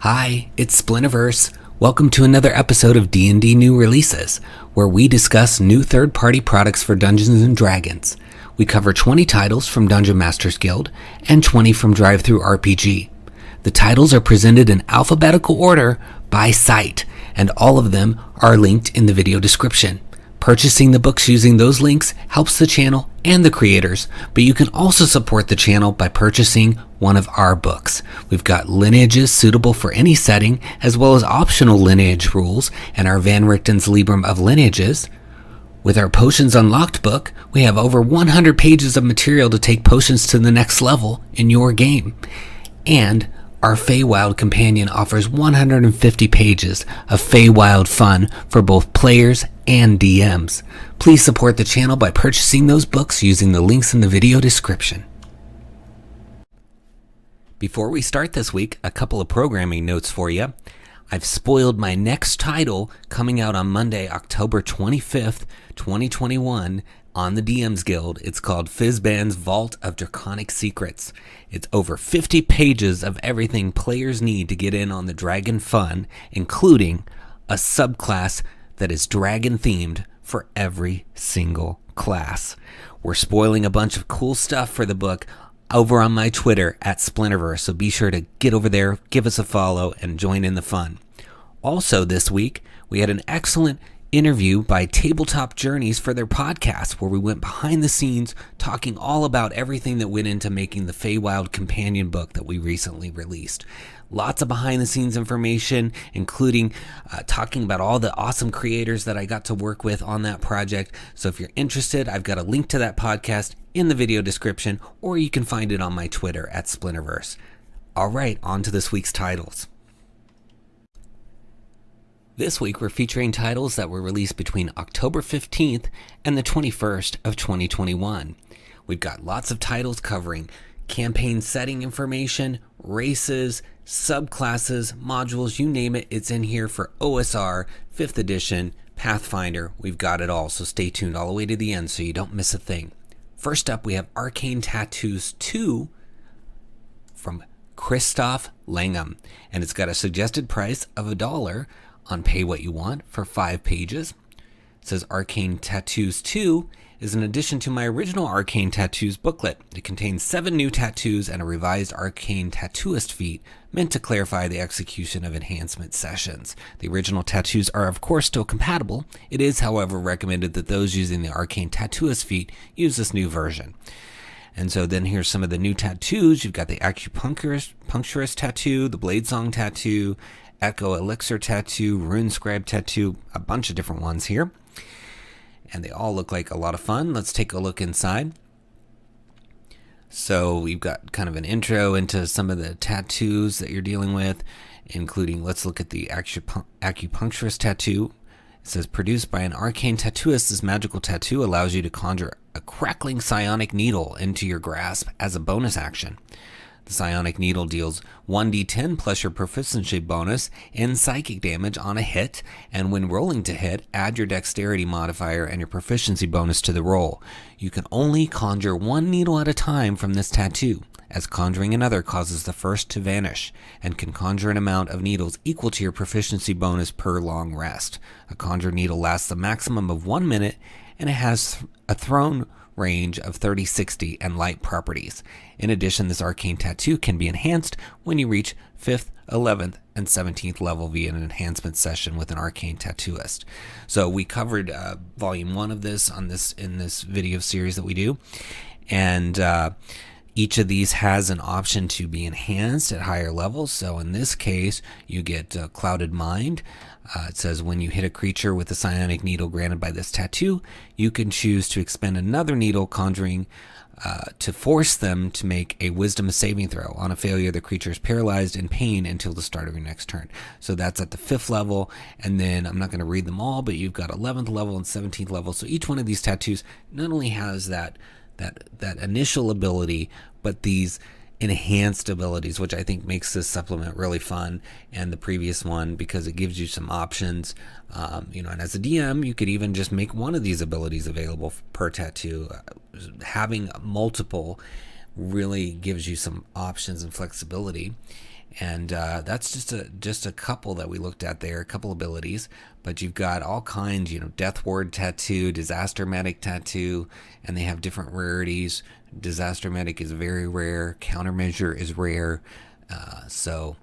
Hi, it's Splinterverse. Welcome to another episode of D&D New Releases, where we discuss new third-party products for Dungeons & Dragons. We cover 20 titles from Dungeon Masters Guild and 20 from DriveThruRPG. The titles are presented in alphabetical order by site, and all of them are linked in the video description. Purchasing the books using those links helps the channel and the creators, but you can also support the channel by purchasing one of our books. We've got lineages suitable for any setting, as well as optional lineage rules and our Van Richten's Librum of Lineages. With our Potions Unlocked book, we have over 100 pages of material to take potions to the next level in your game. And our Feywild companion offers 150 pages of Feywild fun for both players and DMs. Please support the channel by purchasing those books using the links in the video description. Before we start this week, a couple of programming notes for you. I've spoiled my next title coming out on Monday, October 25th, 2021 on the DM's Guild. It's called Fizban's Vault of Draconic Secrets. It's over 50 pages of everything players need to get in on the dragon fun, including a subclass that is dragon themed for every single class. We're spoiling a bunch of cool stuff for the book over on my Twitter at Splinterverse, so be sure to get over there, give us a follow, and join in the fun. Also this week, we had an excellent interview by Tabletop Journeys for their podcast, where we went behind the scenes talking all about everything that went into making the Feywild companion book that we recently released. Lots of behind the scenes information, including talking about all the awesome creators that I got to work with on that project. So if you're interested, I've got a link to that podcast in the video description, or you can find it on my Twitter at Splinterverse. All right, on to this week's titles. This week, we're featuring titles that were released between October 15th and the 21st of 2021. We've got lots of titles covering campaign setting information, races, subclasses, modules, you name it, it's in here for OSR, 5th edition, Pathfinder. We've got it all, so stay tuned all the way to the end so you don't miss a thing. First up, we have Arcane Tattoos 2 from Christoph Langham, and it's got a suggested price of $1 on Pay What You Want for 5 pages. It says Arcane Tattoos 2 is an addition to my original Arcane Tattoos booklet. It contains 7 new tattoos and a revised Arcane Tattooist feat meant to clarify the execution of enhancement sessions. The original tattoos are of course still compatible. It is, however, recommended that those using the Arcane Tattooist feat use this new version. And so then here's some of the new tattoos. You've got the Acupuncturist tattoo, the Bladesong tattoo, Echo Elixir tattoo, Rune Scribe tattoo, a bunch of different ones here. And they all look like a lot of fun. Let's take a look inside. So we've got kind of an intro into some of the tattoos that you're dealing with, including, let's look at the Acupuncturist tattoo. It says, produced by an arcane tattooist, this magical tattoo allows you to conjure a crackling psionic needle into your grasp as a bonus action. The psionic needle deals 1d10 plus your proficiency bonus in psychic damage on a hit, and when rolling to hit, add your dexterity modifier and your proficiency bonus to the roll. You can only conjure one needle at a time from this tattoo, as conjuring another causes the first to vanish, and can conjure an amount of needles equal to your proficiency bonus per long rest. A conjured needle lasts a maximum of 1 minute, and it has a thrown range of 30-60 and light properties. In addition, this arcane tattoo can be enhanced when you reach 5th, 11th, and 17th level via an enhancement session with an arcane tattooist. So we covered volume 1 of this in this video series that we do, and each of these has an option to be enhanced at higher levels. So in this case, you get Clouded Mind. It says when you hit a creature with a psionic needle granted by this tattoo, you can choose to expend another needle conjuring to force them to make a wisdom saving throw. On a failure, the creature is paralyzed in pain until the start of your next turn. So that's at the 5th level, and then I'm not going to read them all, but you've got 11th level and 17th level. So each one of these tattoos not only has that initial ability, but these enhanced abilities, which I think makes this supplement really fun, and the previous one, because it gives you some options. And as a DM, you could even just make one of these abilities available per tattoo. Having multiple really gives you some options and flexibility. And that's just a couple that we looked at there, a couple abilities. But you've got all kinds, Death Ward Tattoo, Disaster Medic Tattoo, and they have different rarities. Disaster Medic is very rare. Countermeasure is rare. So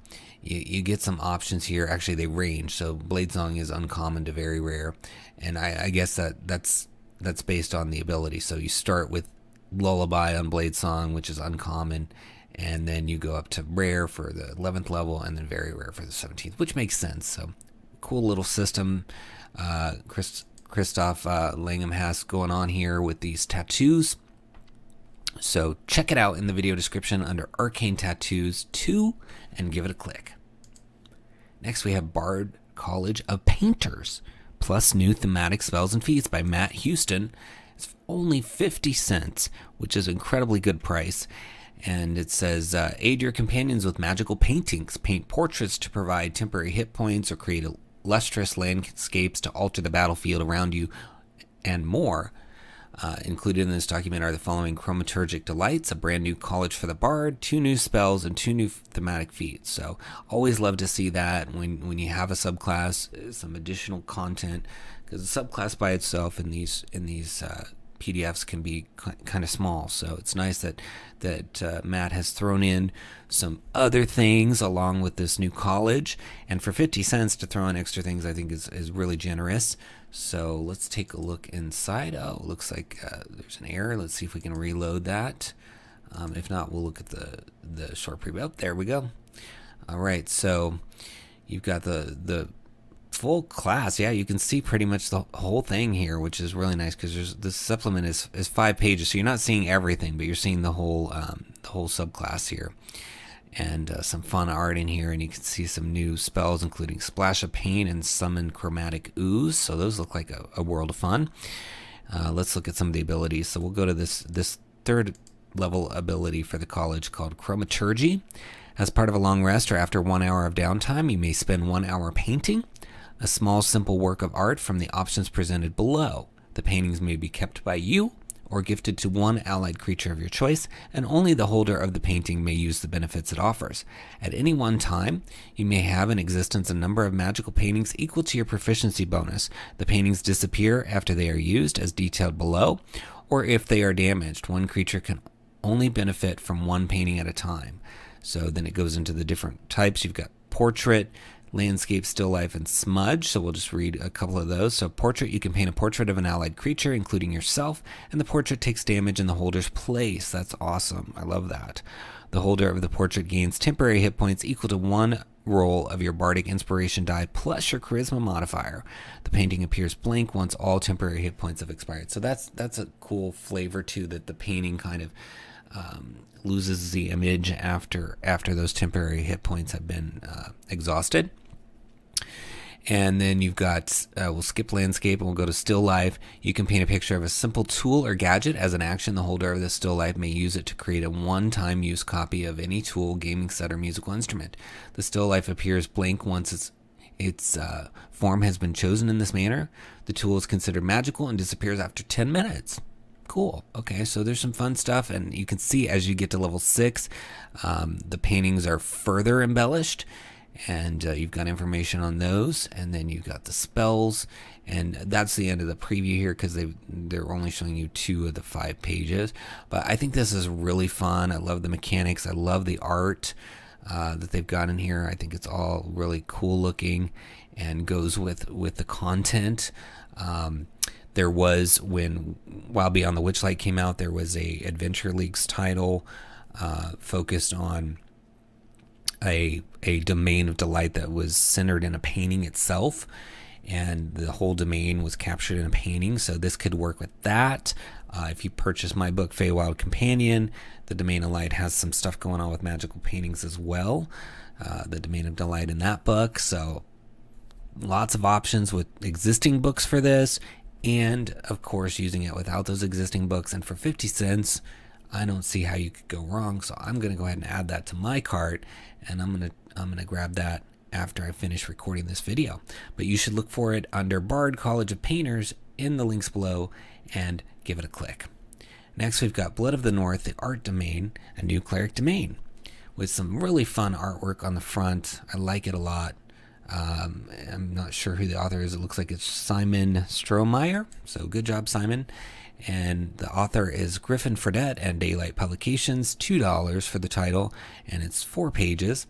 you get some options here. Actually, they range. So Bladesong is uncommon to very rare, and I guess that's based on the ability. So you start with Lullaby on Bladesong, which is uncommon, and then you go up to rare for the 11th level, and then very rare for the 17th, which makes sense. So cool little system Christoph Langham has going on here with these tattoos. So check it out in the video description under Arcane Tattoos 2 and give it a click. Next we have Bard College of Painters plus new thematic spells and feats by Matt Houston. It's only 50 cents, which is an incredibly good price. And it says, aid your companions with magical paintings. Paint portraits to provide temporary hit points or create lustrous landscapes to alter the battlefield around you, and more. Included in this document are the following Chromaturgic Delights, a brand new college for the bard, 2 new spells, and 2 new thematic feats. So always love to see that when you have a subclass, some additional content, because the subclass by itself in these PDFs can be kind of small. So it's nice that Matt has thrown in some other things along with this new college, and for 50 cents to throw in extra things I think is really generous. So let's take a look inside. Oh, it looks like there's an error. Let's see if we can reload that. If not, we'll look at the short preview. Oh, there we go. All right, so you've got the full class. Yeah, you can see pretty much the whole thing here, which is really nice because this supplement is 5 pages, so you're not seeing everything, but you're seeing the whole subclass here. And some fun art in here, and you can see some new spells including Splash of Pain and Summon Chromatic Ooze, so those look like a world of fun. Let's look at some of the abilities. So we'll go to this 3rd level ability for the college called Chromaturgy. As part of a long rest or after 1 hour of downtime, you may spend 1 hour painting a small simple work of art from the options presented below. The paintings may be kept by you or gifted to one allied creature of your choice, and only the holder of the painting may use the benefits it offers. At any one time, you may have in existence a number of magical paintings equal to your proficiency bonus. The paintings disappear after they are used, as detailed below, or if they are damaged. One creature can only benefit from one painting at a time. So then it goes into the different types. You've got portrait, landscape, still life, and smudge. So we'll just read a couple of those. So portrait, you can paint a portrait of an allied creature, including yourself, and the portrait takes damage in the holder's place. That's awesome. I love that. The holder of the portrait gains temporary hit points equal to 1 roll of your bardic inspiration die plus your charisma modifier. The painting appears blank once all temporary hit points have expired. So that's a cool flavor too, that the painting kind of loses the image after those temporary hit points have been exhausted. And then you've got, we'll skip landscape and we'll go to still life. You can paint a picture of a simple tool or gadget. As an action, the holder of the still life may use it to create a one-time use copy of any tool, gaming set, or musical instrument. The still life appears blank once its form has been chosen in this manner. The tool is considered magical and disappears after 10 minutes. Cool. Okay, so there's some fun stuff, and you can see as you get to level 6, the paintings are further embellished, and you've got information on those, and then you've got the spells, and that's the end of the preview here because they're only showing you 2 of the 5 pages. But I think this is really fun. I love the mechanics. I love the art that they've got in here. I think it's all really cool looking and goes with the content. There was, while Beyond the Witchlight came out, there was a Adventure Leagues title focused on a domain of delight that was centered in a painting itself, and the whole domain was captured in a painting. So this could work with that. If you purchase my book Feywild Companion, the Domain of Light has some stuff going on with magical paintings as well. The Domain of Delight in that book. So lots of options with existing books for this, and of course using it without those existing books. And for 50 cents, I don't see how you could go wrong. So I'm going to go ahead and add that to my cart, and I'm going to grab that after I finish recording this video. But you should look for it under Bard College of Painters in the links below and give it a click. Next, we've got Blood of the North, the Art Domain, a new cleric domain, with some really fun artwork on the front. I like it a lot. I'm not sure who the author is. It looks like it's Simon Strohmeyer. So good job, Simon. And the author is Griffin Fredette and Daylight Publications. $2 for the title, and it's 4 pages.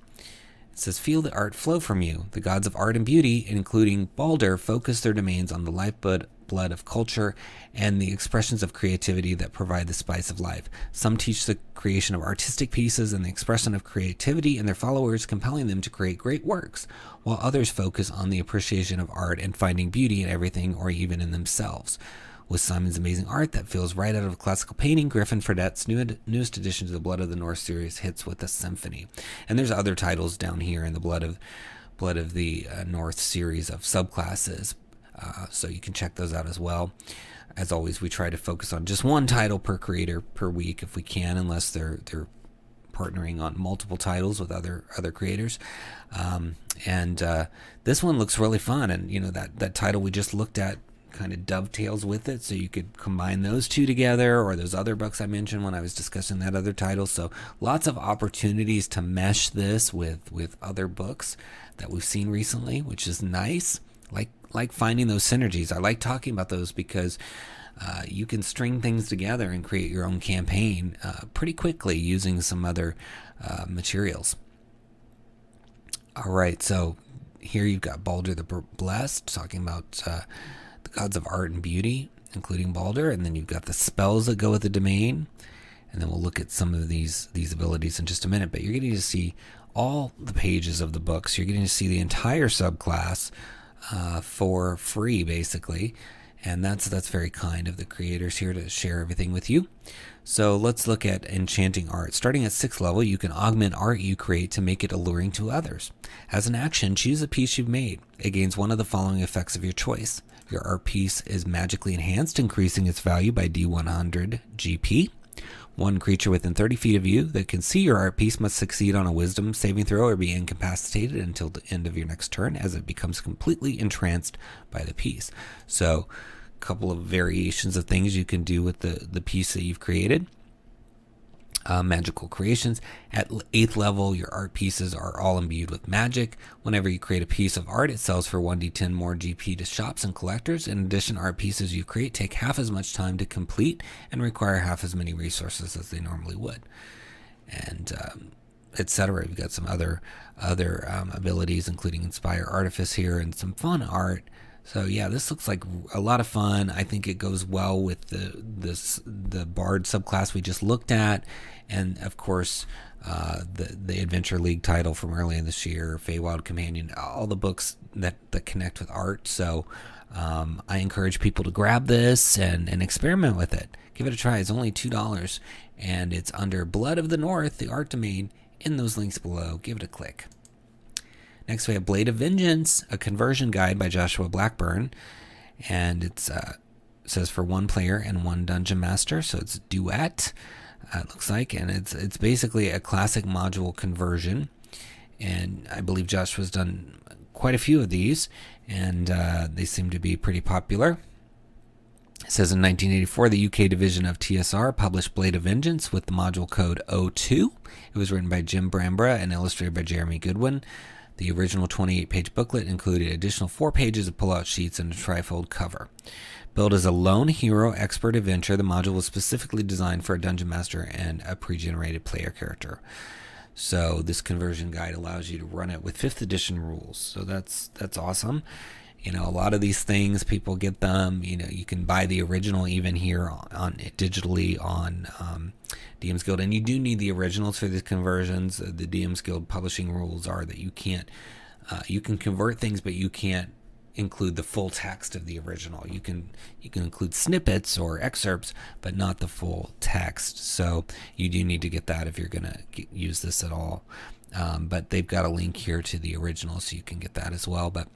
It says, feel the art flow from you. The gods of art and beauty, including Balder, focus their domains on the lifeblood of culture and the expressions of creativity that provide the spice of life. Some teach the creation of artistic pieces and the expression of creativity in their followers, compelling them to create great works, while others focus on the appreciation of art and finding beauty in everything or even in themselves. With Simon's amazing art that feels right out of classical painting, Griffin Fredette's newest addition to the Blood of the North series hits with a symphony. And there's other titles down here in the Blood of the North series of subclasses. So you can check those out as well. As always, we try to focus on just one title per creator per week if we can, unless they're partnering on multiple titles with other creators. This one looks really fun, and that title we just looked at kind of dovetails with it, so you could combine those two together, or those other books I mentioned when I was discussing that other title. So lots of opportunities to mesh this with other books that we've seen recently, which is nice. Like finding those synergies. I like talking about those because you can string things together and create your own campaign pretty quickly using some other materials. All right, so here you've got Balder the Blessed, talking about the gods of art and beauty, including Balder, and then you've got the spells that go with the domain, and then we'll look at some of these abilities in just a minute. But you're getting to see all the pages of the books. You're getting to see the entire subclass for free, basically, and that's very kind of the creators here to share everything with you. So let's look at enchanting art. Starting at 6th level, you can augment art you create to make it alluring to others. As an action, choose a piece you've made. It gains one of the following effects of your choice. Your art piece is magically enhanced, increasing its value by 𝑑100 GP. One creature within 30 feet of you that can see your art piece must succeed on a wisdom saving throw or be incapacitated until the end of your next turn, as it becomes completely entranced by the piece. So a couple of variations of things you can do with the piece that you've created. Magical creations. At 8th level, your art pieces are all imbued with magic. Whenever you create a piece of art, it sells for 1d10 more GP to shops and collectors. In addition, art pieces you create take half as much time to complete and require half as many resources as they normally would, and etc. You've got some other abilities, including Inspire Artifice here and some fun art. So yeah, this looks like a lot of fun. I think it goes well with the Bard subclass we just looked at, and of course the Adventure League title from earlier this year, Feywild Companion, all the books that connect with art. So I encourage people to grab this and experiment with it. Give it a try. It's only $2, and it's under Blood of the North, the art domain, in those links below. Give it a click. Next, we have Blade of Vengeance, a conversion guide by Joshua Blackburn, and it says for 1 player and 1 dungeon master, so it's duet, it looks like, and it's basically a classic module conversion, and I believe Joshua's done quite a few of these, and they seem to be pretty popular. It says in 1984, the UK division of TSR published Blade of Vengeance with the module code O2. It was written by Jim Brambra and illustrated by Jeremy Goodwin. The original 28-page booklet included additional 4 pages of pull-out sheets and a trifold cover. Billed as a lone hero expert adventure, the module was specifically designed for a dungeon master and a pre-generated player character. So this conversion guide allows you to run it with 5th edition rules. So that's awesome. A lot of these things, people get them. You can buy the original even here on digitally on DM's Guild, and you do need the originals for these conversions. The DM's Guild publishing rules are that you can't, you can convert things, but you can't include the full text of the original. You can include snippets or excerpts, but not the full text. So you do need to get that if you're going to use this at all. But they've got a link here to the original, so you can get that as well. But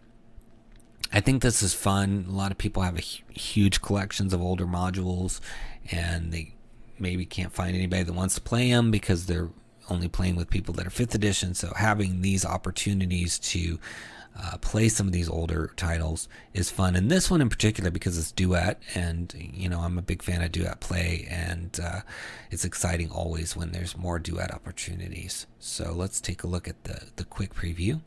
I think this is fun. A lot of people have huge collections of older modules, and they maybe can't find anybody that wants to play them because they're only playing with people that are 5th edition. So having these opportunities to play some of these older titles is fun. And this one in particular, because it's duet, and I'm a big fan of duet play, and it's exciting always when there's more duet opportunities. So let's take a look at the quick preview.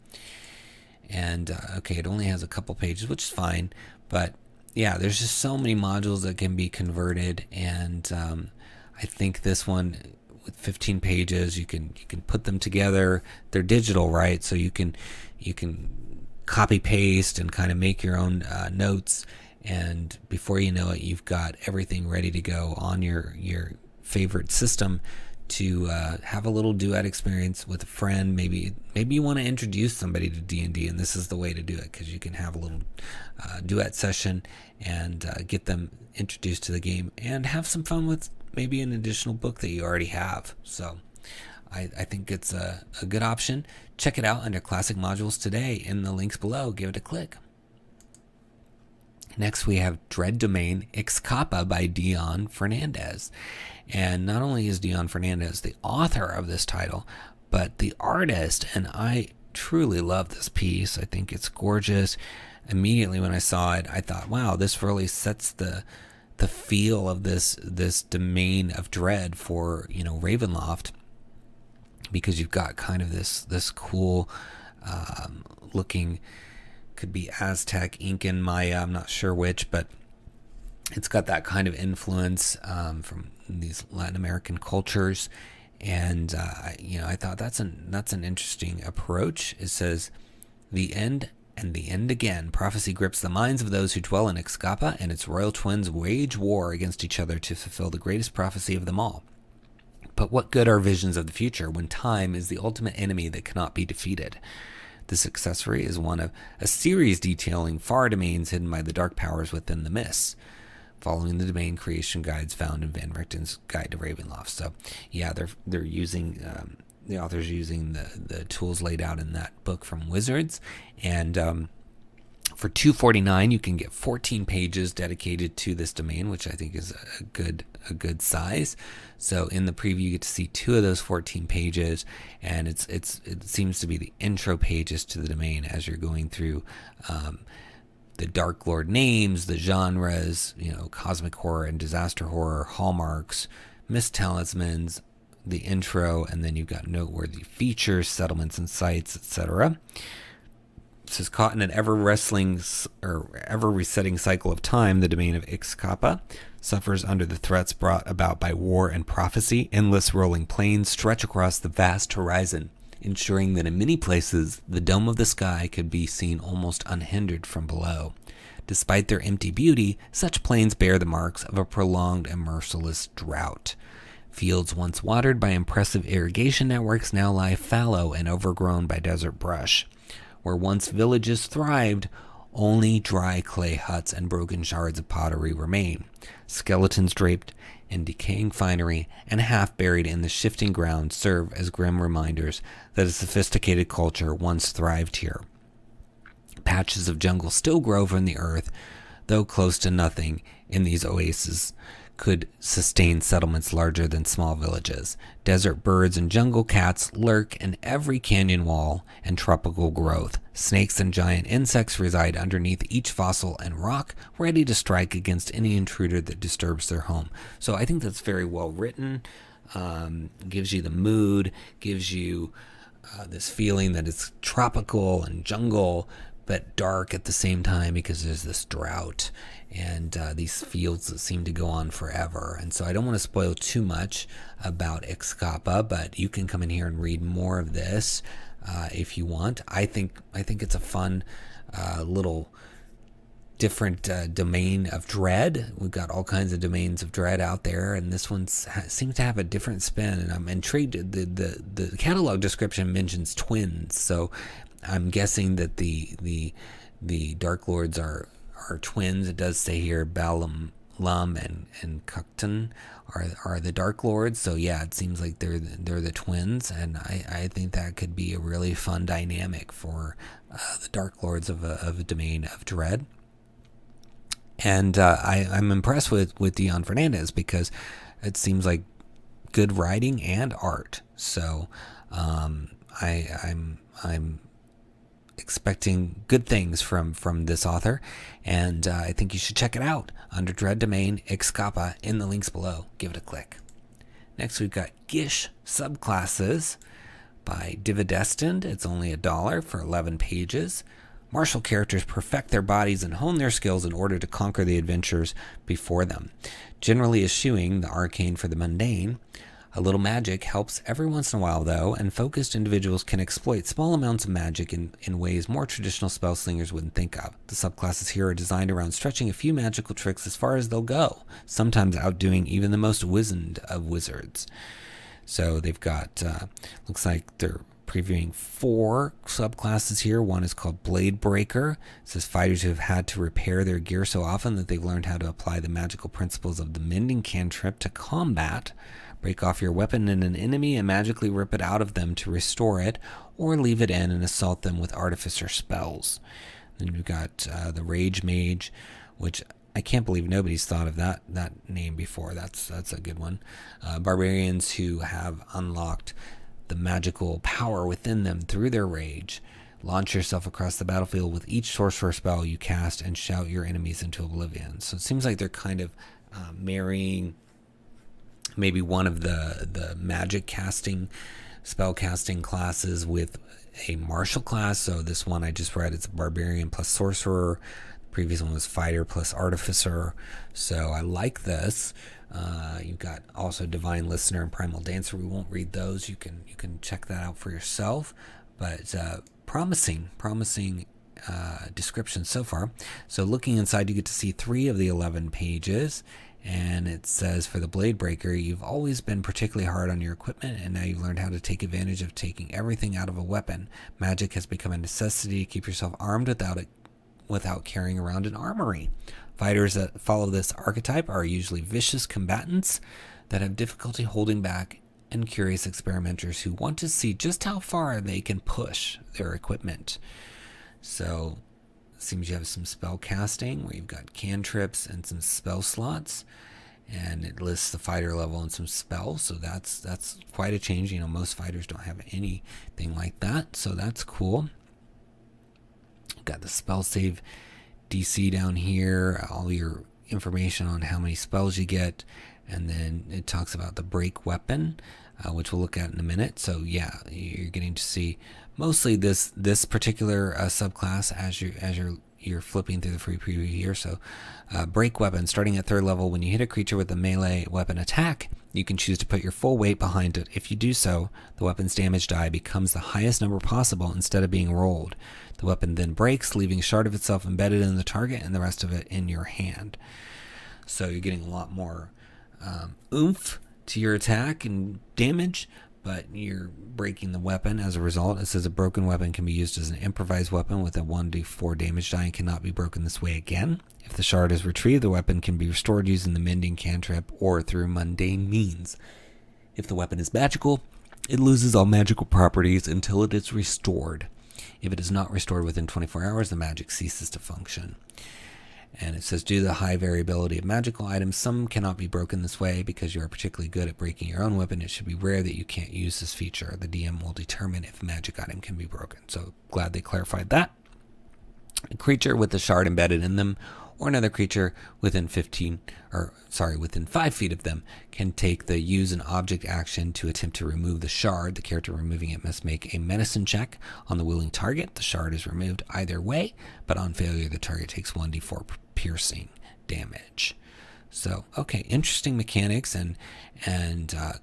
And okay, it only has a couple pages, which is fine, but yeah, there's just so many modules that can be converted, and I think this one with 15 pages, you can put them together. They're digital, right? So you can copy paste and kind of make your own notes, and before you know it, you've got everything ready to go on your favorite system to have a little duet experience with a friend. Maybe you want to introduce somebody to D&D, and this is the way to do it, because you can have a little duet session and get them introduced to the game and have some fun with maybe an additional book that you already have. So I think it's a good option. Check it out under Classic Modules today in the links below. Give it a click. Next, we have Dread Domain Ixcapa by Dion Fernandez. And not only is Dion Fernandez the author of this title, but the artist, and I truly love this piece. I think it's gorgeous. Immediately when I saw it, I thought, wow, this really sets the feel of this domain of dread for Ravenloft, because you've got kind of this cool looking, could be Aztec, Incan, Maya, I'm not sure which, but it's got that kind of influence from these Latin American cultures, and I thought that's an interesting approach. It says, "The end and the end again. Prophecy grips the minds of those who dwell in Ixcapa, and its royal twins wage war against each other to fulfill the greatest prophecy of them all. But what good are visions of the future when time is the ultimate enemy that cannot be defeated?" This accessory is one of a series detailing far domains hidden by the dark powers within the mists, following the domain creation guides found in Van Richten's Guide to Ravenloft. So yeah, they're using the author's using the tools laid out in that book from Wizards, and for $2.49 you can get 14 pages dedicated to this domain, which I think is a good size. So in the preview you get to see 2 of those 14 pages, and it seems to be the intro pages to the domain as you're going through the Dark Lord names, the genres, cosmic horror and disaster horror, hallmarks, mist talismans, the intro, and then you've got noteworthy features, settlements and sites, etc. It says, caught in an ever-resetting cycle of time, the domain of Ixcapa suffers under the threats brought about by war and prophecy. Endless rolling plains stretch across the vast horizon, ensuring that in many places the dome of the sky could be seen almost unhindered from below. Despite their empty beauty, such plains bear the marks of a prolonged and merciless drought. Fields once watered by impressive irrigation networks now lie fallow and overgrown by desert brush. Where once villages thrived, only dry clay huts and broken shards of pottery remain. Skeletons draped in decaying finery and half buried in the shifting ground serve as grim reminders that a sophisticated culture once thrived here. Patches of jungle still grow from the earth, though close to nothing in these oases could sustain settlements larger than small villages. Desert birds and jungle cats lurk in every canyon wall and tropical growth. Snakes and giant insects reside underneath each fossil and rock, ready to strike against any intruder that disturbs their home. So I think that's very well written. Gives you the mood, gives you this feeling that it's tropical and jungle, but dark at the same time, because there's this drought and these fields that seem to go on forever. And so I don't want to spoil too much about Ixcapa, but you can come in here and read more of this if you want. I think it's a fun little different domain of dread. We've got all kinds of domains of dread out there, and this one seems to have a different spin, and I'm intrigued. The catalog description mentions twins, so I'm guessing that the Dark Lords are twins. It does say here Balam and Kuktan are the Dark Lords. So yeah, it seems like they're the twins, and I think that could be a really fun dynamic for the Dark Lords of a domain of dread. And I'm impressed with Dion Fernandez, because it seems like good writing and art. So I'm expecting good things from this author, and I think you should check it out under Dread Domain Ixcapa in the links below. Give it a click. Next, we've got Gish Subclasses by Dividestined. It's only $1 for 11 pages. Martial characters perfect their bodies and hone their skills in order to conquer the adventures before them. Generally eschewing the arcane for the mundane, a little magic helps every once in a while, though, and focused individuals can exploit small amounts of magic in ways more traditional spell slingers wouldn't think of. The subclasses here are designed around stretching a few magical tricks as far as they'll go, sometimes outdoing even the most wizened of wizards. So they've got, looks like they're previewing 4 subclasses here. One is called Blade Breaker. It says fighters who have had to repair their gear so often that they've learned how to apply the magical principles of the mending cantrip to combat. Break off your weapon in an enemy and magically rip it out of them to restore it, or leave it in and assault them with artificer spells. Then we've got the Rage Mage, which I can't believe nobody's thought of that name before. That's a good one. Barbarians who have unlocked the magical power within them through their rage. Launch yourself across the battlefield with each sorcerer spell you cast and shout your enemies into oblivion. So it seems like they're kind of marrying maybe one of the magic casting, spell casting classes with a martial class. So this one I just read, it's a barbarian plus sorcerer. The previous one was fighter plus artificer. So I like this. You've got also Divine Listener and Primal Dancer. We won't read those. You can check that out for yourself. But promising description so far. So looking inside, you get to see 3 of the 11 pages. And it says, for the Blade Breaker, you've always been particularly hard on your equipment, and now you've learned how to take advantage of taking everything out of a weapon. Magic has become a necessity to keep yourself armed without carrying around an armory. Fighters that follow this archetype are usually vicious combatants that have difficulty holding back, and curious experimenters who want to see just how far they can push their equipment. So seems you have some spell casting where you've got cantrips and some spell slots, and it lists the fighter level and some spells. So that's quite a change. You know, most fighters don't have anything like that, so that's cool. Got the spell save DC down here, all your information on how many spells you get, and then it talks about the break weapon, which we'll look at in a minute. So yeah, you're getting to see mostly this particular subclass as you're flipping through the free preview here. So break weapon, starting at 3rd level, when you hit a creature with a melee weapon attack, you can choose to put your full weight behind it. If you do so, the weapon's damage die becomes the highest number possible instead of being rolled. The weapon then breaks, leaving a shard of itself embedded in the target and the rest of it in your hand. So you're getting a lot more oomph to your attack and damage, but you're breaking the weapon as a result. It says a broken weapon can be used as an improvised weapon with a 1d4 damage die and cannot be broken this way again. If the shard is retrieved, the weapon can be restored using the mending cantrip or through mundane means. If the weapon is magical, it loses all magical properties until it is restored. If it is not restored within 24 hours, the magic ceases to function. And it says, due to the high variability of magical items, some cannot be broken this way. Because you are particularly good at breaking your own weapon, it should be rare that you can't use this feature. The DM will determine if a magic item can be broken. So glad they clarified that. A creature with a shard embedded in them, or another creature within 5 feet of them, can take the use an object action to attempt to remove the shard. The character removing it must make a medicine check on the willing target. The shard is removed either way, but on failure, the target takes 1d4 piercing damage. So, okay, interesting mechanics and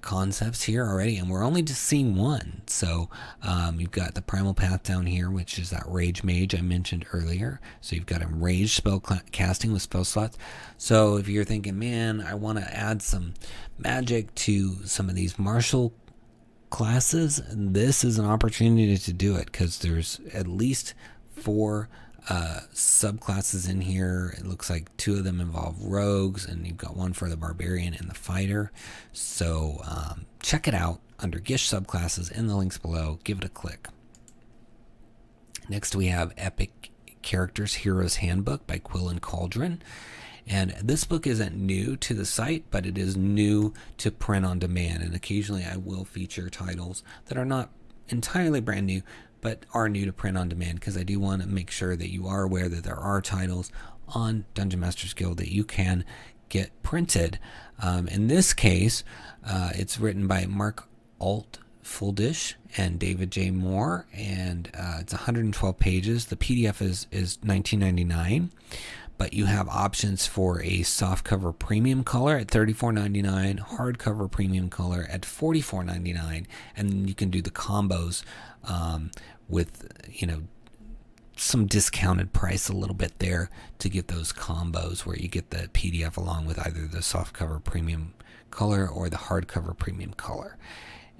concepts here already, and we're only just seeing one. So you've got the Primal Path down here, which is that Rage Mage I mentioned earlier. So you've got a Rage spell casting with spell slots. So if you're thinking, man, I want to add some magic to some of these martial classes, this is an opportunity to do it, because there's at least 4 subclasses in here. It looks like 2 of them involve rogues, and you've got one for the barbarian and the fighter. So check it out under Gish Subclasses in the links below. Give it a click. Next we have Epic Characters Heroes Handbook by Quill and Cauldron. And this book isn't new to the site, but it is new to print on demand. And occasionally I will feature titles that are not entirely brand new, but are new to print on demand, because I do want to make sure that you are aware that there are titles on Dungeon Masters Guild that you can get printed. In this case, it's written by Mark Alt-Fuldish and David J. Moore, and it's 112 pages. The PDF is $19.99, but you have options for a softcover premium color at $34.99, hardcover premium color at $44.99, and you can do the combos with, some discounted price a little bit there to get those combos where you get the PDF along with either the softcover premium color or the hardcover premium color.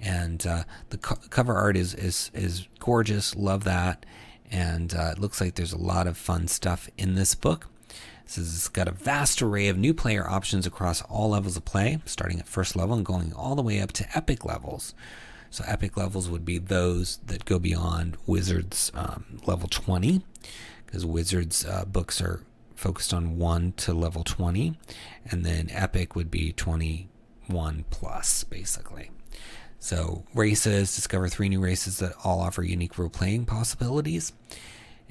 And the cover art is gorgeous. Love that. And it looks like there's a lot of fun stuff in this book. It says it's got a vast array of new player options across all levels of play, starting at first level and going all the way up to epic levels. So epic levels would be those that go beyond Wizards level 20, because Wizards books are focused on 1 to level 20, and then epic would be 21 plus, basically. So races, discover 3 new races that all offer unique role-playing possibilities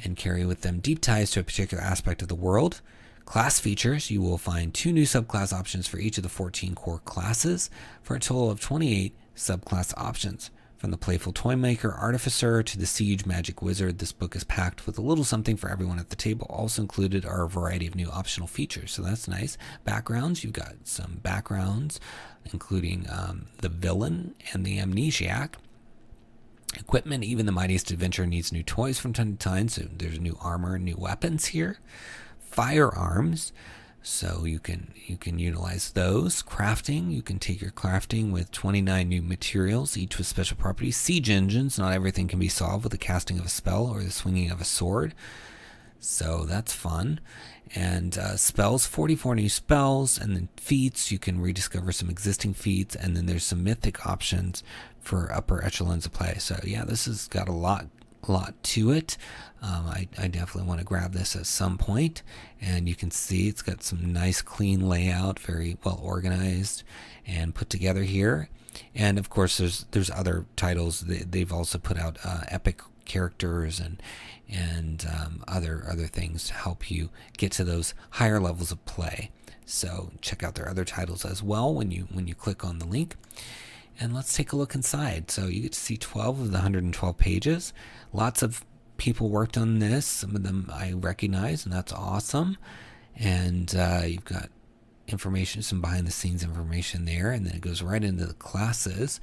and carry with them deep ties to a particular aspect of the world. Class features, you will find 2 new subclass options for each of the 14 core classes for a total of 28 subclass options. From the playful toymaker artificer to the siege magic wizard, this book is packed with a little something for everyone at the table. Also included are a variety of new optional features, so that's nice. Backgrounds, you've got some backgrounds, including the villain and the amnesiac. Equipment, even the mightiest adventurer needs new toys from time to time, so there's new armor and new weapons here. Firearms, so you can utilize those. Crafting, you can take your crafting with 29 new materials, each with special properties. Siege engines, not everything can be solved with the casting of a spell or the swinging of a sword, so that's fun. And spells, 44 new spells. And then feats, you can rediscover some existing feats, and then there's some mythic options for upper echelons of play. So yeah, this has got a lot to it. I definitely want to grab this at some point, and you can see it's got some nice clean layout, very well organized and put together here. And of course there's other titles. They've also put out epic characters and other things to help you get to those higher levels of play. So check out their other titles as well when you click on the link. And let's take a look inside. So you get to see 12 of the 112 pages. Lots of people worked on this. Some of them I recognize, and that's awesome. And you've got information, some behind the scenes information there, and then it goes right into the classes.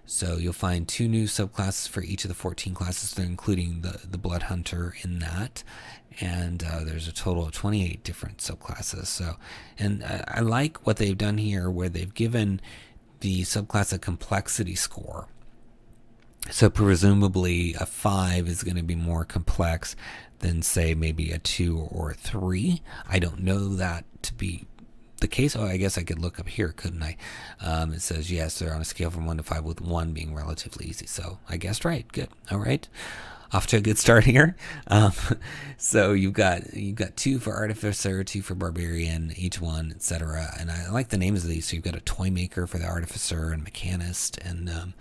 So you'll find 2 new subclasses for each of the 14 classes, they're including the Blood Hunter in that. And there's a total of 28 different subclasses. So, and I like what they've done here, where they've given the subclass a complexity score. So presumably a 5 is going to be more complex than, say, maybe a 2 or a 3. I don't know that to be the case. Oh, I guess I could look up here, couldn't I? It says yes, they're on a scale from 1 to 5, with 1 being relatively easy. So I guessed right. Good. All right. Off to a good start here. So you've got 2 for Artificer, 2 for Barbarian, each one, etc. And I like the names of these. So you've got a Toymaker for the Artificer and Mechanist, and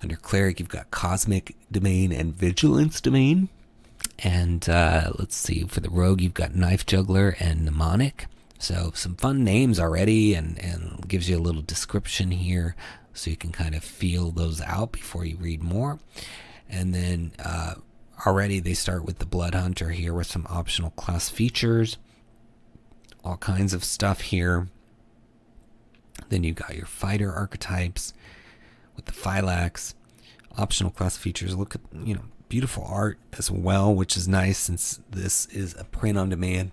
under Cleric you've got Cosmic Domain and Vigilance Domain. And let's see, for the Rogue you've got Knife Juggler and Mnemonic. So some fun names already, and gives you a little description here so you can kind of feel those out before you read more. And then already they start with the Blood Hunter here with some optional class features. All kinds of stuff here. Then you got your fighter archetypes with the Phylax. Optional class features. Look at, beautiful art as well, which is nice since this is a print on demand.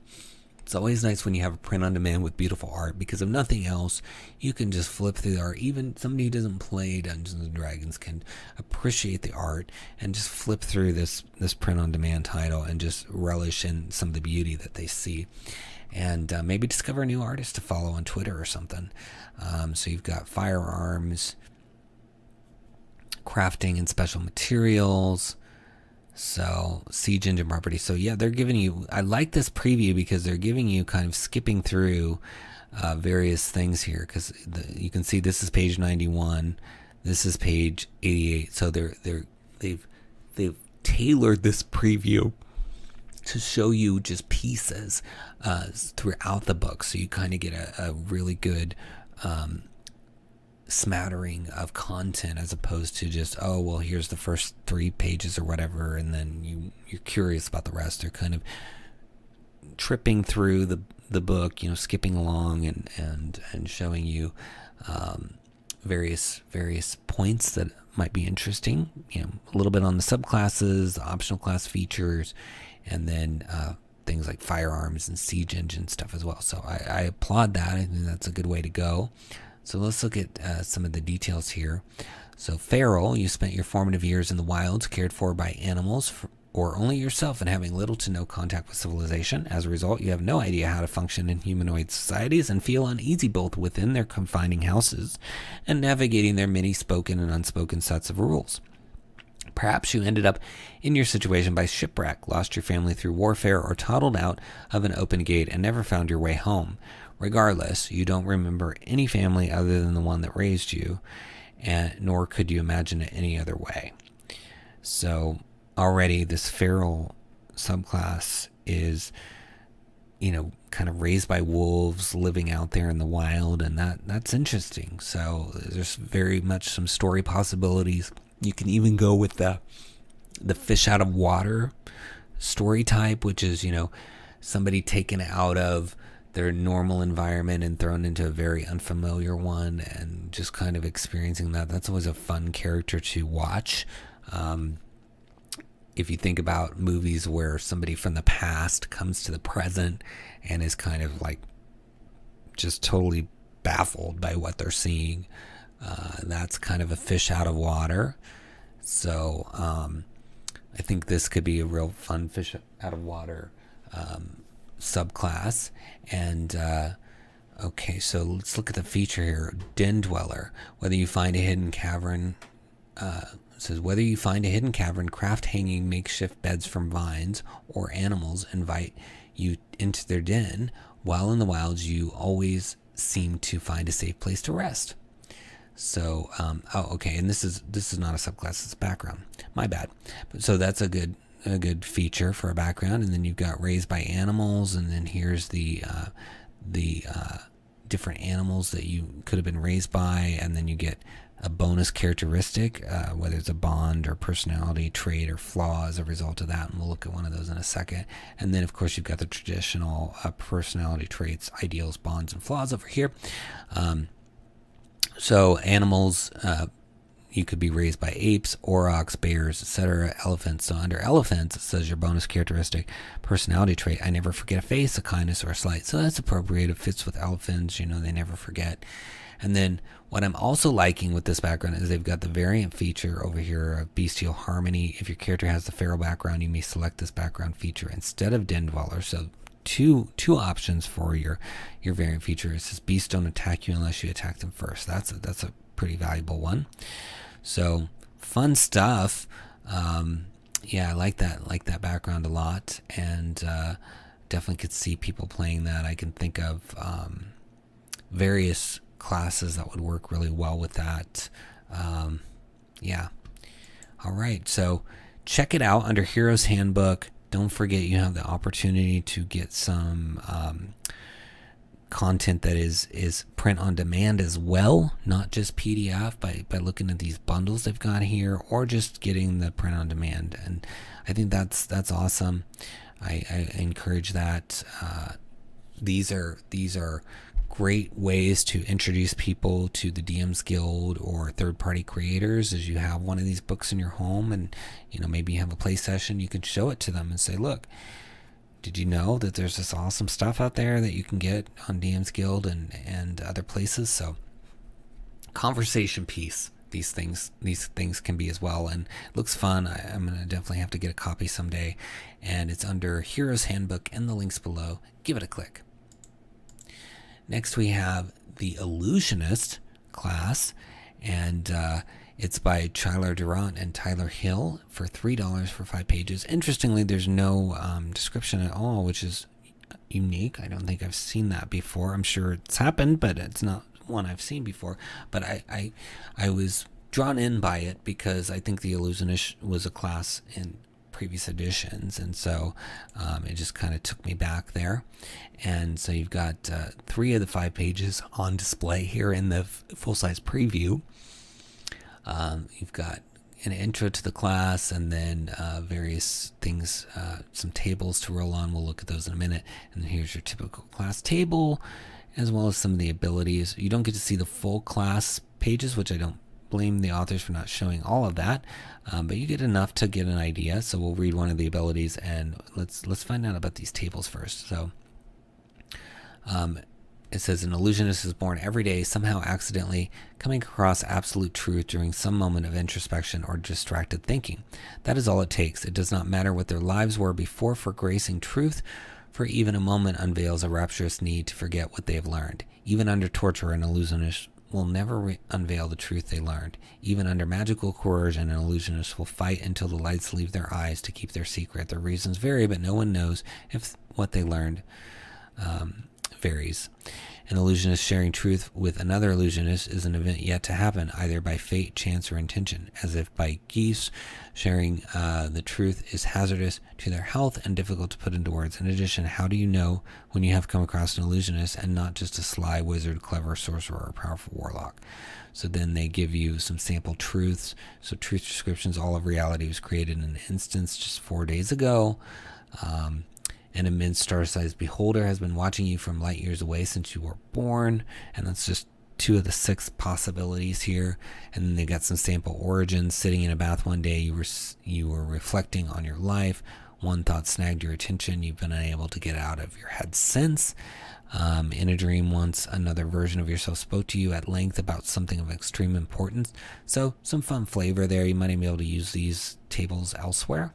It's always nice when you have a print on demand with beautiful art, because if nothing else, you can just flip through the art. Even somebody who doesn't play Dungeons and Dragons can appreciate the art and just flip through this print on demand title and just relish in some of the beauty that they see. And maybe discover a new artist to follow on Twitter or something. So you've got firearms, crafting and special materials. So siege engine property. So yeah, they're giving you, I like this preview because they're giving you kind of skipping through various things here, because you can see this is page 91, this is page 88. So they've tailored this preview to show you just pieces throughout the book, so you kind of get a really good smattering of content, as opposed to just, oh, well, here's the first 3 pages or whatever, and then you're curious about the rest. They're kind of tripping through the book, skipping along and showing you various points that might be interesting. A little bit on the subclasses, optional class features, and then things like firearms and siege engine stuff as well. So I applaud that. I think that's a good way to go. So let's look at some of the details here. So feral, you spent your formative years in the wilds, cared for by animals, or only yourself, and having little to no contact with civilization. As a result, you have no idea how to function in humanoid societies and feel uneasy both within their confining houses and navigating their many spoken and unspoken sets of rules. Perhaps you ended up in your situation by shipwreck, lost your family through warfare, or toddled out of an open gate and never found your way home. Regardless, you don't remember any family other than the one that raised you, nor could you imagine it any other way. So already this feral subclass is, kind of raised by wolves, living out there in the wild, and that's interesting. So there's very much some story possibilities. You can even go with the fish out of water story type, which is, somebody taken out of their normal environment and thrown into a very unfamiliar one, and just kind of experiencing that. That's always a fun character to watch. If you think about movies where somebody from the past comes to the present and is kind of like just totally baffled by what they're seeing, that's kind of a fish out of water. So I think this could be a real fun fish out of water subclass. And okay, so let's look at the feature here. Den Dweller. Whether you find a hidden cavern, says whether you find a hidden cavern, craft hanging makeshift beds from vines, or animals invite you into their den, while in the wilds you always seem to find a safe place to rest. So okay, and this is not a subclass, it's a background. My bad. So that's a good feature for a background. And then you've got raised by animals, and then here's the different animals that you could have been raised by, and then you get a bonus characteristic, whether it's a bond or personality trait or flaw as a result of that, and we'll look at one of those in a second. And then of course you've got the traditional personality traits, ideals, bonds, and flaws over here. So animals, you could be raised by apes, aurochs, bears, etc., elephants. So under elephants, it says your bonus characteristic, personality trait, I never forget a face, a kindness, or a slight. So that's appropriate. It fits with elephants, they never forget. And then what I'm also liking with this background is they've got the variant feature over here of bestial harmony. If your character has the feral background, you may select this background feature instead of Den Dweller. So two options for your variant feature. It says beasts don't attack you unless you attack them first. That's a pretty valuable one. So fun stuff. Yeah, I like that background a lot, and definitely could see people playing that. I can think of various classes that would work really well with that. Yeah. All right. So check it out under Hero's Handbook. Don't forget you have the opportunity to get some content that is print on demand as well, not just PDF, by looking at these bundles they've got here, or just getting the print on demand. And I think that's awesome. I encourage that. These are great ways to introduce people to the DM's Guild or third-party creators. As you have one of these books in your home, and maybe you have a play session, you can show it to them and say, look, did you know that there's this awesome stuff out there that you can get on DM's Guild and other places? So conversation piece, these things can be as well, and it looks fun. I'm going to definitely have to get a copy someday, and it's under Hero's Handbook in the links below. Give it a click. Next we have the Illusionist Class, and it's by Chyler Durant and Tyler Hill for $3 for 5 pages. Interestingly, there's no description at all, which is unique. I don't think I've seen that before. I'm sure it's happened, but it's not one I've seen before. But I was drawn in by it because I think the Illusionist was a class previous editions, and so it just kind of took me back there. And so you've got 3 of the 5 pages on display here in the full-size preview. You've got an intro to the class, and then various things, some tables to roll on. We'll look at those in a minute. And then here's your typical class table, as well as some of the abilities. You don't get to see the full class pages, which I don't blame the authors for not showing all of that, but you get enough to get an idea. So we'll read one of the abilities, and let's find out about these tables first. So it says an illusionist is born every day, somehow accidentally coming across absolute truth during some moment of introspection or distracted thinking. That is all it takes. It does not matter what their lives were before for gracing truth, for even a moment unveils a rapturous need to forget what they have learned. Even under torture, an illusionist will never unveil the truth they learned. Even under magical coercion, an illusionist will fight until the lights leave their eyes to keep their secret. Their reasons vary, but no one knows if what they learned varies. An illusionist sharing truth with another illusionist is an event yet to happen, either by fate, chance, or intention, as if by geese. Sharing the truth is hazardous to their health and difficult to put into words. In addition, how do you know when you have come across an illusionist and not just a sly wizard, clever sorcerer, or powerful warlock? So then they give you some sample truths. So truth descriptions: all of reality was created in an instance just 4 days ago. An immense star-sized beholder has been watching you from light years away since you were born. And that's just 2 of the 6 possibilities here. And then they got some sample origins. Sitting in a bath one day, you were reflecting on your life. One thought snagged your attention. You've been unable to get out of your head since. In a dream once, another version of yourself spoke to you at length about something of extreme importance. So some fun flavor there. You might even be able to use these tables elsewhere.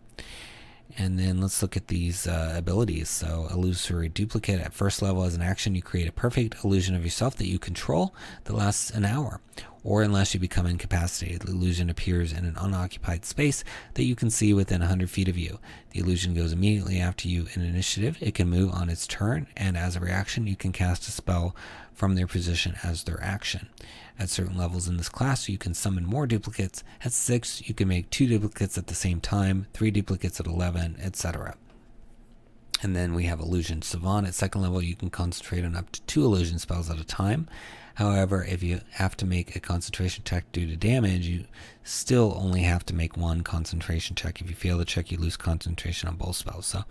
And then let's look at these abilities. So illusory duplicate. At first level, as an action, you create a perfect illusion of yourself that you control that lasts an hour. Or unless you become incapacitated, the illusion appears in an unoccupied space that you can see within 100 feet of you. The illusion goes immediately after you in initiative. It can move on its turn, and as a reaction, you can cast a spell from their position as their action. At certain levels in this class, you can summon more duplicates. At 6, you can make 2 duplicates at the same time, 3 duplicates at 11, etc. And then we have Illusion Savant. At 2nd level, you can concentrate on up to 2 illusion spells at a time. However, if you have to make a concentration check due to damage, you still only have to make 1 concentration check. If you fail the check, you lose concentration on both spells. So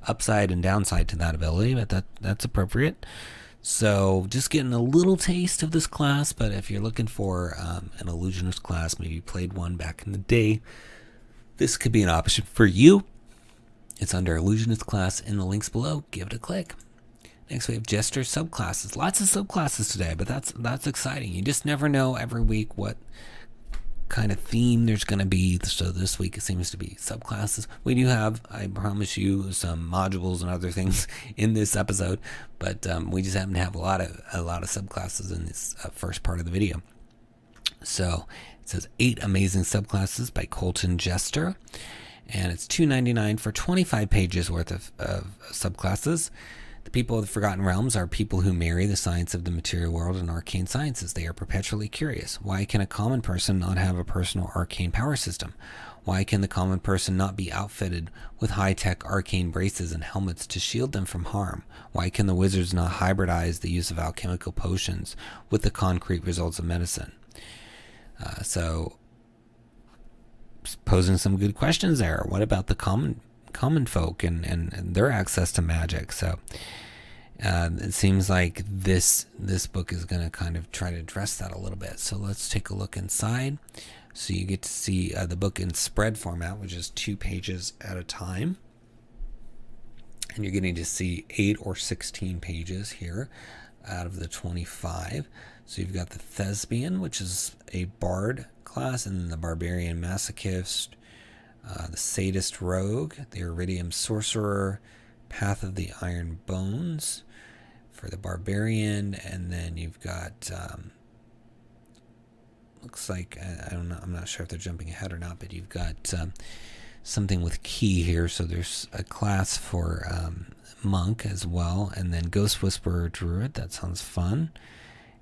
upside and downside to that ability, but that's appropriate. So just getting a little taste of this class, but if you're looking for an illusionist class, maybe you played one back in the day, this could be an option for you. It's under illusionist class in the links below. Give it a click. Next we have Jester subclasses. Lots of subclasses today, but that's exciting. You just never know every week what kind of theme there's going to be. So this week it seems to be subclasses. We do have, I promise you, some modules and other things in this episode, but we just happen to have a lot of subclasses in this first part of the video. So it says 8 amazing subclasses by Colton Jester, and it's $2.99 for 25 pages worth of subclasses. The people of the Forgotten Realms are people who marry the science of the material world and arcane sciences. They are perpetually curious. Why can a common person not have a personal arcane power system? Why can the common person not be outfitted with high-tech arcane braces and helmets to shield them from harm? Why can the wizards not hybridize the use of alchemical potions with the concrete results of medicine? So, posing some good questions there. What about the common folk and their access to magic? So it seems like this book is going to kind of try to address that a little bit. So let's take a look inside. So you get to see the book in spread format, which is 2 pages at a time, and you're getting to see 8 or 16 pages here out of the 25. So you've got the Thespian, which is a bard class, and then the Barbarian Masochist, the Sadist Rogue, the Iridium Sorcerer, Path of the Iron Bones for the Barbarian, and then you've got, looks like, I don't know, I'm not sure if they're jumping ahead or not, but you've got something with key here, so there's a class for Monk as well, and then Ghost Whisperer Druid, that sounds fun,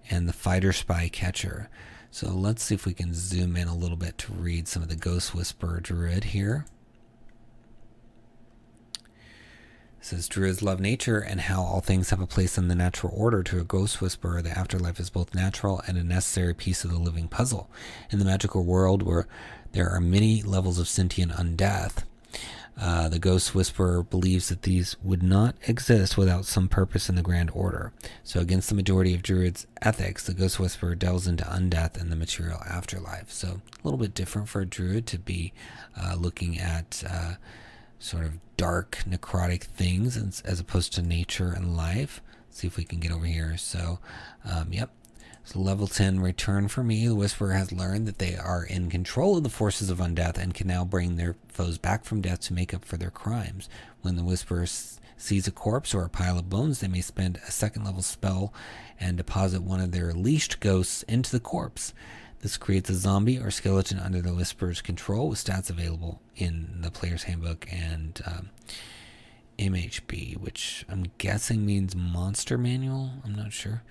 and the Fighter Spy Catcher. So let's see if we can zoom in a little bit to read some of the Ghost Whisperer Druid here. It says Druids love nature and how all things have a place in the natural order. To a ghost whisperer, the afterlife is both natural and a necessary piece of the living puzzle. In the magical world where there are many levels of sentient undeath, the ghost whisperer believes that these would not exist without some purpose in the grand order. So against the majority of Druids' ethics, the ghost whisperer delves into undeath and the material afterlife. So a little bit different for a Druid to be looking at sort of dark, necrotic things as opposed to nature and life. Let's see if we can get over here. So, yep. So level 10 return for me. The Whisperer has learned that they are in control of the forces of undeath and can now bring their foes back from death to make up for their crimes. When the Whisperer sees a corpse or a pile of bones, they may spend a second level spell and deposit one of their leashed ghosts into the corpse. This creates a zombie or skeleton under the Whisperer's control with stats available in the player's handbook and MHB, which I'm guessing means monster manual. I'm not sure.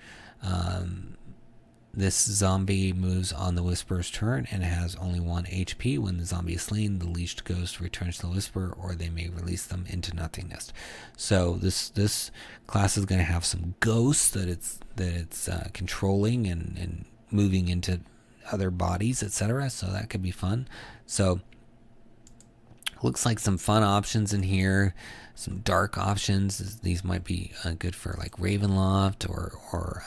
This zombie moves on the Whisperer's turn and has only 1 HP. When the zombie is slain, the leashed ghost returns to the Whisperer, or they may release them into nothingness. So this class is going to have some ghosts that it's controlling and moving into other bodies, etc. So that could be fun. So looks like some fun options in here, some dark options. These might be good for like Ravenloft or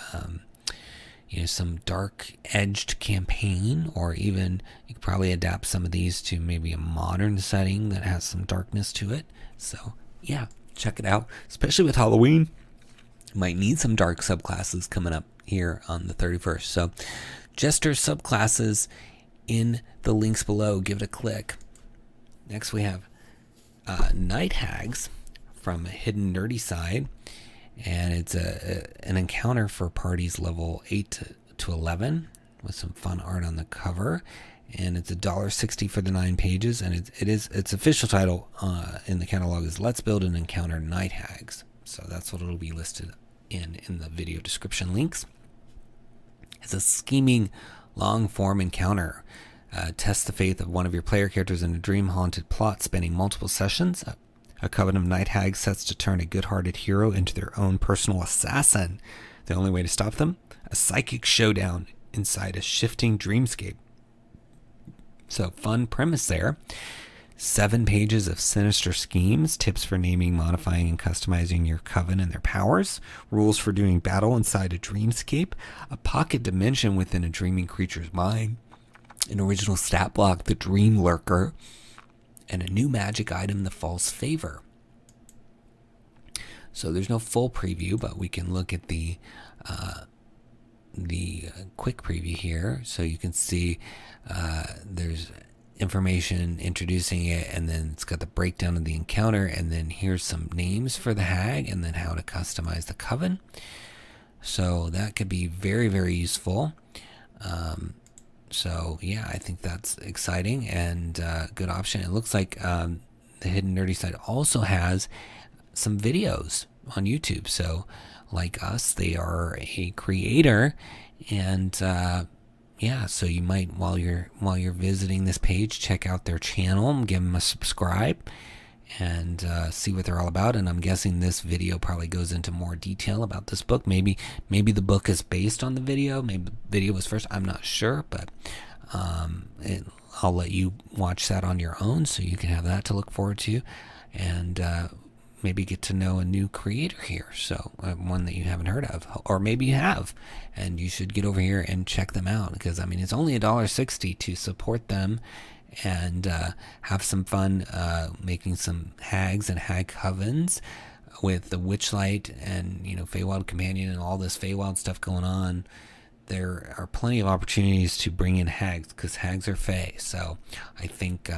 some dark edged campaign, or even you could probably adapt some of these to maybe a modern setting that has some darkness to it. So yeah, check it out, especially with Halloween. You might need some dark subclasses coming up here on the 31st. So Jester subclasses in the links below. Give it a click. Next we have Night Hags from Hidden Nerdy Side, and it's an encounter for parties level 8 to 11 with some fun art on the cover, and it's $1.60 for the 9 pages, and its official title in the catalog is Let's Build and Encounter Night Hags. So that's what it'll be listed in the video description links. It's a scheming long-form encounter. Test the faith of one of your player characters in a dream-haunted plot spanning multiple sessions. A coven of night hags sets to turn a good-hearted hero into their own personal assassin. The only way to stop them? A psychic showdown inside a shifting dreamscape. So, fun premise there. 7 pages of sinister schemes, tips for naming, modifying, and customizing your coven and their powers, rules for doing battle inside a dreamscape, a pocket dimension within a dreaming creature's mind, an original stat block, the Dream Lurker, and a new magic item, the False Favor. So there's no full preview, but we can look at the quick preview here. So you can see there's information introducing it, and then it's got the breakdown of the encounter, and then here's some names for the hag, and then how to customize the coven. So that could be very, very useful. So yeah, I think that's exciting and good option. It looks like the Hidden Nerdy Side also has some videos on YouTube. So like us, they are a creator, and yeah, so you might while you're visiting this page, check out their channel, give them a subscribe, and see what they're all about. And I'm guessing this video probably goes into more detail about this book. Maybe the book is based on the video. Maybe the video was first. I'm not sure, but I'll let you watch that on your own, so you can have that to look forward to, and maybe get to know a new creator here. So one that you haven't heard of, or maybe you have, and you should get over here and check them out, because I mean it's only $1.60 to support them and have some fun making some hags and hag covens with the Witchlight and Feywild Companion and all this Feywild stuff going on. There are plenty of opportunities to bring in hags, because hags are Fey. So I think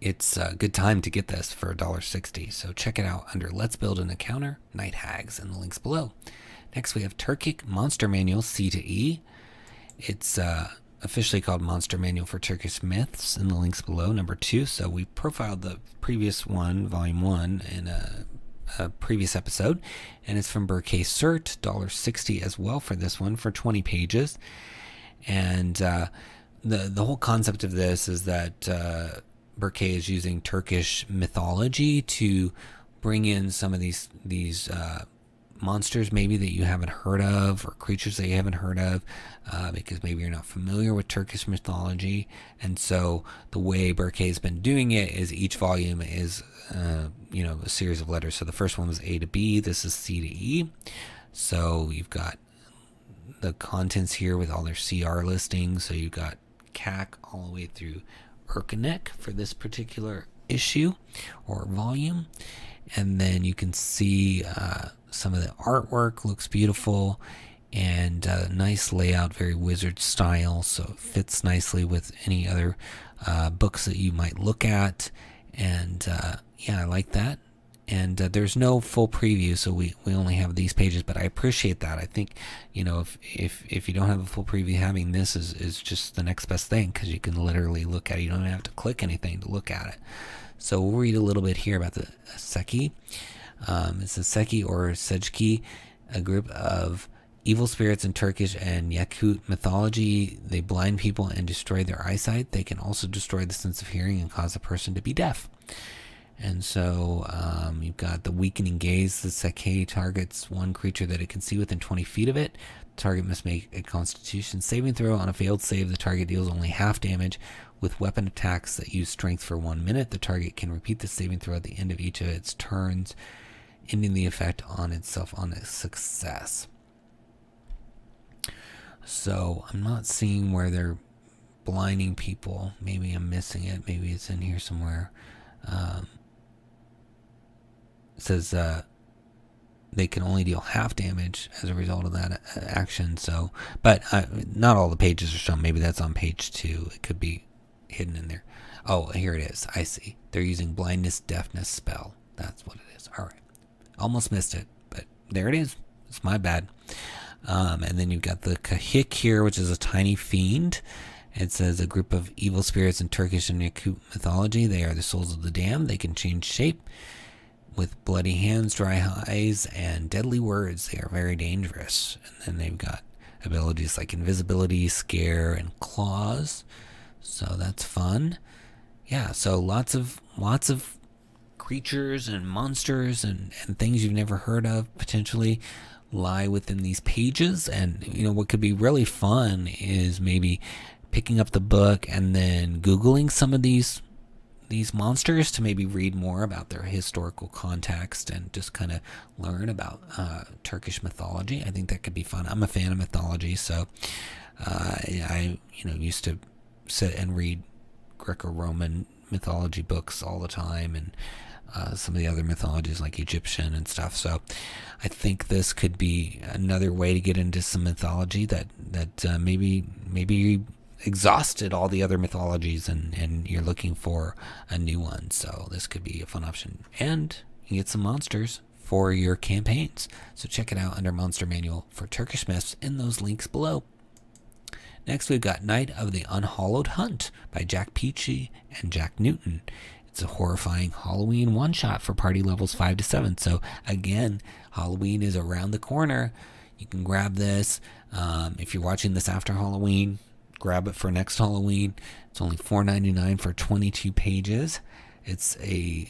it's a good time to get this for $1.60. So check it out under Let's Build an Encounter Night Hags in the links below. Next we have Turkic Monster Manual C to E. It's officially called Monster Manual for Turkish Myths in the links below, number 2. So we profiled the previous one, volume 1, in a previous episode, and it's from Burke Cert, $1.60 as well for this one, for 20 pages. And the whole concept of this is that Burke is using Turkish mythology to bring in some of these monsters maybe that you haven't heard of, or creatures that you haven't heard of, because maybe you're not familiar with Turkish mythology. And so the way Berke has been doing it is each volume is a series of letters. So the first one was A to B, this is C to E. So you've got the contents here with all their CR listings. So you've got CAC all the way through Erkenek for this particular issue or volume. And then you can see some of the artwork looks beautiful, and nice layout, very wizard style, so it fits nicely with any other books that you might look at. And yeah, I like that. And there's no full preview, so we only have these pages, but I appreciate that. I think, if you don't have a full preview, having this is just the next best thing, because you can literally look at it. You don't have to click anything to look at it. So we'll read a little bit here about the Seki. It's a Seki or 𝙬𝙤𝙬𝙧𝙬𝙬, a group of evil spirits in Turkish and Yakut mythology. They blind people and destroy their eyesight. They can also destroy the sense of hearing and cause a person to be deaf. And so you've got the weakening gaze. The Seki targets one creature that it can see within 20 feet of it. The target must make a Constitution saving throw. On a failed save, the target deals only half damage. With weapon attacks that use strength for 1 minute, the target can repeat the saving throw at the end of each of its turns, ending the effect on itself on a success. So I'm not seeing where they're blinding people. Maybe I'm missing it. Maybe it's in here somewhere. It says they can only deal half damage as a result of that action. So, but not all the pages are shown. Maybe that's on page 2. It could be hidden in there. Oh, here it is. I see. They're using blindness, deafness spell. That's what it is. All right. Almost missed it, but there it is. It's my bad. And then you've got the Kahik here, which is a tiny fiend. It says a group of evil spirits in Turkish and Yakut mythology. They are the souls of the damned. They can change shape with bloody hands, dry eyes, and deadly words. They are very dangerous. And then they've got abilities like invisibility, scare, and claws. So that's fun. Yeah, so lots of creatures and monsters and things you've never heard of potentially lie within these pages. And what could be really fun is maybe picking up the book and then Googling some of these monsters to maybe read more about their historical context and just kind of learn about Turkish mythology. I think that could be fun. I'm a fan of mythology, so I used to sit and read Greco-Roman mythology books all the time, and some of the other mythologies like Egyptian and stuff. So I think this could be another way to get into some mythology that maybe you exhausted all the other mythologies and you're looking for a new one. So this could be a fun option, and you get some monsters for your campaigns. So check it out under Monster Manual for Turkish Myths in those links below. Next, we've got Night of the Unhallowed Hunt by Jack Peachy and Jack Newton. It's a horrifying Halloween one-shot for party levels 5 to 7. So again, Halloween is around the corner. You can grab this. If you're watching this after Halloween, grab it for next Halloween. It's only $4.99 for 22 pages. It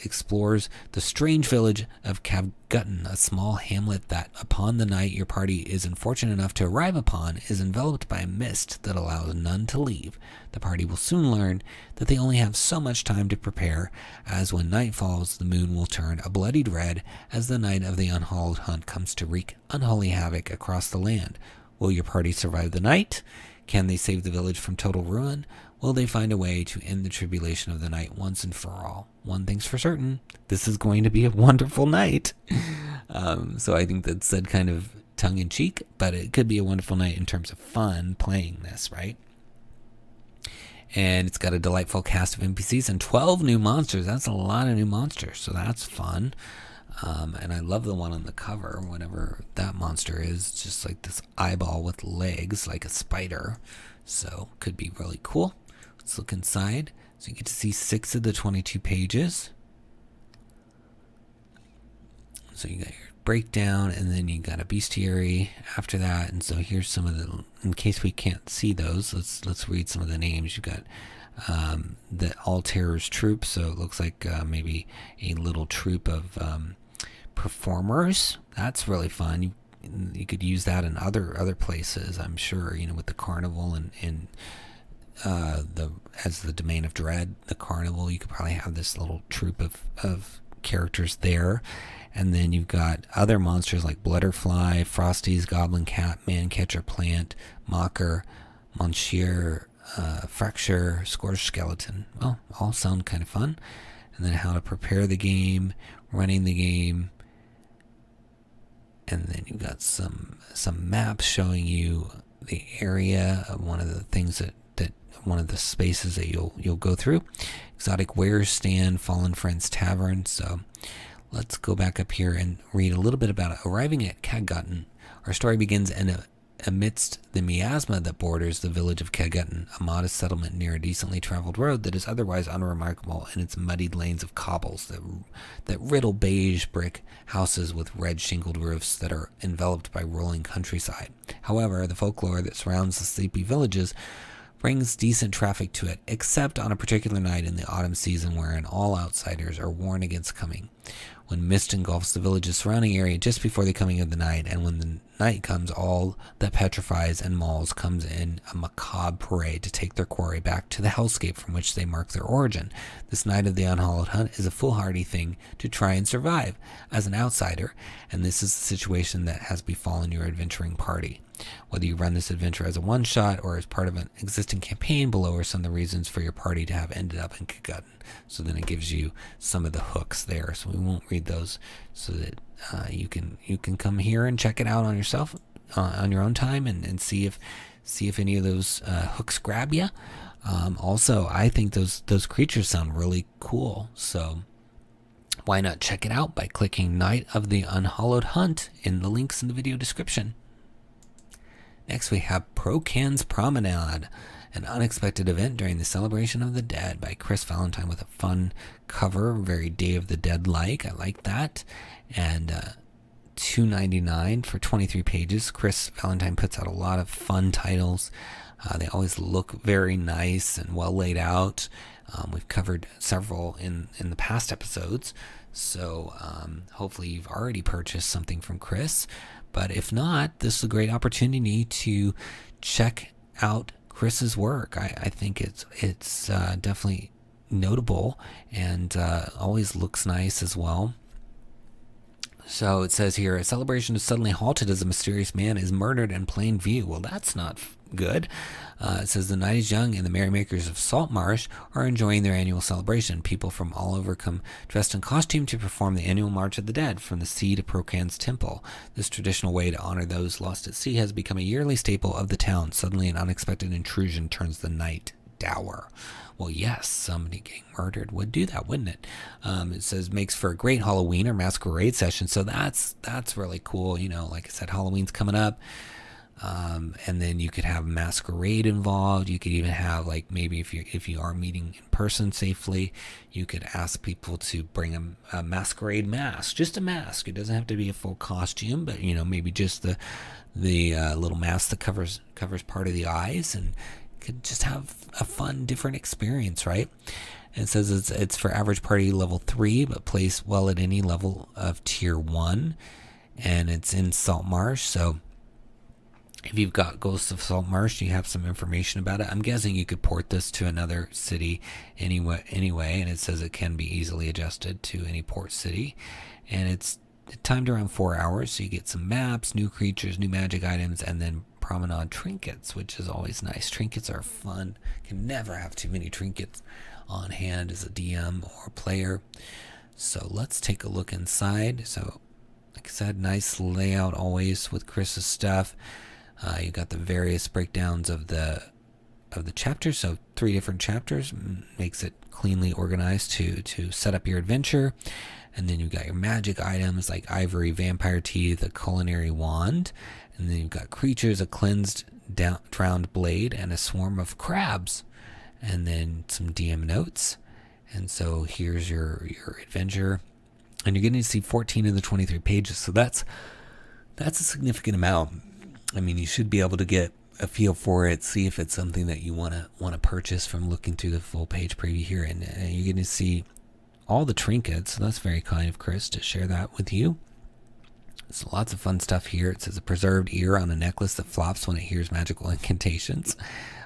explores the strange village of Kavgutton, a small hamlet that, upon the night your party is unfortunate enough to arrive upon, is enveloped by a mist that allows none to leave. The party will soon learn that they only have so much time to prepare, as when night falls, the moon will turn a bloodied red as the night of the Unhallowed Hunt comes to wreak unholy havoc across the land. Will your party survive the night? Can they save the village from total ruin? Will they find a way to end the tribulation of the night once and for all? One thing's for certain, this is going to be a wonderful night. So I think that's said kind of tongue-in-cheek, but it could be a wonderful night in terms of fun playing this, right? And it's got a delightful cast of NPCs and 12 new monsters. That's a lot of new monsters, so that's fun. And I love the one on the cover, whatever that monster is, just like this eyeball with legs like a spider. So could be really cool. Let's look inside. So you get to see 6 of the 22 pages. So you got your breakdown, and then you got a bestiary after that. And so here's some of the, in case we can't see those, let's read some of the names. You've got the 𝙒𝙪𝙧𝙬𝙪 troop. So it looks like maybe a little troop of performers. That's really fun. You could use that in other places, I'm sure. With the carnival and as the domain of dread, the carnival, you could probably have this little troop of characters there. And then you've got other monsters like Blutterfly, Frosties, Goblin Cat, Man-Catcher Plant, Mocker, Monsieur, Fracture, Scourge Skeleton. Well, all sound kind of fun. And then how to prepare the game, running the game. And then you've got some maps showing you the area of one of the things that one of the spaces that you'll go through. Exotic Wares Stand, Fallen Friends Tavern. So let's go back up here and read a little bit about it. Arriving at 𝘏𝙤𝙀, our story begins amidst the miasma that borders the village of 𝘏𝙤𝙀, a modest settlement near a decently traveled road that is otherwise unremarkable in its muddied lanes of cobbles that riddle beige brick houses with red shingled roofs that are enveloped by rolling countryside. However, the folklore that surrounds the sleepy villages brings decent traffic to it, except on a particular night in the autumn season wherein all outsiders are warned against coming. When mist engulfs the village's surrounding area just before the coming of the night, and when the night comes, all that petrifies and mauls comes in a macabre parade to take their quarry back to the hellscape from which they mark their origin. This night of the Unhallowed Hunt is a foolhardy thing to try and survive as an outsider, and this is the situation that has befallen your adventuring party. Whether you run this adventure as a one-shot or as part of an existing campaign, below are some of the reasons for your party to have ended up in 𝘏𝙤𝙀. So then it gives you some of the hooks there. So we won't read those, so that you can come here and check it out on yourself on your own time and see if any of those hooks grab you. Also, I think those creatures sound really cool. So why not check it out by clicking Night of the Unhallowed Hunt in the links in the video description. Next, we have Procan's Promenade, an unexpected event during the celebration of the dead by Chris Valentine with a fun cover, very Day of the Dead-like. I like that. And $2.99 for 23 pages. Chris Valentine puts out a lot of fun titles. They always look very nice and well laid out. We've covered several in the past episodes, so hopefully you've already purchased something from Chris. But if not, this is a great opportunity to check out Chris's work. I think it's definitely notable and always looks nice as well. So it says here, a celebration is suddenly halted as a mysterious man is murdered in plain view. Well, that's not good. It says the night is young and the merrymakers of Saltmarsh are enjoying their annual celebration. People from all over come dressed in costume to perform the annual March of the Dead from the sea to Procan's temple. This traditional way to honor those lost at sea has become a yearly staple of the town. Suddenly an unexpected intrusion turns the night dour. Well, yes, somebody getting murdered would do that, wouldn't it? It says makes for a great Halloween or masquerade session. So that's really cool. Like I said, Halloween's coming up. And then you could have masquerade involved. You could even have, like, maybe if you are meeting in person safely, you could ask people to bring a masquerade mask, just a mask. It doesn't have to be a full costume, but maybe just the little mask that covers part of the eyes, and could just have a fun, different experience, right? And it says it's for average party level 3, but plays well at any level of tier 1, and it's in Saltmarsh. So if you've got Ghosts of Saltmarsh, you have some information about it. I'm guessing you could port this to another city anyway, and it says it can be easily adjusted to any port city. And it's timed around 4 hours, so you get some maps, new creatures, new magic items, and then promenade trinkets, which is always nice. Trinkets are fun. Can never have too many trinkets on hand as a DM or player. So let's take a look inside. So, like I said, nice layout always with Chris's stuff. You got the various breakdowns of the chapters. So 3 different chapters makes it cleanly organized to set up your adventure. And then you've got your magic items like ivory, vampire teeth, a culinary wand. And then you've got creatures, a cleansed drowned blade, and a swarm of crabs. And then some DM notes. And so here's your adventure. And you're getting to see 14 of the 23 pages. So that's a significant amount. I mean, you should be able to get a feel for it, see if it's something that you want to purchase from looking through the full page preview here, and you're going to see all the trinkets. So that's very kind of Chris to share that with you. So lots of fun stuff here. It says a preserved ear on a necklace that flops when it hears magical incantations,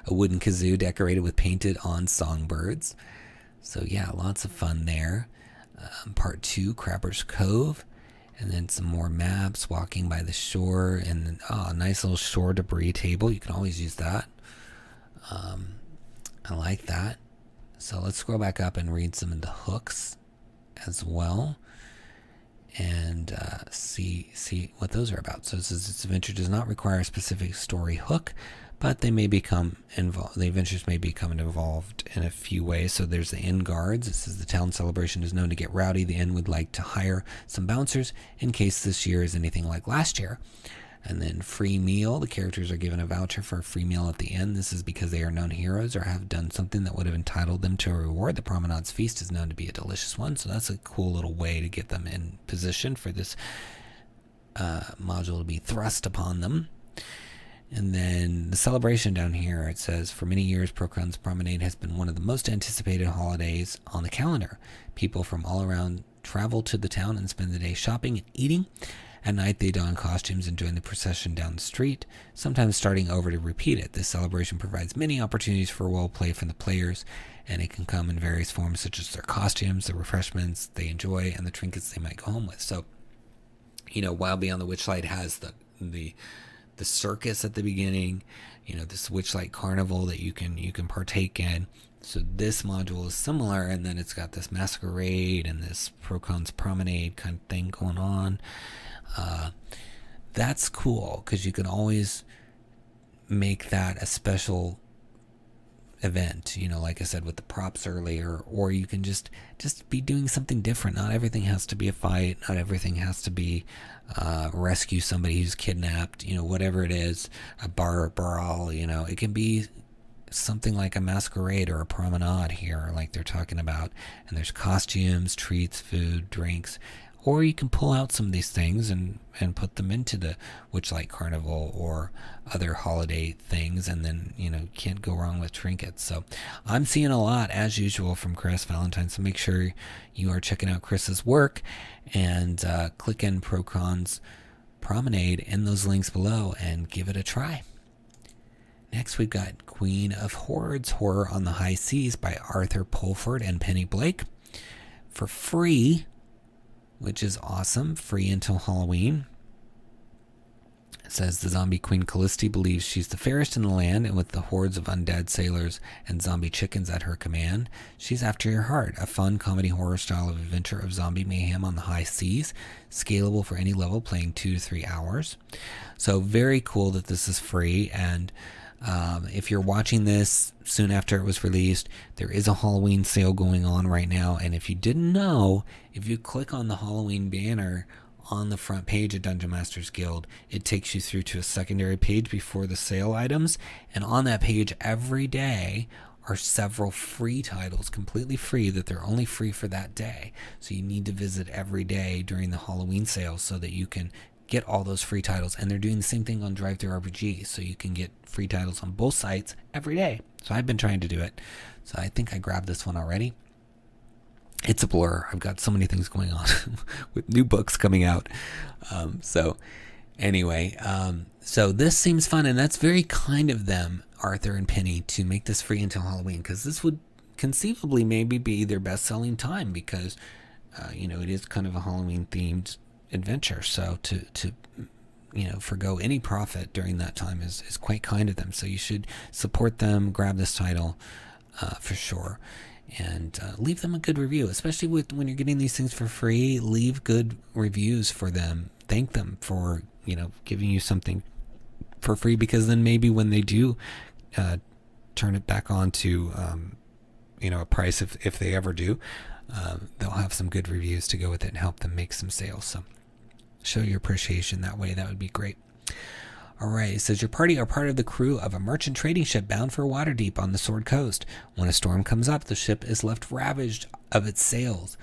a wooden kazoo decorated with painted on songbirds. So yeah, lots of fun there. Part 2, Crabber's Cove. And then some more maps, walking by the shore, and a nice little shore debris table. You can always use that. I like that. So let's scroll back up and read some of the hooks as well, and see what those are about. So it says this adventure does not require a specific story hook, but they may become involved. The adventures may become involved in a few ways. So there's the inn guards. It says the town celebration is known to get rowdy. The inn would like to hire some bouncers in case this year is anything like last year. And then free meal. The characters are given a voucher for a free meal at the inn. This is because they are known heroes or have done something that would have entitled them to a reward. The Promenade's Feast is known to be a delicious one. So that's a cool little way to get them in position for this module to be thrust upon them. And then the celebration down here, it says, for many years, Procan's Promenade has been one of the most anticipated holidays on the calendar. People from all around travel to the town and spend the day shopping and eating. At night, they don costumes and join the procession down the street, sometimes starting over to repeat it. This celebration provides many opportunities for role play from the players, and it can come in various forms, such as their costumes, the refreshments they enjoy, and the trinkets they might go home with. So, Wild Beyond the Witchlight has the circus at the beginning, this Witchlight Carnival that you can partake in. So this module is similar, and then it's got this masquerade and this Procan's Promenade kind of thing going on. That's cool because you can always make that a special event, like I said with the props earlier, or you can just be doing something different. Not everything has to be a fight. Not everything has to be rescue somebody who's kidnapped, whatever it is, a bar brawl, it can be something like a masquerade or a promenade here, like they're talking about. And there's costumes, treats, food, drinks. Or you can pull out some of these things and put them into the Witchlight Carnival or other holiday things, and then, can't go wrong with trinkets. So I'm seeing a lot, as usual, from Chris Valentine. So make sure you are checking out Chris's work and click in Procan's Promenade in those links below and give it a try. Next, we've got Queen of Hordes, Horror on the High Seas by Arthur Pulford and Penny Blake for free, which is awesome. Free until Halloween. It says the zombie queen Callisti believes she's the fairest in the land, and with the hordes of undead sailors and zombie chickens at her command, she's after your heart. A fun comedy horror style of adventure of zombie mayhem on the high seas, scalable for any level, playing 2 to 3 hours. So very cool that this is free, and if you're watching this soon after it was released, there is a Halloween sale going on right now. And if you didn't know, if you click on the Halloween banner on the front page of Dungeon Masters Guild, it takes you through to a secondary page before the sale items. And on that page every day are several free titles, completely free, that they're only free for that day. So you need to visit every day during the Halloween sale so that you can get all those free titles. And they're doing the same thing on DriveThruRPG, so you can get free titles on both sites every day. So I've been trying to do it. So I think I grabbed this one already. It's a blur. I've got so many things going on with new books coming out. So this seems fun, and that's very kind of them, Arthur and Penny, to make this free until Halloween, because this would conceivably maybe be their best-selling time, because it is kind of a Halloween themed adventure. So to forgo any profit during that time is quite kind of them. So you should support them, grab this title for sure, and leave them a good review, especially when you're getting these things for free. Leave good reviews for them. Thank them for giving you something for free, because then maybe when they do turn it back on to a price, if they ever do, they'll have some good reviews to go with it and help them make some sales. So show your appreciation that way. That would be great. All right, it says your party are part of the crew of a merchant trading ship bound for Waterdeep on the Sword Coast. When a storm comes up, the ship is left ravaged of its sails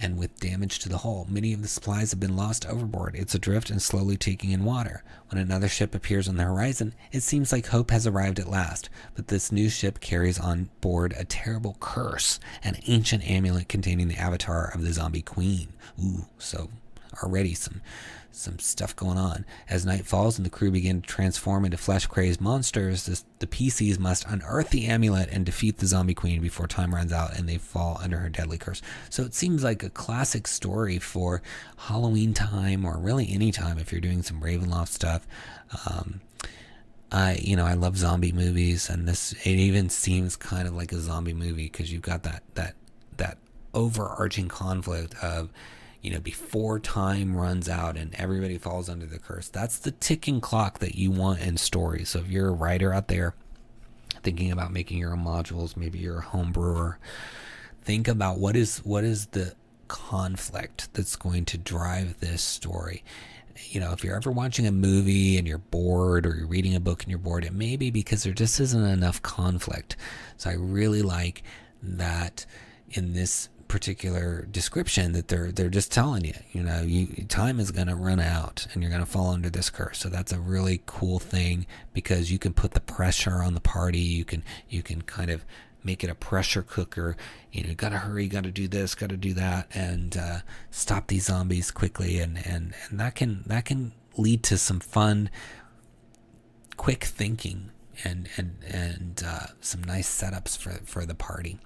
and with damage to the hull. Many of the supplies have been lost overboard. It's adrift and slowly taking in water. When another ship appears on the horizon, it seems like hope has arrived at last. But this new ship carries on board a terrible curse, an ancient amulet containing the avatar of the zombie queen. Ooh, so already some stuff going on. As night falls and the crew begin to transform into flesh-crazed monsters, the PCs must unearth the amulet and defeat the zombie queen before time runs out and they fall under her deadly curse. So it seems like a classic story for Halloween time, or really any time if you're doing some Ravenloft stuff. I love zombie movies, and it even seems kind of like a zombie movie because you've got that overarching conflict of, before time runs out and everybody falls under the curse. That's the ticking clock that you want in stories. So if you're a writer out there thinking about making your own modules, maybe you're a home brewer, think about what is the conflict that's going to drive this story. If you're ever watching a movie and you're bored, or you're reading a book and you're bored, it may be because there just isn't enough conflict. So I really like that in this particular description that they're just telling you, time is going to run out and you're going to fall under this curse. So that's a really cool thing, because you can put the pressure on the party. You can kind of make it a pressure cooker. Gotta hurry, gotta do this, gotta do that, and stop these zombies quickly, and that can lead to some fun, quick thinking and some nice setups for the party.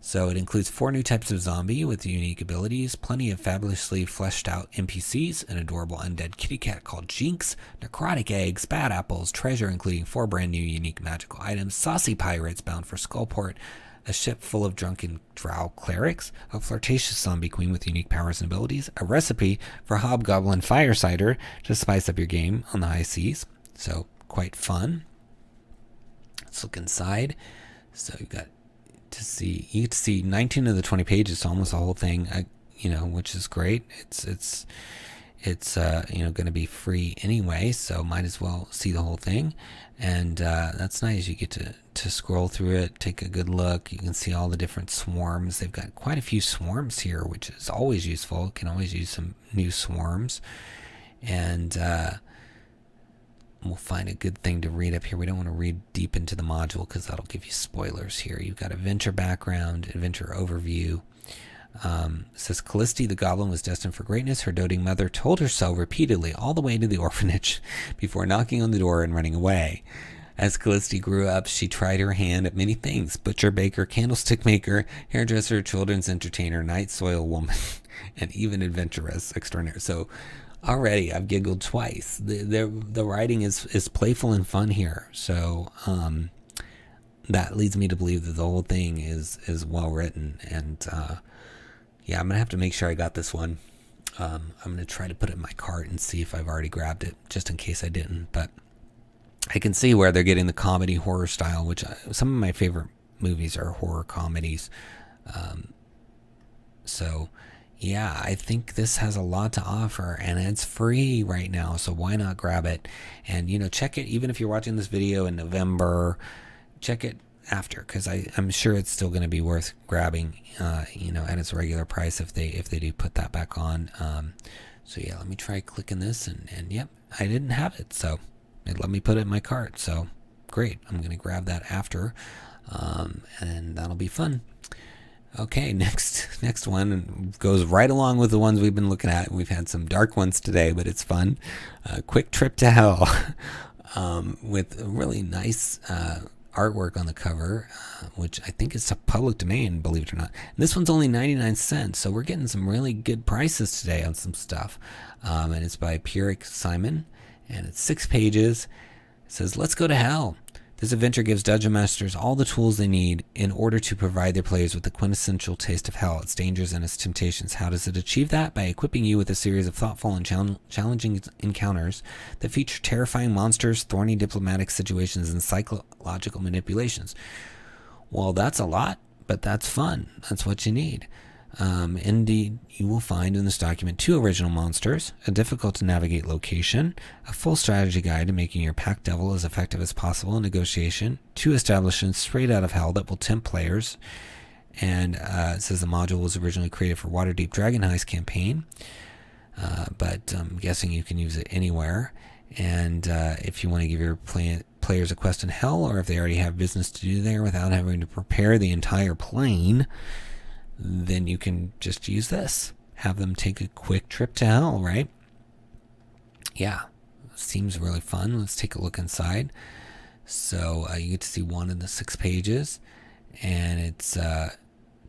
So it includes 4 new types of zombie with unique abilities, plenty of fabulously fleshed out NPCs, an adorable undead kitty cat called Jinx, necrotic eggs, bad apples, treasure including 4 brand new unique magical items, saucy pirates bound for Skullport, a ship full of drunken drow clerics, a flirtatious zombie queen with unique powers and abilities, a recipe for hobgoblin fire cider to spice up your game on the high seas. So quite fun. Let's look inside. So you get to see 19 of the 20 pages, so almost the whole thing, which is great. It's going to be free anyway, so might as well see the whole thing. And that's nice. You get to scroll through it, take a good look. You can see all the different swarms. They've got quite a few swarms here, which is always useful. Can always use some new swarms. And we'll find a good thing to read up here. We don't want to read deep into the module because that'll give you spoilers here. You've got adventure background, adventure overview. It says, Callisti the goblin was destined for greatness. Her doting mother told her so repeatedly all the way to the orphanage before knocking on the door and running away. As Callisti grew up, she tried her hand at many things: butcher, baker, candlestick maker, hairdresser, children's entertainer, night soil woman, and even adventuress extraordinaire. So already I've giggled twice. The writing is playful and fun here. So that leads me to believe that the whole thing is well written. And yeah, I'm going to have to make sure I got this one. I'm going to try to put it in my cart and see if I've already grabbed it, just in case I didn't. But I can see where they're getting the comedy horror style, which some of my favorite movies are horror comedies. So yeah, I think this has a lot to offer, and it's free right now, so why not grab it? And check it, even if you're watching this video in November, check it after, because I'm sure it's still going to be worth grabbing at its regular price if they do put that back on. So yeah, let me try clicking this, and yep, I didn't have it, so it let me put it in my cart. So great, I'm going to grab that after, and that'll be fun. Okay, next one goes right along with the ones we've been looking at. We've had some dark ones today, but it's fun. Quick Trip to Hell, with a really nice artwork on the cover, which I think is public domain, believe it or not. And this one's only 99 cents, so we're getting some really good prices today on some stuff. And it's by Pierrick Simon, and it's 6 pages. It says, "Let's go to hell." This adventure gives dungeon masters all the tools they need in order to provide their players with the quintessential taste of hell, its dangers, and its temptations. How does it achieve that? By equipping you with a series of thoughtful and challenging encounters that feature terrifying monsters, thorny diplomatic situations, and psychological manipulations. Well, that's a lot, but that's fun. That's what you need. Indeed, you will find in this document 2 original monsters, a difficult-to-navigate location, a full strategy guide to making your pack devil as effective as possible in negotiation, 2 establishments straight out of hell that will tempt players, And it says the module was originally created for Waterdeep Dragon Heist campaign, but I'm guessing you can use it anywhere. And if you want to give your players a quest in hell, or if they already have business to do there without having to prepare the entire plane, then you can just use this. Have them take a quick trip to hell, right? Yeah, seems really fun. Let's take a look inside. So you get to see one of the 6 pages, and it's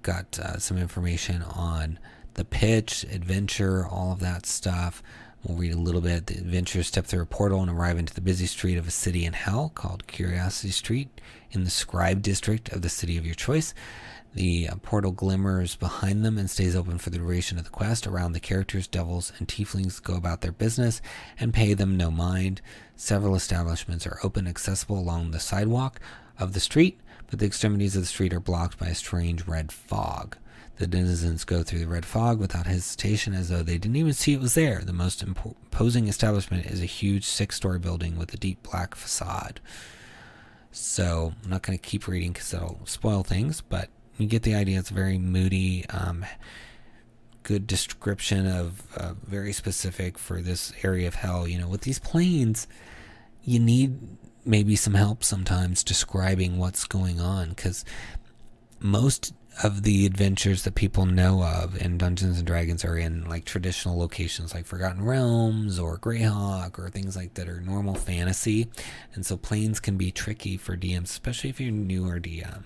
got some information on the pitch, adventure, all of that stuff. We'll read a little bit. The adventurers step through a portal and arrive into the busy street of a city in hell called Curiosity Street in the Scribe district of the city of your choice. The portal glimmers behind them and stays open for the duration of the quest. Around the characters, devils, and tieflings go about their business and pay them no mind. Several establishments are open, accessible along the sidewalk of the street, but the extremities of the street are blocked by a strange red fog. The denizens go through the red fog without hesitation, as though they didn't even see it was there. The most imposing establishment is a huge 6-story building with a deep black facade. So I'm not going to keep reading because it'll spoil things, but you get the idea. It's very moody, good description of very specific for this area of hell. You know, with these planes, you need maybe some help sometimes describing what's going on, because most of the adventures that people know of in Dungeons and Dragons are in like traditional locations like Forgotten Realms or Greyhawk or things like that are normal fantasy, and so planes can be tricky for DMs, especially if you're a newer DM.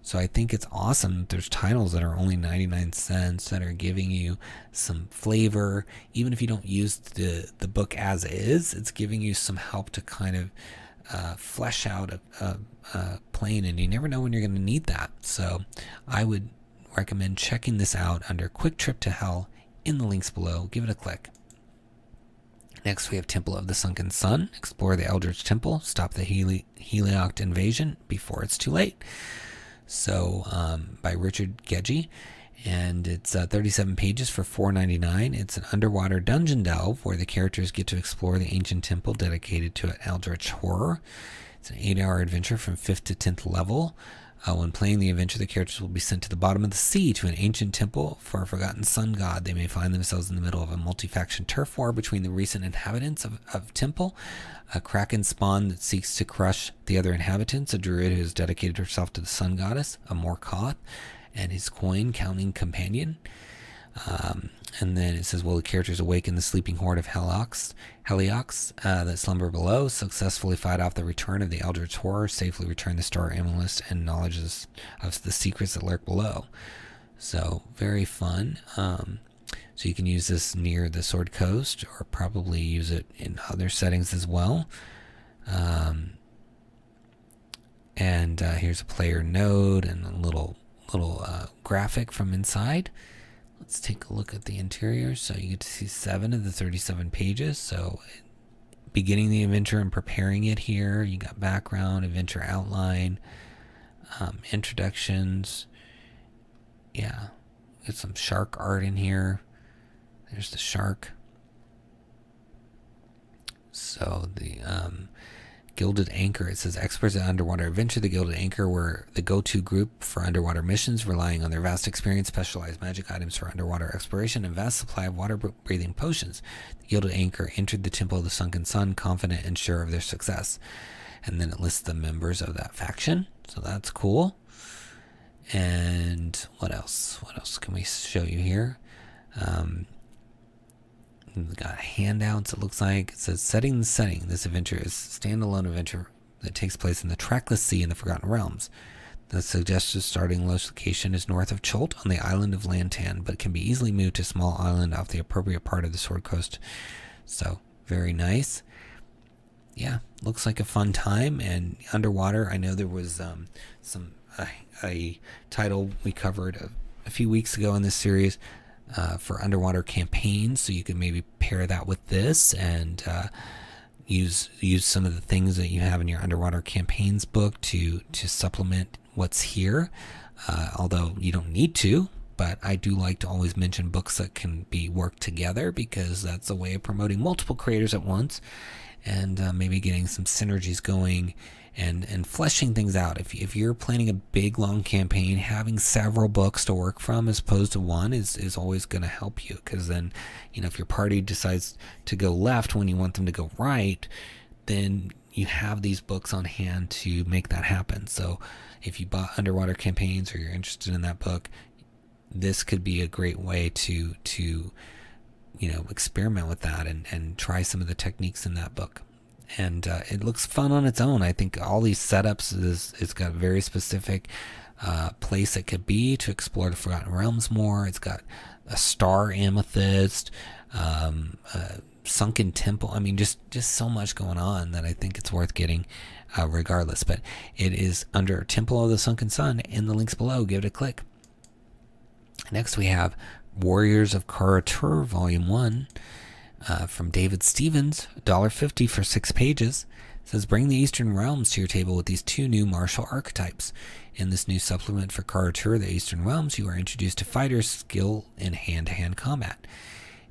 So I think it's awesome there's titles that are only 99 cents that are giving you some flavor. Even if you don't use the book as is, it's giving you some help to kind of flesh out a plane, and you never know when you're going to need that. So I would recommend checking this out under Quick Trip to Hell in the links below. Give it a click. Next we have Temple of the Sunken Sun. Explore the Eldritch Temple. Stop the 𝙭𝙤𝙤𝙬𝙀 invasion before it's too late. So by Richard Gedge. And it's 37 pages for $4.99. It's an underwater dungeon delve where the characters get to explore the ancient temple dedicated to an eldritch horror. It's an 8-hour adventure from 5th to 10th level. When playing the adventure, the characters will be sent to the bottom of the sea to an ancient temple for a forgotten sun god. They may find themselves in the middle of a multi-faction turf war between the recent inhabitants of temple, a kraken spawn that seeks to crush the other inhabitants, a druid who has dedicated herself to the sun goddess, a Morkoth, and his coin-counting companion. And then it says, will the characters awaken the sleeping horde of 𝙭𝙤𝙬𝙀 that slumber below, successfully fight off the return of the eldritch horror, safely return the star amulet and knowledge of the secrets that lurk below. So very fun. So you can use this near the Sword Coast, or probably use it in other settings as well. And here's a player node and a little graphic from inside. Let's take a look at the interior. So you get to see 7 of the 37 pages. So beginning the adventure and preparing it here. You got background, adventure outline, introductions. Yeah, get some shark art in here. There's the shark. So the Gilded Anchor, it says experts at underwater adventure. The Gilded Anchor were the go-to group for underwater missions, relying on their vast experience, specialized magic items for underwater exploration, and vast supply of water-breathing potions. The Gilded Anchor entered the Temple of the Sunken Sun, confident and sure of their success. And then it lists the members of that faction, so that's cool. And what else? What else can we show you here? We've got handouts, it looks like. It says, setting the setting. This adventure is a standalone adventure that takes place in the trackless sea in the Forgotten Realms. The suggested starting location is north of Chult on the island of Lantan, but can be easily moved to a small island off the appropriate part of the Sword Coast. So, very nice. Yeah, looks like a fun time. And underwater, I know there was a title we covered a few weeks ago in this series for underwater campaigns, so you could maybe pair that with this and use some of the things that you have in your underwater campaigns book to supplement what's here, although you don't need to, but I do like to always mention books that can be worked together, because that's a way of promoting multiple creators at once. and maybe getting some synergies going and fleshing things out. If you're planning a big long campaign, having several books to work from as opposed to one is always going to help you, because then, if your party decides to go left when you want them to go right, then you have these books on hand to make that happen. So if you bought Underwater Campaigns or you're interested in that book, this could be a great way to experiment with that and try some of the techniques in that book. And it looks fun on its own. I think all these setups it's got a very specific place it could be to explore the Forgotten Realms more. It's got a star amethyst, sunken temple. I mean, just so much going on that I think it's worth getting regardless. But it is under Temple of the Sunken Sun in the links below. Give it a click. Next we have Warriors of Kara-tur, Volume 1. From David Stevens, $1.50 for 6 pages. It says, bring the Eastern Realms to your table with these 2 new martial archetypes. In this new supplement for Kara-tur, the Eastern Realms, you are introduced to fighters' skill in hand-to-hand combat.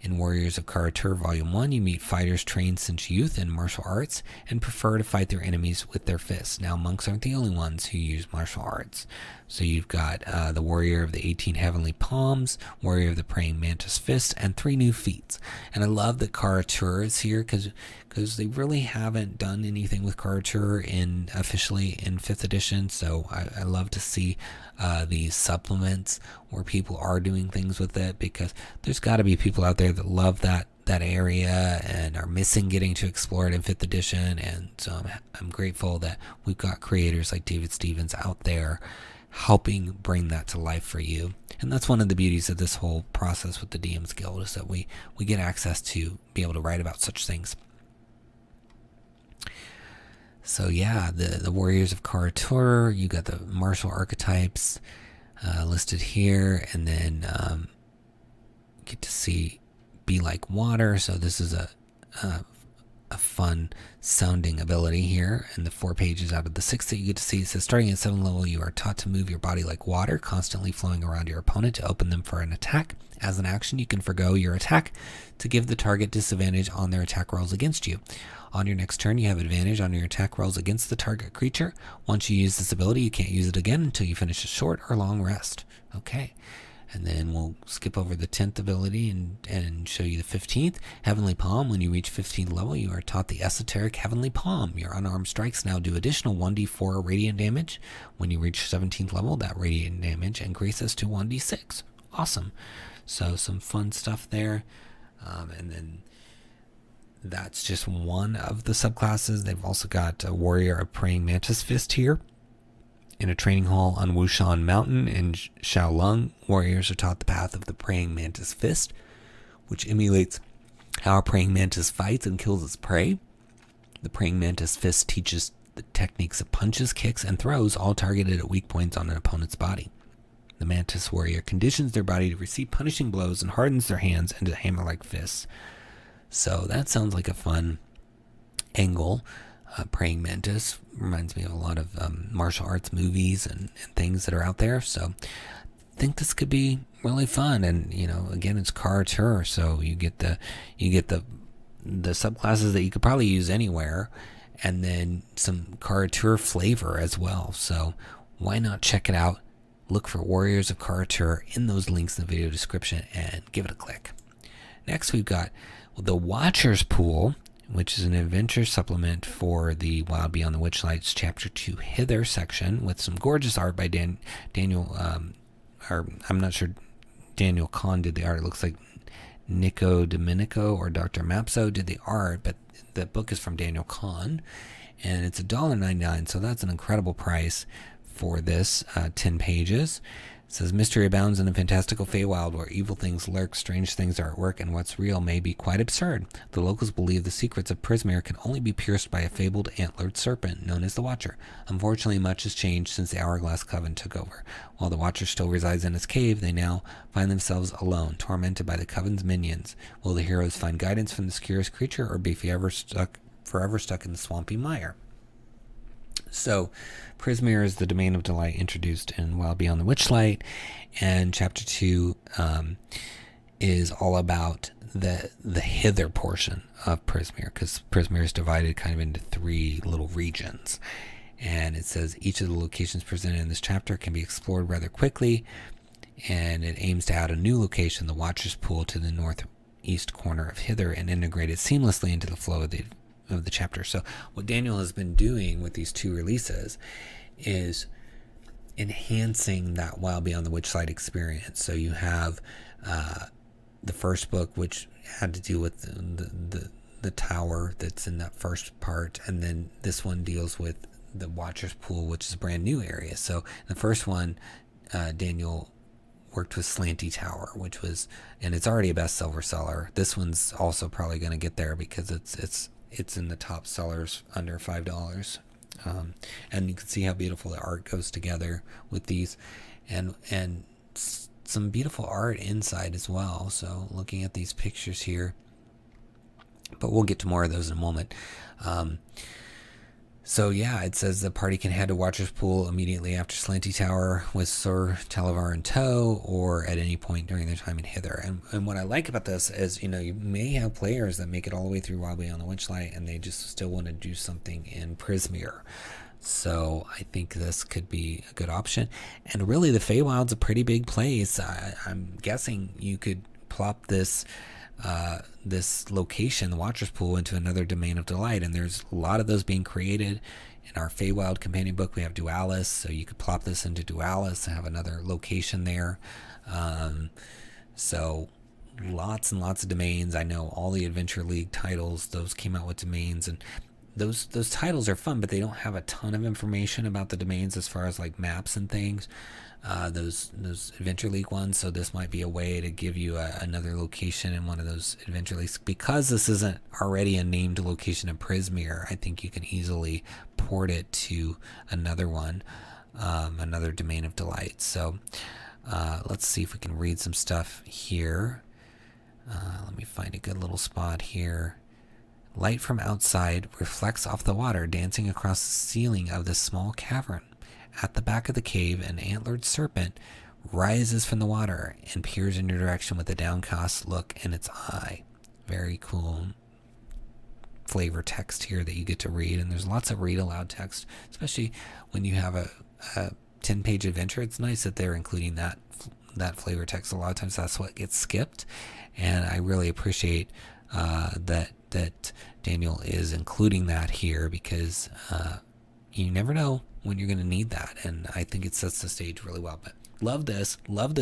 In Warriors of Kara-tur, Volume 1, you meet fighters trained since youth in martial arts and prefer to fight their enemies with their fists. Now, monks aren't the only ones who use martial arts. So you've got the Warrior of the 18 Heavenly Palms, Warrior of the Praying Mantis Fist, and 3 new feats. And I love that Kara-tur is here because they really haven't done anything with Kara-tur officially in 5th edition. So I love to see these supplements where people are doing things with it, because there's got to be people out there that love that area and are missing getting to explore it in 5th edition. And so I'm grateful that we've got creators like David Stevens out there helping bring that to life for you. And that's one of the beauties of this whole process with the DM's Guild, is that we get access to be able to write about such things. So yeah, the Warriors of Kara-tur, you got the martial archetypes listed here, and then get to see Be Like Water. So this is a fun sounding ability here, and the 4 pages out of the 6 that you get to see. It says, starting at 7th level, you are taught to move your body like water, constantly flowing around your opponent to open them for an attack. As an action, you can forgo your attack to give the target disadvantage on their attack rolls against you. On your next turn, you have advantage on your attack rolls against the target creature. Once you use this ability, you can't use it again until you finish a short or long rest. Okay. And then we'll skip over the 10th ability and show you the 15th. Heavenly Palm. When you reach 15th level, you are taught the Esoteric Heavenly Palm. Your unarmed strikes now do additional 1d4 radiant damage. When you reach 17th level, that radiant damage increases to 1d6. Awesome. So some fun stuff there. And then that's just one of the subclasses. They've also got a Warrior of Praying Mantis Fist here. In a training hall on Wushan Mountain in Xiaolong, warriors are taught the path of the Praying Mantis Fist, which emulates how a praying mantis fights and kills its prey. The Praying Mantis Fist teaches the techniques of punches, kicks, and throws, all targeted at weak points on an opponent's body. The Mantis warrior conditions their body to receive punishing blows and hardens their hands into hammer-like fists. So that sounds like a fun angle. Praying Mantis reminds me of a lot of martial arts movies and things that are out there. So I think this could be really fun. And again, it's Kara-tur, so you get the subclasses that you could probably use anywhere, and then some Kara-tur flavor as well. So why not check it out? Look for Warriors of Kara-tur in those links in the video description and give it a click. Next, we've got the Watcher's Pool, which is an adventure supplement for the Wild Beyond the Witchlight's Chapter 2 Hither section, with some gorgeous art by Daniel, or I'm not sure Daniel Kahn did the art. It looks like Nico Domenico or Dr. Mapso did the art, but the book is from Daniel Kahn, and it's $1.99, so that's an incredible price for this 10 pages. It says, mystery abounds in the fantastical Feywild, where evil things lurk, strange things are at work, and what's real may be quite absurd. The locals believe the secrets of Prismere can only be pierced by a fabled antlered serpent known as the Watcher. Unfortunately, much has changed since the Hourglass Coven took over. While the Watcher still resides in his cave, they now find themselves alone, tormented by the Coven's minions. Will the heroes find guidance from this curious creature, or be forever stuck in the swampy mire? So, Prismere is the domain of delight introduced in Wild Beyond the Witchlight, and Chapter 2 is all about the hither portion of Prismeer, because Prismeer is divided kind of into 3 little regions. And it says each of the locations presented in this chapter can be explored rather quickly, and it aims to add a new location, the Watcher's Pool, to the northeast corner of Hither and integrate it seamlessly into the flow of the chapter. So what Daniel has been doing with these 2 releases is enhancing that Wild Beyond the Witchlight experience. So you have the first book, which had to do with the tower that's in that first part, and then this one deals with the Watcher's Pool, which is a brand new area. So the first one, Daniel worked with Slanty Tower, which was, and it's already a bestseller seller. This one's also probably going to get there because it's in the top sellers under $5. And you can see how beautiful the art goes together with these, and some beautiful art inside as well. So looking at these pictures here, but we'll get to more of those in a moment. So yeah, it says the party can head to Watcher's Pool immediately after Slanty Tower with Sir Talavar in tow, or at any point during their time in Hither. And what I like about this is, you may have players that make it all the way through Wild Beyond the Witchlight and they just still want to do something in Prismeer. So I think this could be a good option. And really, the Feywild's a pretty big place. I'm guessing you could plop this location, the Watcher's Pool, into another Domain of Delight, and there's a lot of those being created. In our Feywild companion book, we have Dualis, so you could plop this into Dualis and have another location there. So lots and lots of domains. I know all the Adventure League titles, those came out with domains, and those titles are fun, but they don't have a ton of information about the domains as far as like maps and things. Those Adventure League ones, so this might be a way to give you another location in one of those Adventure Leagues. Because this isn't already a named location in Prismeer, I think you can easily port it to another one, another Domain of Delight. So let's see if we can read some stuff here. Let me find a good little spot here. Light from outside reflects off the water, dancing across the ceiling of this small cavern. At the back of the cave, an antlered serpent rises from the water and peers in your direction with a downcast look in its eye. Very cool flavor text here that you get to read, and there's lots of read aloud text, especially when you have a 10-page adventure. It's nice that they're including that flavor text. A lot of times that's what gets skipped, and I really appreciate that Daniel is including that here, because you never know when you're going to need that, and I think it sets the stage really well. But love this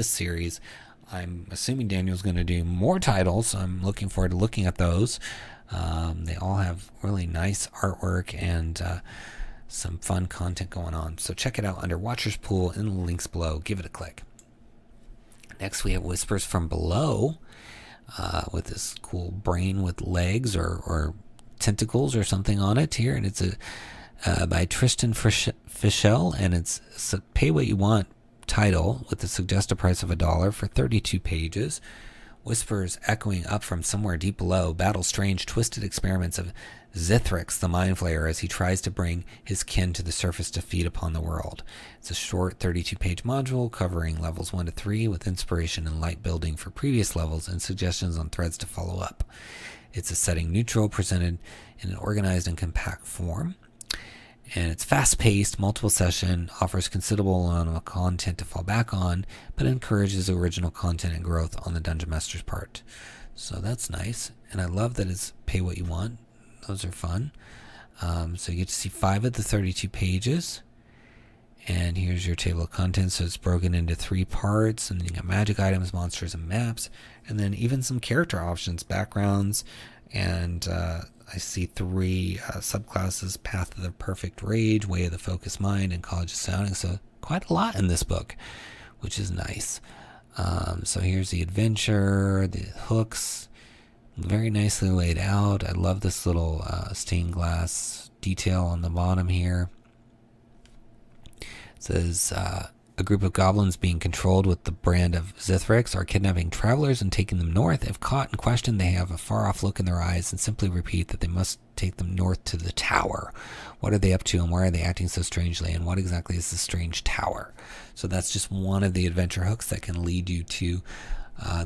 series. I'm assuming Daniel's going to do more titles, so I'm looking forward to looking at those. They all have really nice artwork and some fun content going on, so check it out under Watcher's Pool in the links below. Give it a click. Next we have Whispers from Below, with this cool brain with legs or tentacles or something on it here, and it's by Tristan Fischel, and it's a pay what you want title with a suggested price of $1 for 32 pages. Whispers echoing up from somewhere deep below battle strange twisted experiments of Zithrix the Mind Flayer as he tries to bring his kin to the surface to feed upon the world. It's a short 32-page module covering levels 1 to 3 with inspiration and light building for previous levels and suggestions on threads to follow up. It's a setting neutral, presented in an organized and compact form. And it's fast-paced, multiple session, offers considerable amount of content to fall back on, but encourages original content and growth on the Dungeon Master's part. So that's nice. And I love that it's pay what you want. Those are fun. So you get to see 5 of the 32 pages. And here's your table of contents. So it's broken into 3 parts. And then you got magic items, monsters, and maps. And then even some character options, backgrounds, and I see 3 subclasses: Path of the Perfect Rage, Way of the Focused Mind, and College of Sounding. So quite a lot in this book, which is nice. So here's the adventure, the hooks, very nicely laid out. I love this little stained glass detail on the bottom here. It says, a group of goblins being controlled with the brand of Zithrix are kidnapping travelers and taking them north. If caught and questioned, they have a far-off look in their eyes and simply repeat that they must take them north to the tower. What are they up to, and why are they acting so strangely, and what exactly is the strange tower? So that's just one of the adventure hooks that can lead you to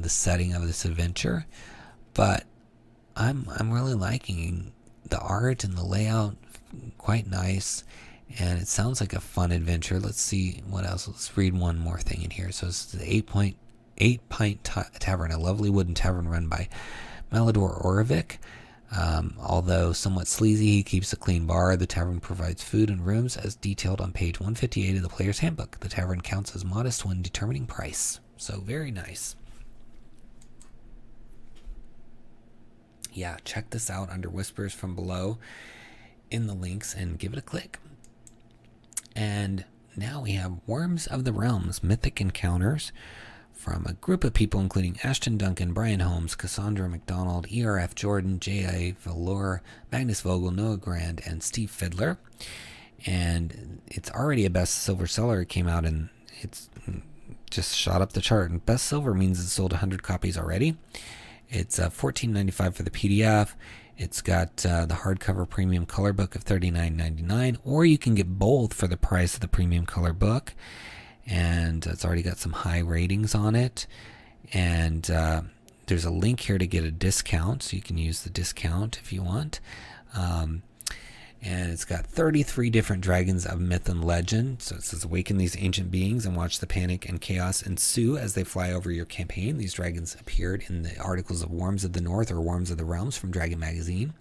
the setting of this adventure. but I'm really liking the art and the layout. Quite nice, and it sounds like a fun adventure. Let's see what else. Let's read one more thing in here. So it's the 8-Pint Tavern, a lovely wooden tavern run by Melidor Orevik. Although somewhat sleazy, he keeps a clean bar. The tavern provides food and rooms as detailed on page 158 of the player's handbook. The tavern counts as modest when determining price. So very nice. Yeah, check this out under Whispers from Below in the links and give it a click. And now we have Worms of the Realms, Mythic Encounters, from a group of people including Ashton Duncan, Brian Holmes, Cassandra McDonald, E.R.F. Jordan, J.A. Valor, Magnus Vogel, Noah Grand, and Steve Fiddler. And it's already a best silver seller. It came out and it's just shot up the chart. And best silver means it's sold 100 copies already. It's $14.95 for the PDF. It's got the hardcover premium color book of $39.99, or you can get both for the price of the premium color book. And it's already got some high ratings on it. And there's a link here to get a discount, so you can use the discount if you want. And it's got 33 different dragons of myth and legend. So it says, awaken these ancient beings and watch the panic and chaos ensue as they fly over your campaign. These dragons appeared in the articles of Worms of the North or Worms of the Realms from Dragon Magazine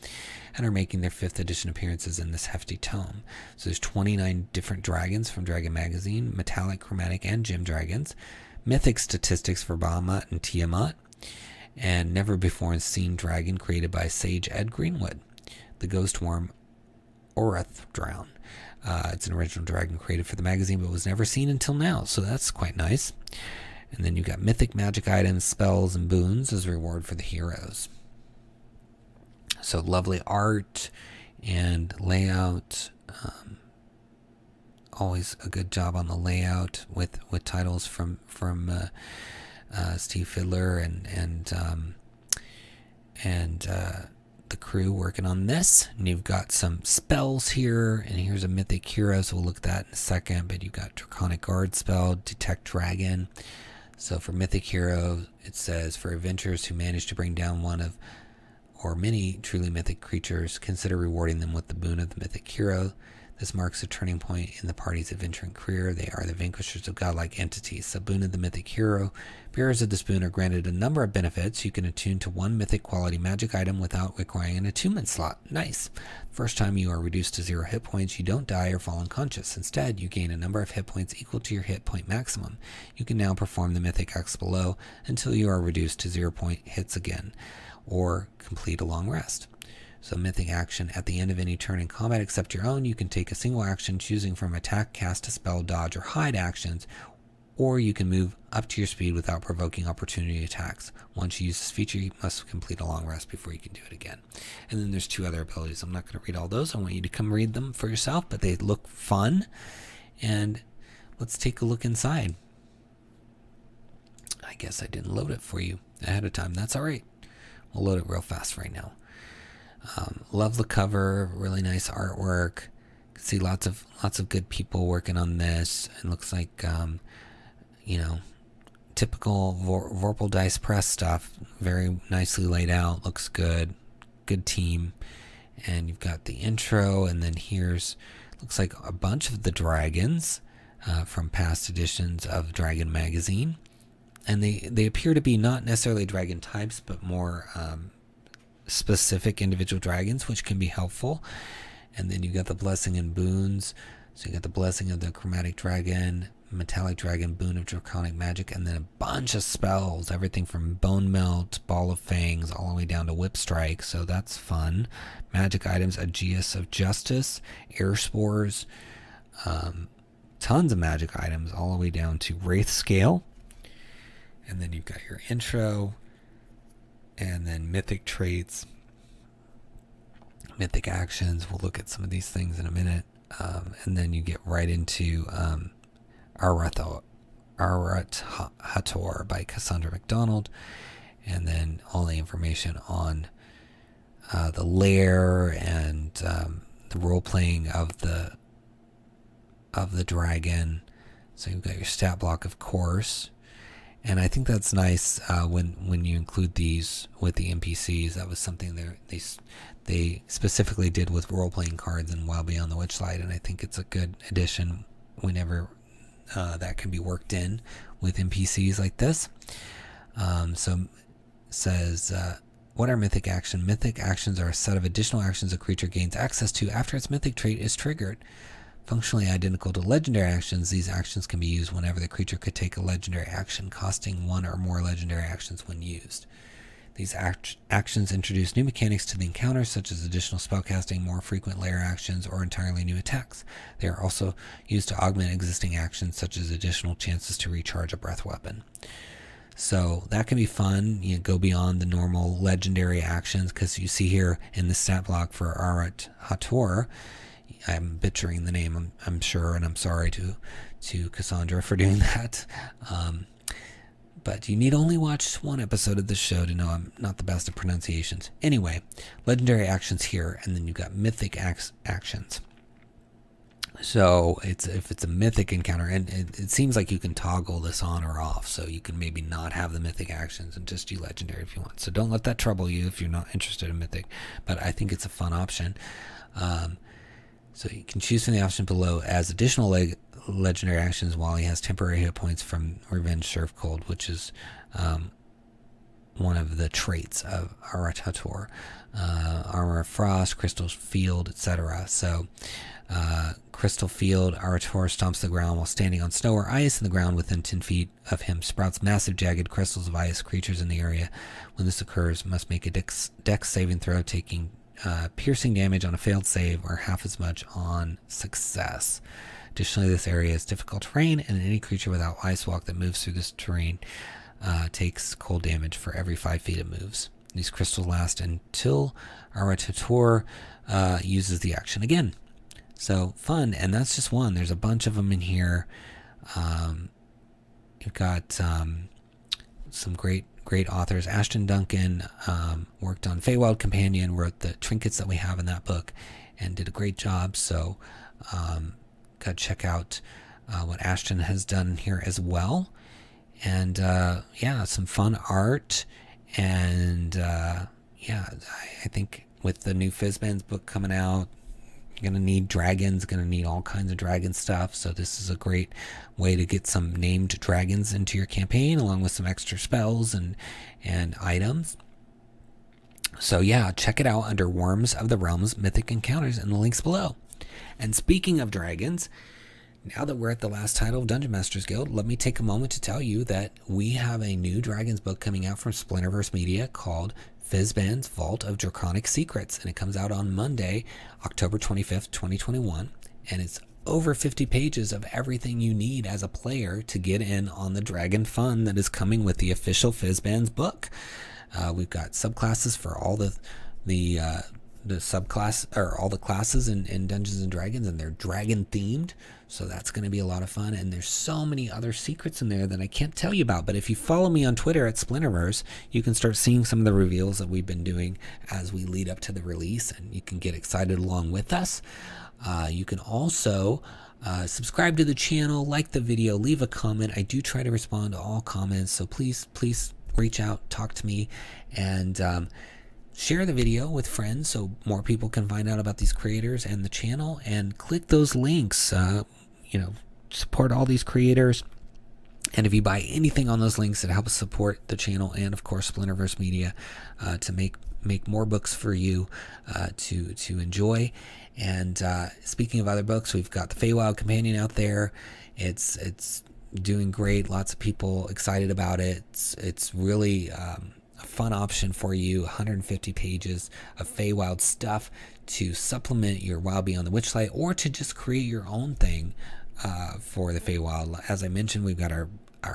and are making their 5th edition appearances in this hefty tome. So there's 29 different dragons from Dragon Magazine, metallic, chromatic, and gem dragons, mythic statistics for Bahamut and Tiamat, and never before seen dragon created by Sage Ed Greenwood, the ghost worm 𝙁𝙤𝙪𝙧𝙚. It's an original dragon created for the magazine but was never seen until now, so that's quite nice. And then you got mythic magic items, spells, and boons as reward for the heroes. So lovely art and layout. Always a good job on the layout with titles from Steve Fiddler and the crew working on this. And you've got some spells here, and here's a mythic hero, so we'll look at that in a second. But you've got Draconic Guard spell, Detect Dragon. So for mythic hero, it says, for adventurers who manage to bring down one of or many truly mythic creatures, consider rewarding them with the boon of the mythic hero. This marks a turning point in the party's adventuring career. They are the vanquishers of godlike entities. The boon of the mythic hero. Bearers of this boon are granted a number of benefits. You can attune to one mythic quality magic item without requiring an attunement slot. Nice. First time you are reduced to 0 hit points, you don't die or fall unconscious. Instead, you gain a number of hit points equal to your hit point maximum. You can now perform the mythic acts below until you are reduced to 0 point hits again, or complete a long rest. So mythic action, at the end of any turn in combat except your own, you can take a single action choosing from attack, cast a spell, dodge, or hide actions, or you can move up to your speed without provoking opportunity attacks. Once you use this feature, you must complete a long rest before you can do it again. And then there's 2 other abilities. I'm not going to read all those. I want you to come read them for yourself, but they look fun. And let's take a look inside. I guess I didn't load it for you ahead of time. That's all right. We'll load it real fast right now. Love the cover, really nice artwork. See lots of good people working on this. It looks like typical Vorpal Dice Press stuff. Very nicely laid out. Looks good. Good team. And you've got the intro, and then looks like a bunch of the dragons from past editions of Dragon Magazine. And they appear to be not necessarily dragon types, but more specific individual dragons, which can be helpful. And then you got the blessing and boons. So you got the blessing of the chromatic dragon, metallic dragon, boon of draconic magic, and then a bunch of spells, everything from bone melt, ball of fangs, all the way down to whip strike. So that's fun. Magic items, Aegeus of justice, air spores, tons of magic items, all the way down to wraith scale. And then you've got your intro, and then mythic traits, mythic actions. We'll look at some of these things in a minute. And then you get right into 𝙁𝙁𝙪𝙧𝙬 by Cassandra McDonald. And then all the information on the lair and the role-playing of the dragon. So you've got your stat block, of course. And I think that's nice when you include these with the NPCs. That was something they specifically did with role-playing cards in Wild Beyond the Witchlight, and I think it's a good addition whenever that can be worked in with NPCs like this. So it says, what are mythic actions? Mythic actions are a set of additional actions a creature gains access to after its mythic trait is triggered. Functionally identical to legendary actions, these actions can be used whenever the creature could take a legendary action, costing one or more legendary actions when used. These actions introduce new mechanics to the encounter, such as additional spellcasting, more frequent layer actions, or entirely new attacks. They are also used to augment existing actions, such as additional chances to recharge a breath weapon. So that can be fun. You go beyond the normal legendary actions, because you see here in the stat block for 𝙁𝙁𝙁𝙯 𝙁𝙁, I'm butchering the name, I'm sure, and I'm sorry to Cassandra for doing that. But you need only watch one episode of this show to know I'm not the best at pronunciations. Anyway, legendary actions here, and then you've got mythic actions. So if it's a mythic encounter, and it seems like you can toggle this on or off, so you can maybe not have the mythic actions and just do legendary if you want. So don't let that trouble you if you're not interested in mythic, but I think it's a fun option. So you can choose from the option below as additional legendary actions while he has temporary hit points from Revenge Serve Cold, which is one of the traits of 𝙁𝙁𝙁𝙁, Armor of Frost, Crystal Field, etc. So Crystal Field, 𝙁𝙁𝙁 stomps the ground while standing on snow or ice, and the ground within 10 feet of him sprouts massive jagged crystals of ice. Creatures in the area when this occurs must make a dex saving throw, taking piercing damage on a failed save or half as much on success. Additionally, this area is difficult terrain, and any creature without ice walk that moves through this terrain takes cold damage for every 5 feet it moves. These crystals last until 𝙁𝙁𝙁𝙁 uses the action again. So fun, and that's just one. There's a bunch of them in here. You've got some great authors. Ashton Duncan worked on Feywild Companion, wrote the trinkets that we have in that book, and did a great job. So got to check out what Ashton has done here as well. And yeah, some fun art. And yeah, I think with the new Fizban's book coming out, you're going to need dragons, going to need all kinds of dragon stuff. So this is a great way to get some named dragons into your campaign, along with some extra spells and items. So yeah, check it out under Worms of the Realms Mythic Encounters in the links below. And speaking of dragons, now that we're at the last title of Dungeon Masters Guild, let me take a moment to tell you that we have a new dragons book coming out from Splinterverse Media called Fizban's Vault of Draconic Secrets, and it comes out on Monday, October 25th, 2021, and it's over 50 pages of everything you need as a player to get in on the dragon fun that is coming with the official Fizban's book. We've got subclasses for all the subclass, or all the classes in Dungeons and Dragons, and they're dragon themed, so that's going to be a lot of fun. And there's so many other secrets in there that I can't tell you about, but if you follow me on Twitter at Splinterverse, you can start seeing some of the reveals that we've been doing as we lead up to the release, and you can get excited along with us. You can also subscribe to the channel, like the video, leave a comment. I do try to respond to all comments, so please reach out, talk to me, and share the video with friends so more people can find out about these creators and the channel, and click those links. Support all these creators, and if you buy anything on those links, it helps support the channel and of course Splinterverse Media to make more books for you to enjoy. And speaking of other books, we've got the Feywild Companion out there. It's doing great. Lots of people excited about it. It's really a fun option for you. 150 pages of Feywild stuff to supplement your Wild Beyond the Witchlight, or to just create your own thing for the Feywild. As I mentioned, we've got our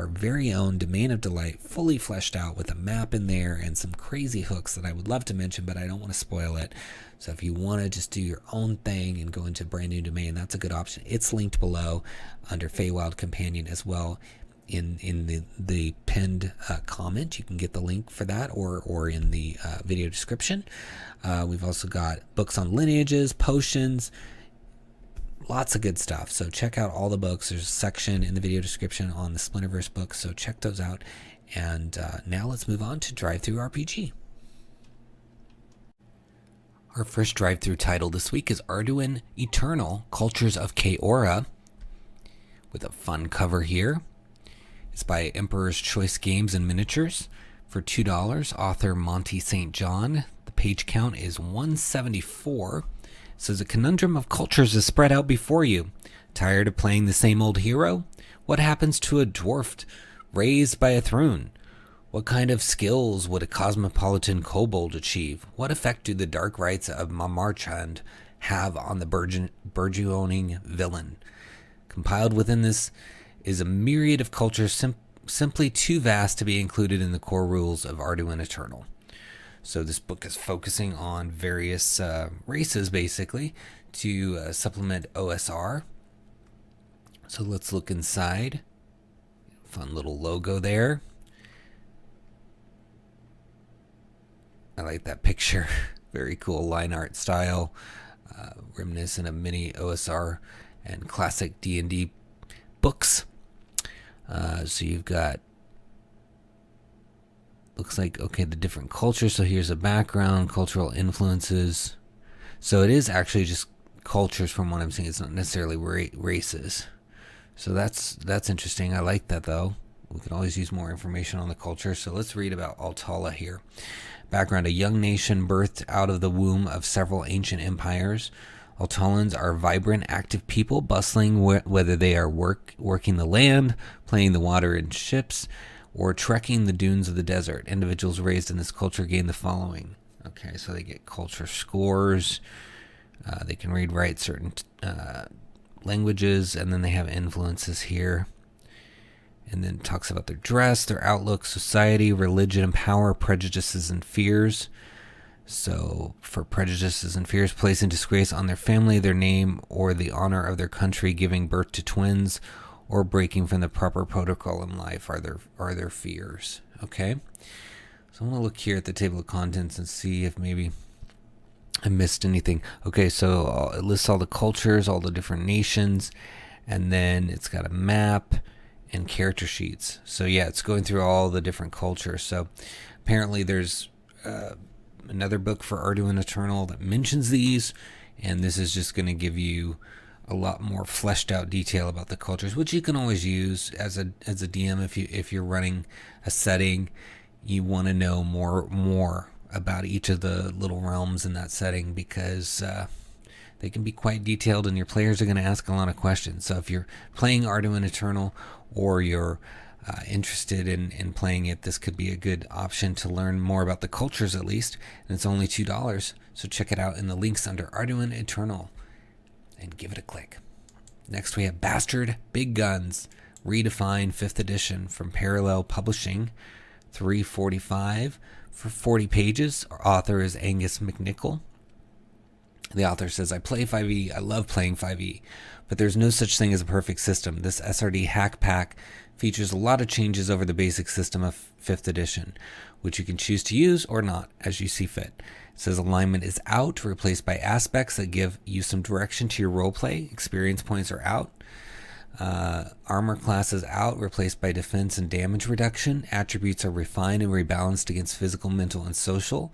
very own Domain of Delight fully fleshed out with a map in there and some crazy hooks that I would love to mention, but I don't want to spoil it. So if you want to just do your own thing and go into a brand new domain, that's a good option. It's linked below under Feywild Companion as well. In the pinned comment, you can get the link for that, or in the video description. We've also got books on lineages, potions, lots of good stuff. So check out all the books. There's a section in the video description on the Splinterverse books, so check those out. And now let's move on to DriveThruRPG. Our first drive-through title this week is Arduin Eternal: Cultures of 𝘼𝙤𝙤, with a fun cover here. It's by Emperor's Choice Games and Miniatures for $2. Author Monty St. John. The page count is 174. It says a conundrum of cultures is spread out before you. Tired of playing the same old hero? What happens to a dwarf raised by a throne? What kind of skills would a cosmopolitan kobold achieve? What effect do the dark rites of Mamarchand have on the burgeoning villain? Compiled within this is a myriad of cultures simply too vast to be included in the core rules of Arduin Eternal. So this book is focusing on various races, basically, to supplement OSR. So let's look inside. Fun little logo there. I like that picture. Very cool line art style, reminiscent of many OSR and classic D&D books. So you've got, looks like, okay, the different cultures. So here's a background, cultural influences. So it is actually just cultures from what I'm seeing. It's not necessarily races. So that's interesting. I like that, though. We can always use more information on the culture. So let's read about Altala here. Background: a young nation birthed out of the womb of several ancient empires. Altalans are vibrant, active people, bustling whether they are working the land, playing the water in ships, or trekking the dunes of the desert. Individuals raised in this culture gain the following. Okay, so they get culture scores. They can read, write certain languages, and then they have influences here. And then it talks about their dress, their outlook, society, religion, and power, prejudices, and fears. So for prejudices and fears, placing disgrace on their family, their name, or the honor of their country, giving birth to twins, or breaking from the proper protocol in life are their fears. Okay? So I'm going to look here at the table of contents and see if maybe I missed anything. Okay, so it lists all the cultures, all the different nations, and then it's got a map and character sheets. So yeah, it's going through all the different cultures. So apparently there's another book for Arduin Eternal that mentions these, and this is just going to give you a lot more fleshed out detail about the cultures, which you can always use as a DM if you're running a setting. You want to know more about each of the little realms in that setting, because they can be quite detailed and your players are going to ask a lot of questions. So if you're playing Arduin Eternal or you're interested in playing it, this could be a good option to learn more about the cultures at least. And it's only $2. So check it out in the links under Arduin Eternal and give it a click. Next we have Bastard Big Guns, Redefined 5th edition from Parallel Publishing, $3.45 for 40 pages. Our author is Angus McNichol. The author says, I play 5e, I love playing 5e, but there's no such thing as a perfect system. This SRD hack pack features a lot of changes over the basic system of 5th edition, which you can choose to use or not as you see fit. It says alignment is out, replaced by aspects that give you some direction to your roleplay. Experience points are out. Armor class is out, replaced by defense and damage reduction. Attributes are refined and rebalanced against physical, mental, and social.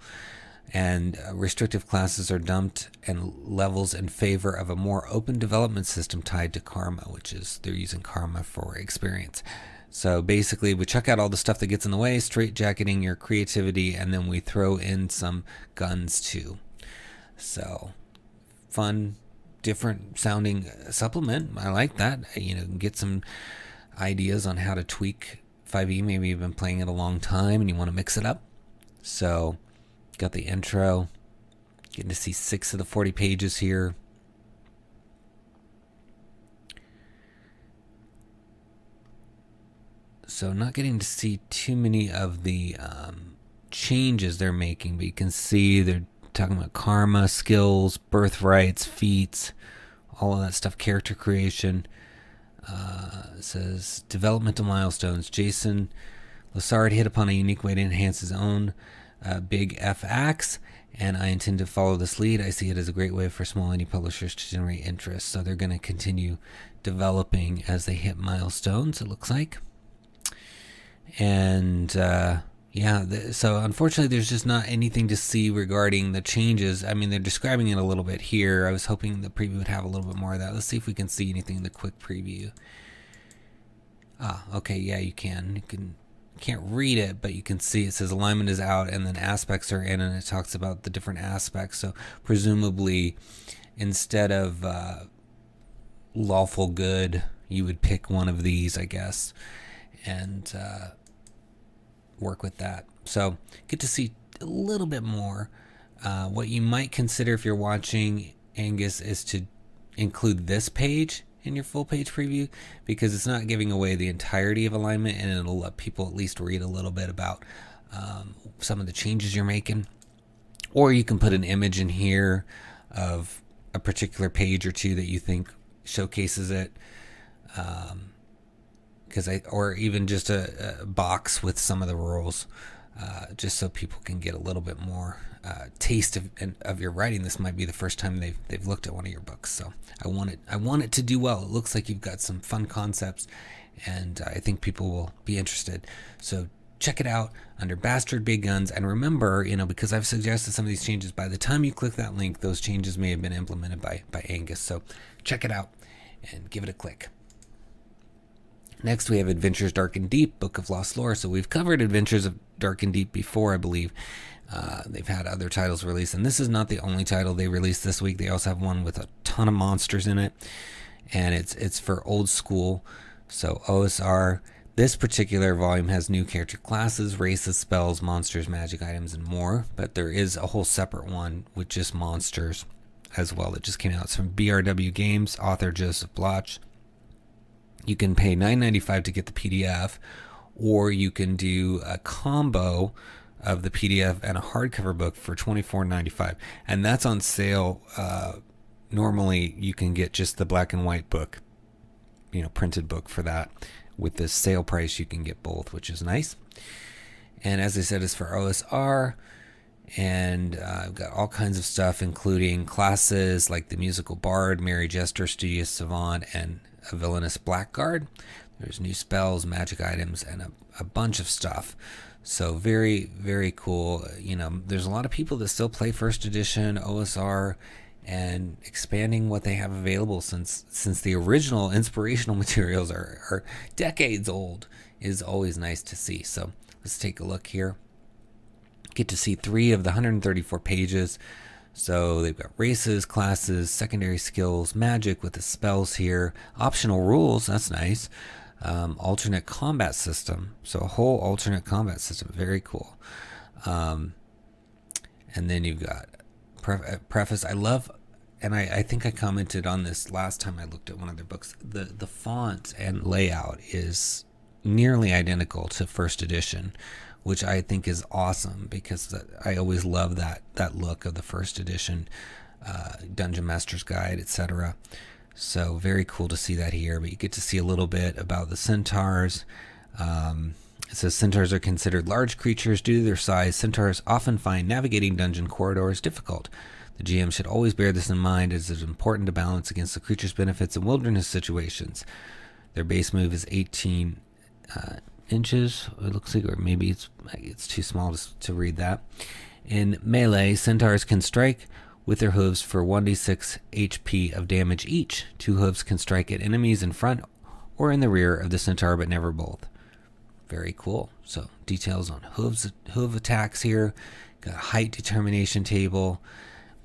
And restrictive classes are dumped and levels in favor of a more open development system tied to karma, which is they're using karma for experience. So basically we check out all the stuff that gets in the way, straitjacketing your creativity, and then we throw in some guns too. So fun, different sounding supplement. I like that. Get some ideas on how to tweak 5e. Maybe you've been playing it a long time and you want to mix it up. So got the intro, getting to see 6 of the 40 pages here. So not getting to see too many of the changes they're making, but you can see they're talking about karma, skills, birthrights, feats, all of that stuff, character creation. It says developmental milestones. Jason Lassard hit upon a unique way to enhance his own Big F axe and I intend to follow this lead. I see it as a great way for small indie publishers to generate interest, so they're going to continue developing as they hit milestones, it looks like. And so unfortunately there's just not anything to see regarding the changes. I mean, they're describing it a little bit here. I was hoping the preview would have a little bit more of that. Let's see if we can see anything in the quick preview. Okay, yeah, you can't read it, but you can see it says alignment is out and then aspects are in, and it talks about the different aspects. So presumably instead of lawful good, you would pick one of these, I guess, and work with that. So get to see a little bit more. What you might consider if you're watching Angus is to include this page in your full page preview, because it's not giving away the entirety of alignment, and it'll let people at least read a little bit about some of the changes you're making. Or you can put an image in here of a particular page or two that you think showcases it, or even just a box with some of the rules, just so people can get a little bit more taste of your writing. This might be the first time they've looked at one of your books, so I want it to do well. It looks like you've got some fun concepts, and I think people will be interested. So check it out under Bastard Big Guns, and remember, because I've suggested some of these changes, by the time you click that link, those changes may have been implemented by Angus. So check it out and give it a click. Next, we have Adventures Dark and Deep, Book of Lost Lore. So we've covered Adventures of Dark and Deep before, I believe. They've had other titles released, and this is not the only title they released this week. They also have one with a ton of monsters in it, and it's for old school. So OSR. This particular volume has new character classes, races, spells, monsters, magic items, and more. But there is a whole separate one with just monsters as well that just came out. It's from BRW Games, author Joseph Bloch. You can pay $9.95 to get the PDF, or you can do a combo of the PDF and a hardcover book for $24.95, and that's on sale. Normally, you can get just the black and white book, printed book for that. With this sale price, you can get both, which is nice. And as I said, it's for OSR, and I've got all kinds of stuff, including classes like the musical bard, merry jester, studious savant, and a villainous blackguard. There's new spells, magic items, and a bunch of stuff. So very, very cool. There's a lot of people that still play first edition OSR, and expanding what they have available since the original inspirational materials are decades old is always nice to see. So let's take a look here. Get to see 3 of the 134 pages. So they've got races, classes, secondary skills, magic with the spells here, optional rules, that's nice, alternate combat system, so a whole alternate combat system, very cool. And then you've got preface. I love, and I think I commented on this last time I looked at one of their books, the font and layout is nearly identical to first edition, which I think is awesome, because I always love that look of the first edition Dungeon Master's Guide, etc. So very cool to see that here. But you get to see a little bit about the centaurs. It says centaurs are considered large creatures due to their size. Centaurs often find navigating dungeon corridors difficult. The GM should always bear this in mind, as it's important to balance against the creature's benefits in wilderness situations. Their base move is 18 inches, it looks like, or maybe it's too small to read that. In melee, centaurs can strike with their hooves for 1d6 HP of damage each. 2 hooves can strike at enemies in front or in the rear of the centaur, but never both. Very cool. So details on hoof attacks here. Got a height determination table.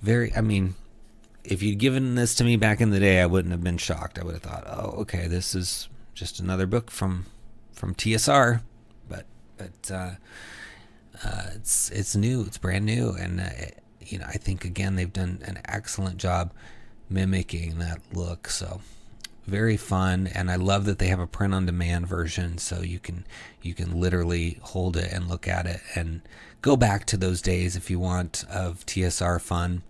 If you'd given this to me back in the day, I wouldn't have been shocked. I would have thought, oh, okay, this is just another book from TSR, but it's new, it's brand new, and I think again they've done an excellent job mimicking that look. So very fun, and I love that they have a print-on-demand version, so you can literally hold it and look at it and go back to those days if you want of TSR fun.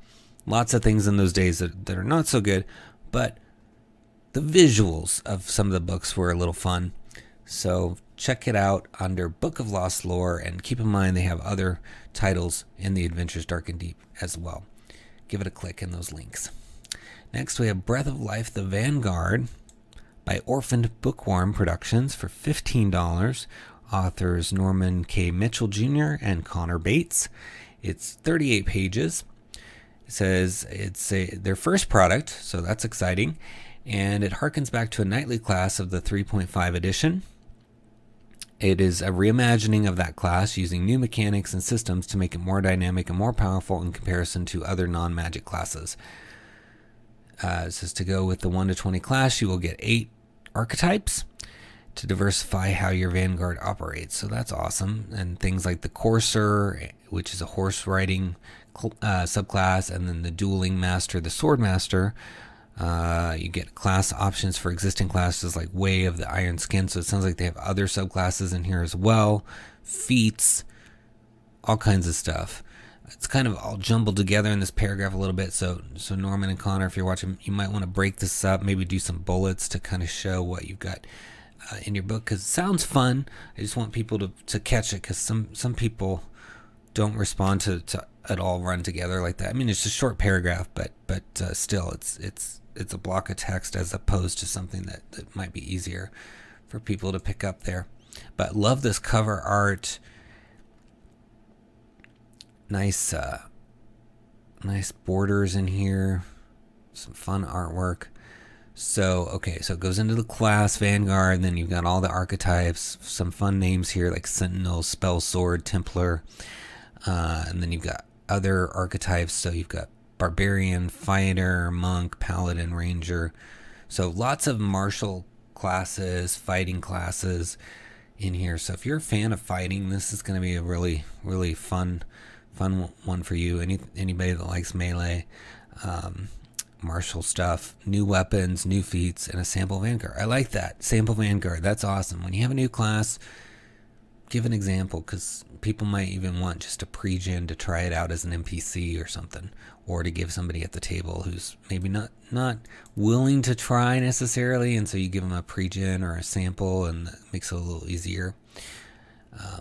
Lots of things in those days that are not so good, but the visuals of some of the books were a little fun. So check it out under Book of Lost Lore, and keep in mind they have other titles in the Adventures Dark and Deep as well. Give it a click in those links. Next, we have Breath of Life: The Vanguard by Orphaned Bookworm Productions for $15. Authors Norman K. Mitchell Jr. and Connor Bates. It's 38 pages. It says it's their first product, so that's exciting. And it harkens back to a nightly class of the 3.5 edition. It is a reimagining of that class using new mechanics and systems to make it more dynamic and more powerful in comparison to other non-magic classes. It says to go with the 1 to 20 class, you will get 8 archetypes to diversify how your Vanguard operates. So that's awesome. And things like the Courser, which is a horse riding subclass, and then the Dueling Master, the Sword Master. You get class options for existing classes like Way of the Iron Skin. So it sounds like they have other subclasses in here as well. Feats, all kinds of stuff. It's kind of all jumbled together in this paragraph a little bit. So Norman and Connor, if you're watching, you might want to break this up, maybe do some bullets to kind of show what you've got in your book, because it sounds fun. I just want people to catch it, because some people don't respond to it all run together like that. I mean, it's a short paragraph, but still, it's a block of text as opposed to something that might be easier for people to pick up there. But love this cover art. Nice borders in here. Some fun artwork. So it goes into the class Vanguard, and then you've got all the archetypes, some fun names here like Sentinel, Spell Sword, Templar, and then you've got other archetypes. So you've got Barbarian, Fighter, Monk, Paladin, Ranger. So lots of martial classes, fighting classes in here. So if you're a fan of fighting, this is going to be a really, really fun one for you. Anybody that likes melee, martial stuff, new weapons, new feats, and a sample Vanguard. I like that. Sample Vanguard. That's awesome. When you have a new class, give an example, because people might even want just a pre-gen to try it out as an NPC or something, or to give somebody at the table who's maybe not willing to try necessarily, and so you give them a pre-gen or a sample, and that makes it a little easier.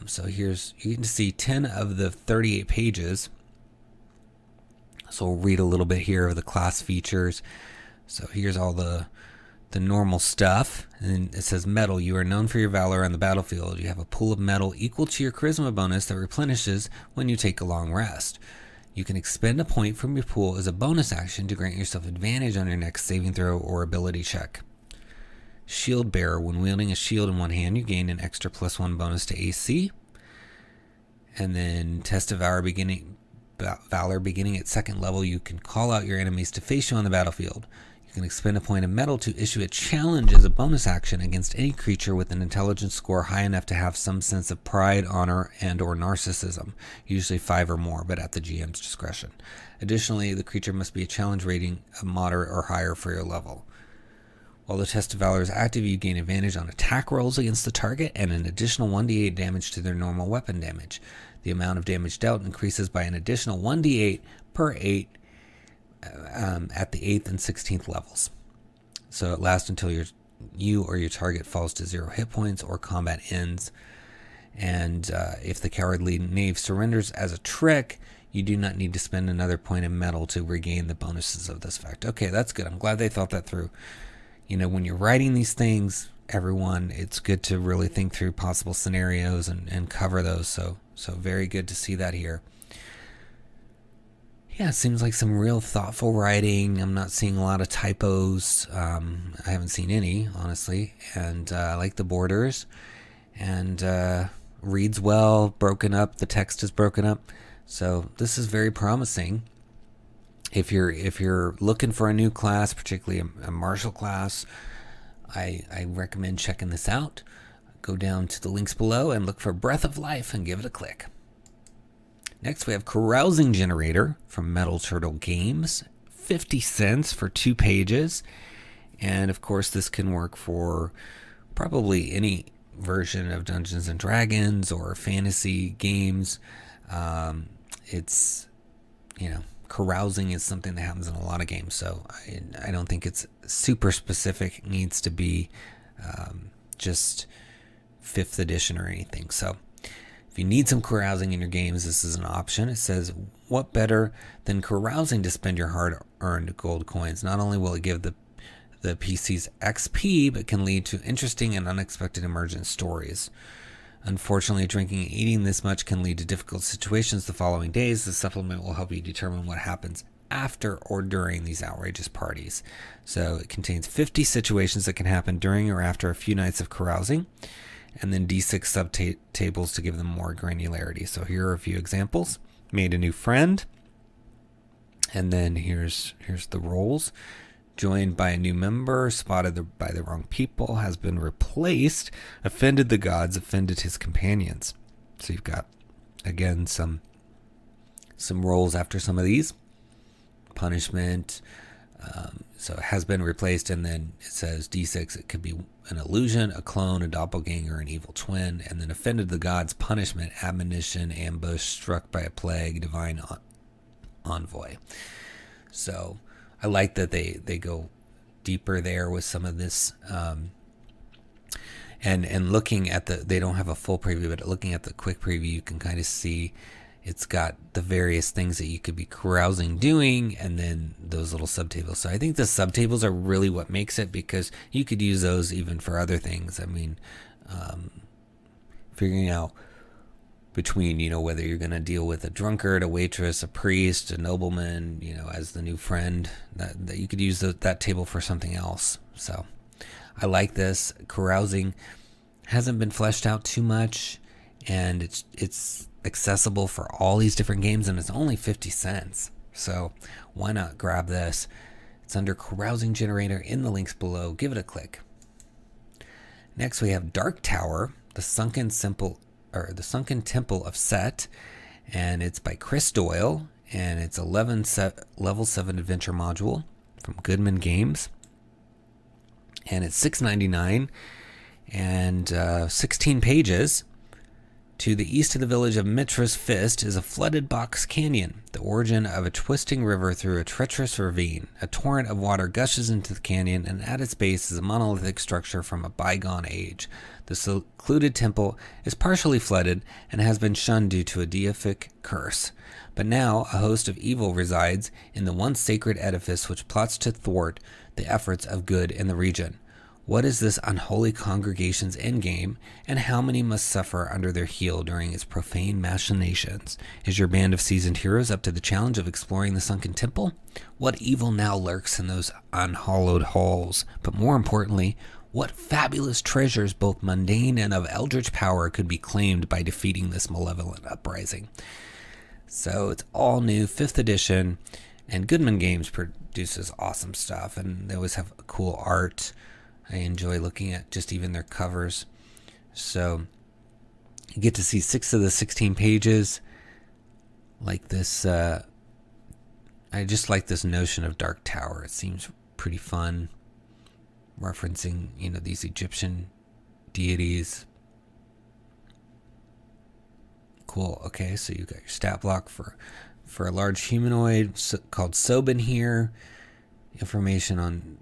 So you can see 10 of the 38 pages. So we'll read a little bit here of the class features. So here's all the normal stuff. And it says metal. You are known for your valor on the battlefield. You have a pool of metal equal to your charisma bonus that replenishes when you take a long rest. You can expend a point from your pool as a bonus action to grant yourself advantage on your next saving throw or ability check. Shield bearer. When wielding a shield in one hand, you gain an extra +1 bonus to AC. And then test of valor beginning at 2nd level, you can call out your enemies to face you on the battlefield. You can expend a point of metal to issue a challenge as a bonus action against any creature with an intelligence score high enough to have some sense of pride, honor, and or narcissism, usually 5 or more, but at the GM's discretion. Additionally, the creature must be a challenge rating of moderate or higher for your level. While the test of valor is active, you gain advantage on attack rolls against the target and an additional 1d8 damage to their normal weapon damage. The amount of damage dealt increases by an additional 1d8 per 8 at the 8th and 16th levels. So it lasts until you or your target falls to 0 hit points or combat ends. And if the cowardly knave surrenders as a trick, you do not need to spend another point of metal to regain the bonuses of this effect. Okay, that's good. I'm glad they thought that through. You know, when you're writing these things, everyone, it's good to really think through possible scenarios and cover those. So very good to see that here. Yeah, it seems like some real thoughtful writing. I'm not seeing a lot of typos. I haven't seen any, honestly. And I like the borders. And reads well, broken up. The text is broken up. So this is very promising. If you're looking for a new class, particularly a martial class, I recommend checking this out. Go down to the links below and look for Breath of Life and give it a click. Next, we have Carousing Generator from Metal Turtle Games. 50 cents for 2 pages. And of course, this can work for probably any version of Dungeons and Dragons or fantasy games. It's, carousing is something that happens in a lot of games, so I don't think it's super specific. It needs to be just 5th edition or anything. So if you need some carousing in your games, this is an option. It says, what better than carousing to spend your hard-earned gold coins? Not only will it give the PC's XP, but can lead to interesting and unexpected emergent stories. Unfortunately, drinking and eating this much can lead to difficult situations the following days. The supplement will help you determine what happens after or during these outrageous parties. So it contains 50 situations that can happen during or after a few nights of carousing, and then D6 subtables to give them more granularity. So here are a few examples. Made a new friend, and then here's the roles. Joined by a new member, spotted by the wrong people, has been replaced, offended the gods, offended his companions. So you've got, again, some roles after some of these. Punishment, so it has been replaced, and then it says D6, it could be an illusion, a clone, a doppelganger, an evil twin, and then offended the gods, punishment, admonition, ambush, struck by a plague, divine envoy. So I like that they go deeper there with some of this, and looking at they don't have a full preview, but looking at the quick preview, you can kind of see it's got the various things that you could be carousing doing, and then those little subtables. So I think the subtables are really what makes it, because you could use those even for other things. I mean, figuring out between, whether you're going to deal with a drunkard, a waitress, a priest, a nobleman, as the new friend, that you could use that table for something else. So I like this. Carousing hasn't been fleshed out too much, and it's accessible for all these different games, and it's only 50 cents. So why not grab this? It's under Carousing Generator in the links below. Give it a click. Next we have Dark Tower, the Sunken Temple of Set, and it's by Chris Doyle, and it's a level 7 adventure module from Goodman Games, and it's $6.99 and 16 pages. To the east of the village of Mitra's Fist is a flooded box canyon, the origin of a twisting river through a treacherous ravine. A torrent of water gushes into the canyon, and at its base is a monolithic structure from a bygone age. The secluded temple is partially flooded and has been shunned due to a deific curse. But now a host of evil resides in the once sacred edifice, which plots to thwart the efforts of good in the region. What is this unholy congregation's endgame, and how many must suffer under their heel during its profane machinations? Is your band of seasoned heroes up to the challenge of exploring the sunken temple? What evil now lurks in those unhallowed halls? But more importantly, what fabulous treasures, both mundane and of eldritch power, could be claimed by defeating this malevolent uprising? So it's all new, 5th edition, and Goodman Games produces awesome stuff, and they always have cool art. I enjoy looking at just even their covers. So you get to see 6 of the 16 pages. Like this, I just like this notion of Dark Tower. It seems pretty fun, referencing, these Egyptian deities. Cool. Okay, so you got your stat block for a large humanoid called Sobin here. Information on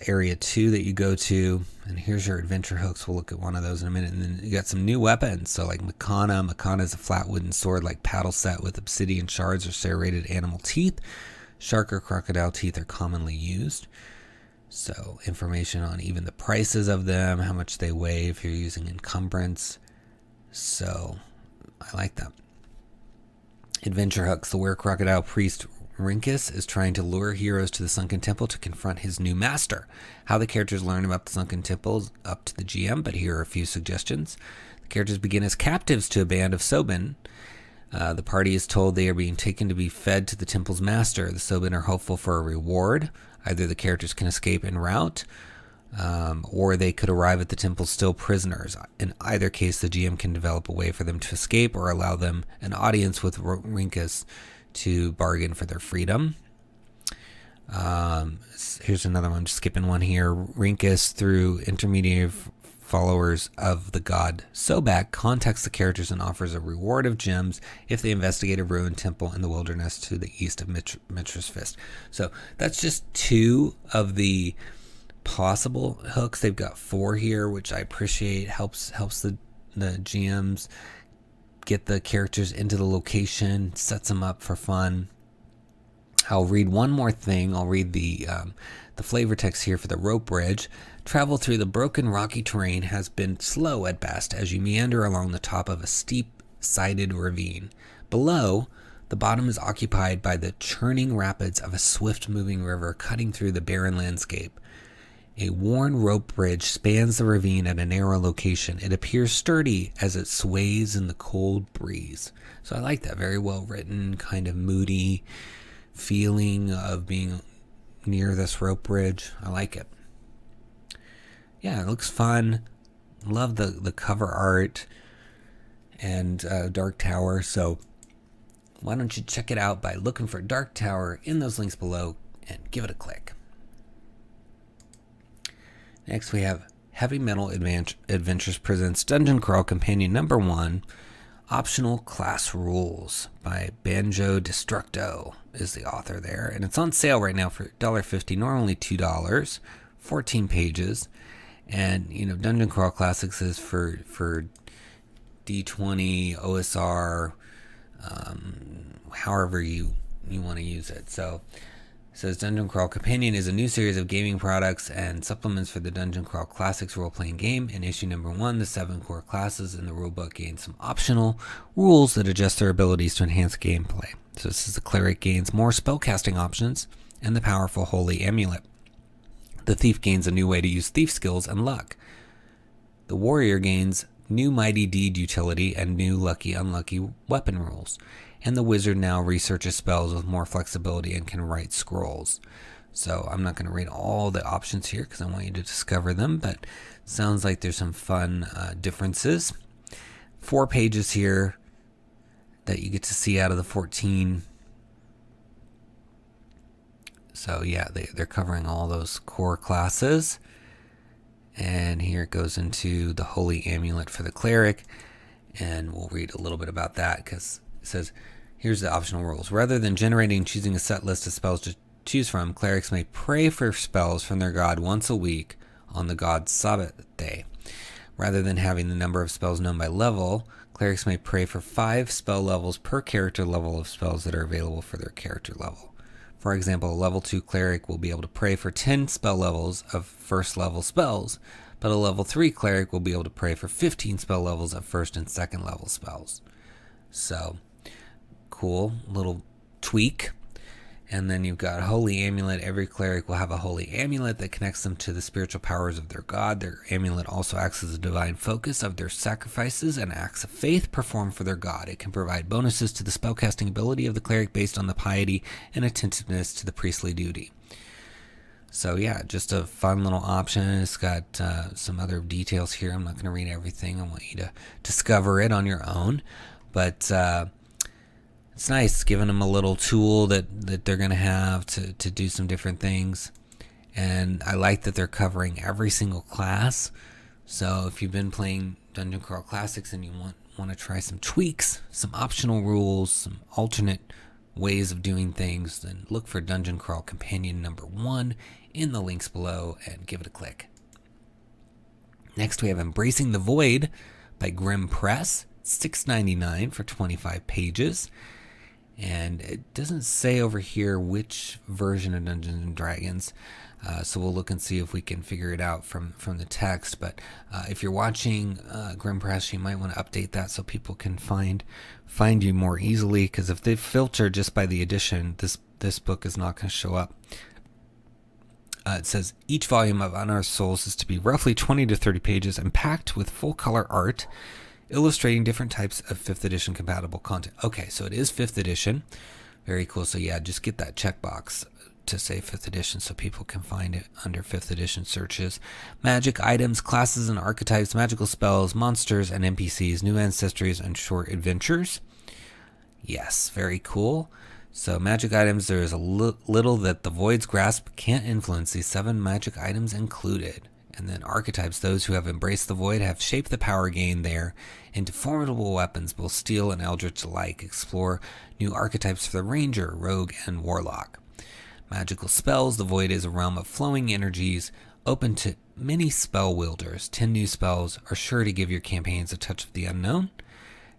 area 2 that you go to, and here's your adventure hooks. We'll look at one of those in a minute. And then you got some new weapons, so like Makana is a flat wooden sword like paddle set with obsidian shards or serrated animal teeth. Shark or crocodile teeth are commonly used. So information on even the prices of them, how much they weigh if you're using encumbrance. So I like that. Adventure hooks. The were-crocodile priest Rinkus is trying to lure heroes to the Sunken Temple to confront his new master. How the characters learn about the Sunken Temple is up to the GM, but here are a few suggestions. The characters begin as captives to a band of Sobin. The party is told they are being taken to be fed to the temple's master. The Sobin are hopeful for a reward. Either the characters can escape en route, or they could arrive at the temple still prisoners. In either case, the GM can develop a way for them to escape or allow them an audience with Rinkus to bargain for their freedom. Here's another one, just skipping one here. Rinkus, through intermediary followers of the god Sobak, contacts the characters and offers a reward of gems if they investigate a ruined temple in the wilderness to the east of Mitra's Fist. So that's just 2 of the possible hooks. They've got 4 here, which I appreciate. Helps the GMs get the characters into the location, sets them up for fun. I'll read one more thing. I'll read the flavor text here for the rope bridge. Travel through the broken rocky terrain has been slow at best as you meander along the top of a steep-sided ravine. Below, the bottom is occupied by the churning rapids of a swift-moving river cutting through the barren landscape. A worn rope bridge spans the ravine at a narrow location. It appears sturdy as it sways in the cold breeze. So I like that. Very well written, kind of moody feeling of being near this rope bridge. I like it. Yeah, it looks fun. Love the cover art and Dark Tower. So why don't you check it out by looking for Dark Tower in those links below and give it a click. Next we have Heavy Metal Adventures presents Dungeon Crawl Companion number 1, Optional Class Rules by Banjo Destructo is the author there. And it's on sale right now for $1.50, normally $2, 14 pages. And, you know, Dungeon Crawl Classics is for D20, OSR, however you want to use it. So it says Dungeon Crawl Companion is a new series of gaming products and supplements for the Dungeon Crawl Classics role-playing game. In issue number 1, the 7 core classes in the rulebook gain some optional rules that adjust their abilities to enhance gameplay. So this is the Cleric gains more spellcasting options and the powerful Holy Amulet. The Thief gains a new way to use thief skills and luck. The Warrior gains new Mighty Deed utility and new Lucky Unlucky weapon rules. And the Wizard now researches spells with more flexibility and can write scrolls. So I'm not going to read all the options here because I want you to discover them, but it sounds like there's some fun differences. 4 pages here that you get to see out of the 14. So yeah, they're covering all those core classes. And here it goes into the Holy Amulet for the Cleric. And we'll read a little bit about that because it says, here's the optional rules. Rather than generating and choosing a set list of spells to choose from, clerics may pray for spells from their god once a week on the god's Sabbath day. Rather than having the number of spells known by level, clerics may pray for 5 spell levels per character level of spells that are available for their character level. For example, a level 2 cleric will be able to pray for 10 spell levels of first level spells, but a level 3 cleric will be able to pray for 15 spell levels of first and second level spells. So, cool little tweak. And then you've got Holy Amulet. Every cleric will have a Holy Amulet that connects them to the spiritual powers of their god. Their amulet also acts as a divine focus of their sacrifices and acts of faith performed for their god. It can provide bonuses to the spellcasting ability of the cleric based on the piety and attentiveness to the priestly duty. So yeah, just a fun little option. It's got some other details here. I'm not going to read everything. I want you to discover it on your own. But it's nice giving them a little tool that they're going to have to do some different things. And I like that they're covering every single class. So if you've been playing Dungeon Crawl Classics and you want to try some tweaks, some optional rules, some alternate ways of doing things, then look for Dungeon Crawl Companion number 1 in the links below and give it a click. Next we have Embracing the Void by Grimm Press, $6.99 for 25 pages. And it doesn't say over here which version of Dungeons and Dragons, so we'll look and see if we can figure it out from the text. But if you're watching Grimm Press, you might want to update that so people can find you more easily. Because if they filter just by the edition, this book is not going to show up. It says each volume of Unearthed Souls is to be roughly 20 to 30 pages and packed with full color art, illustrating different types of 5th edition compatible content. Okay, so it is 5th edition. Very cool. So yeah, just get that checkbox to say 5th edition so people can find it under 5th edition searches. Magic items, classes and archetypes, magical spells, monsters and NPCs, new ancestries, and short adventures. Yes, very cool. So magic items, there is a little that the Void's grasp can't influence. These 7 magic items included. And then archetypes, those who have embraced the Void have shaped the power gained there into formidable weapons, both steel and eldritch alike. Explore new archetypes for the Ranger, Rogue, and Warlock. Magical spells, the Void is a realm of flowing energies, open to many spell wielders. 10 new spells are sure to give your campaigns a touch of the unknown.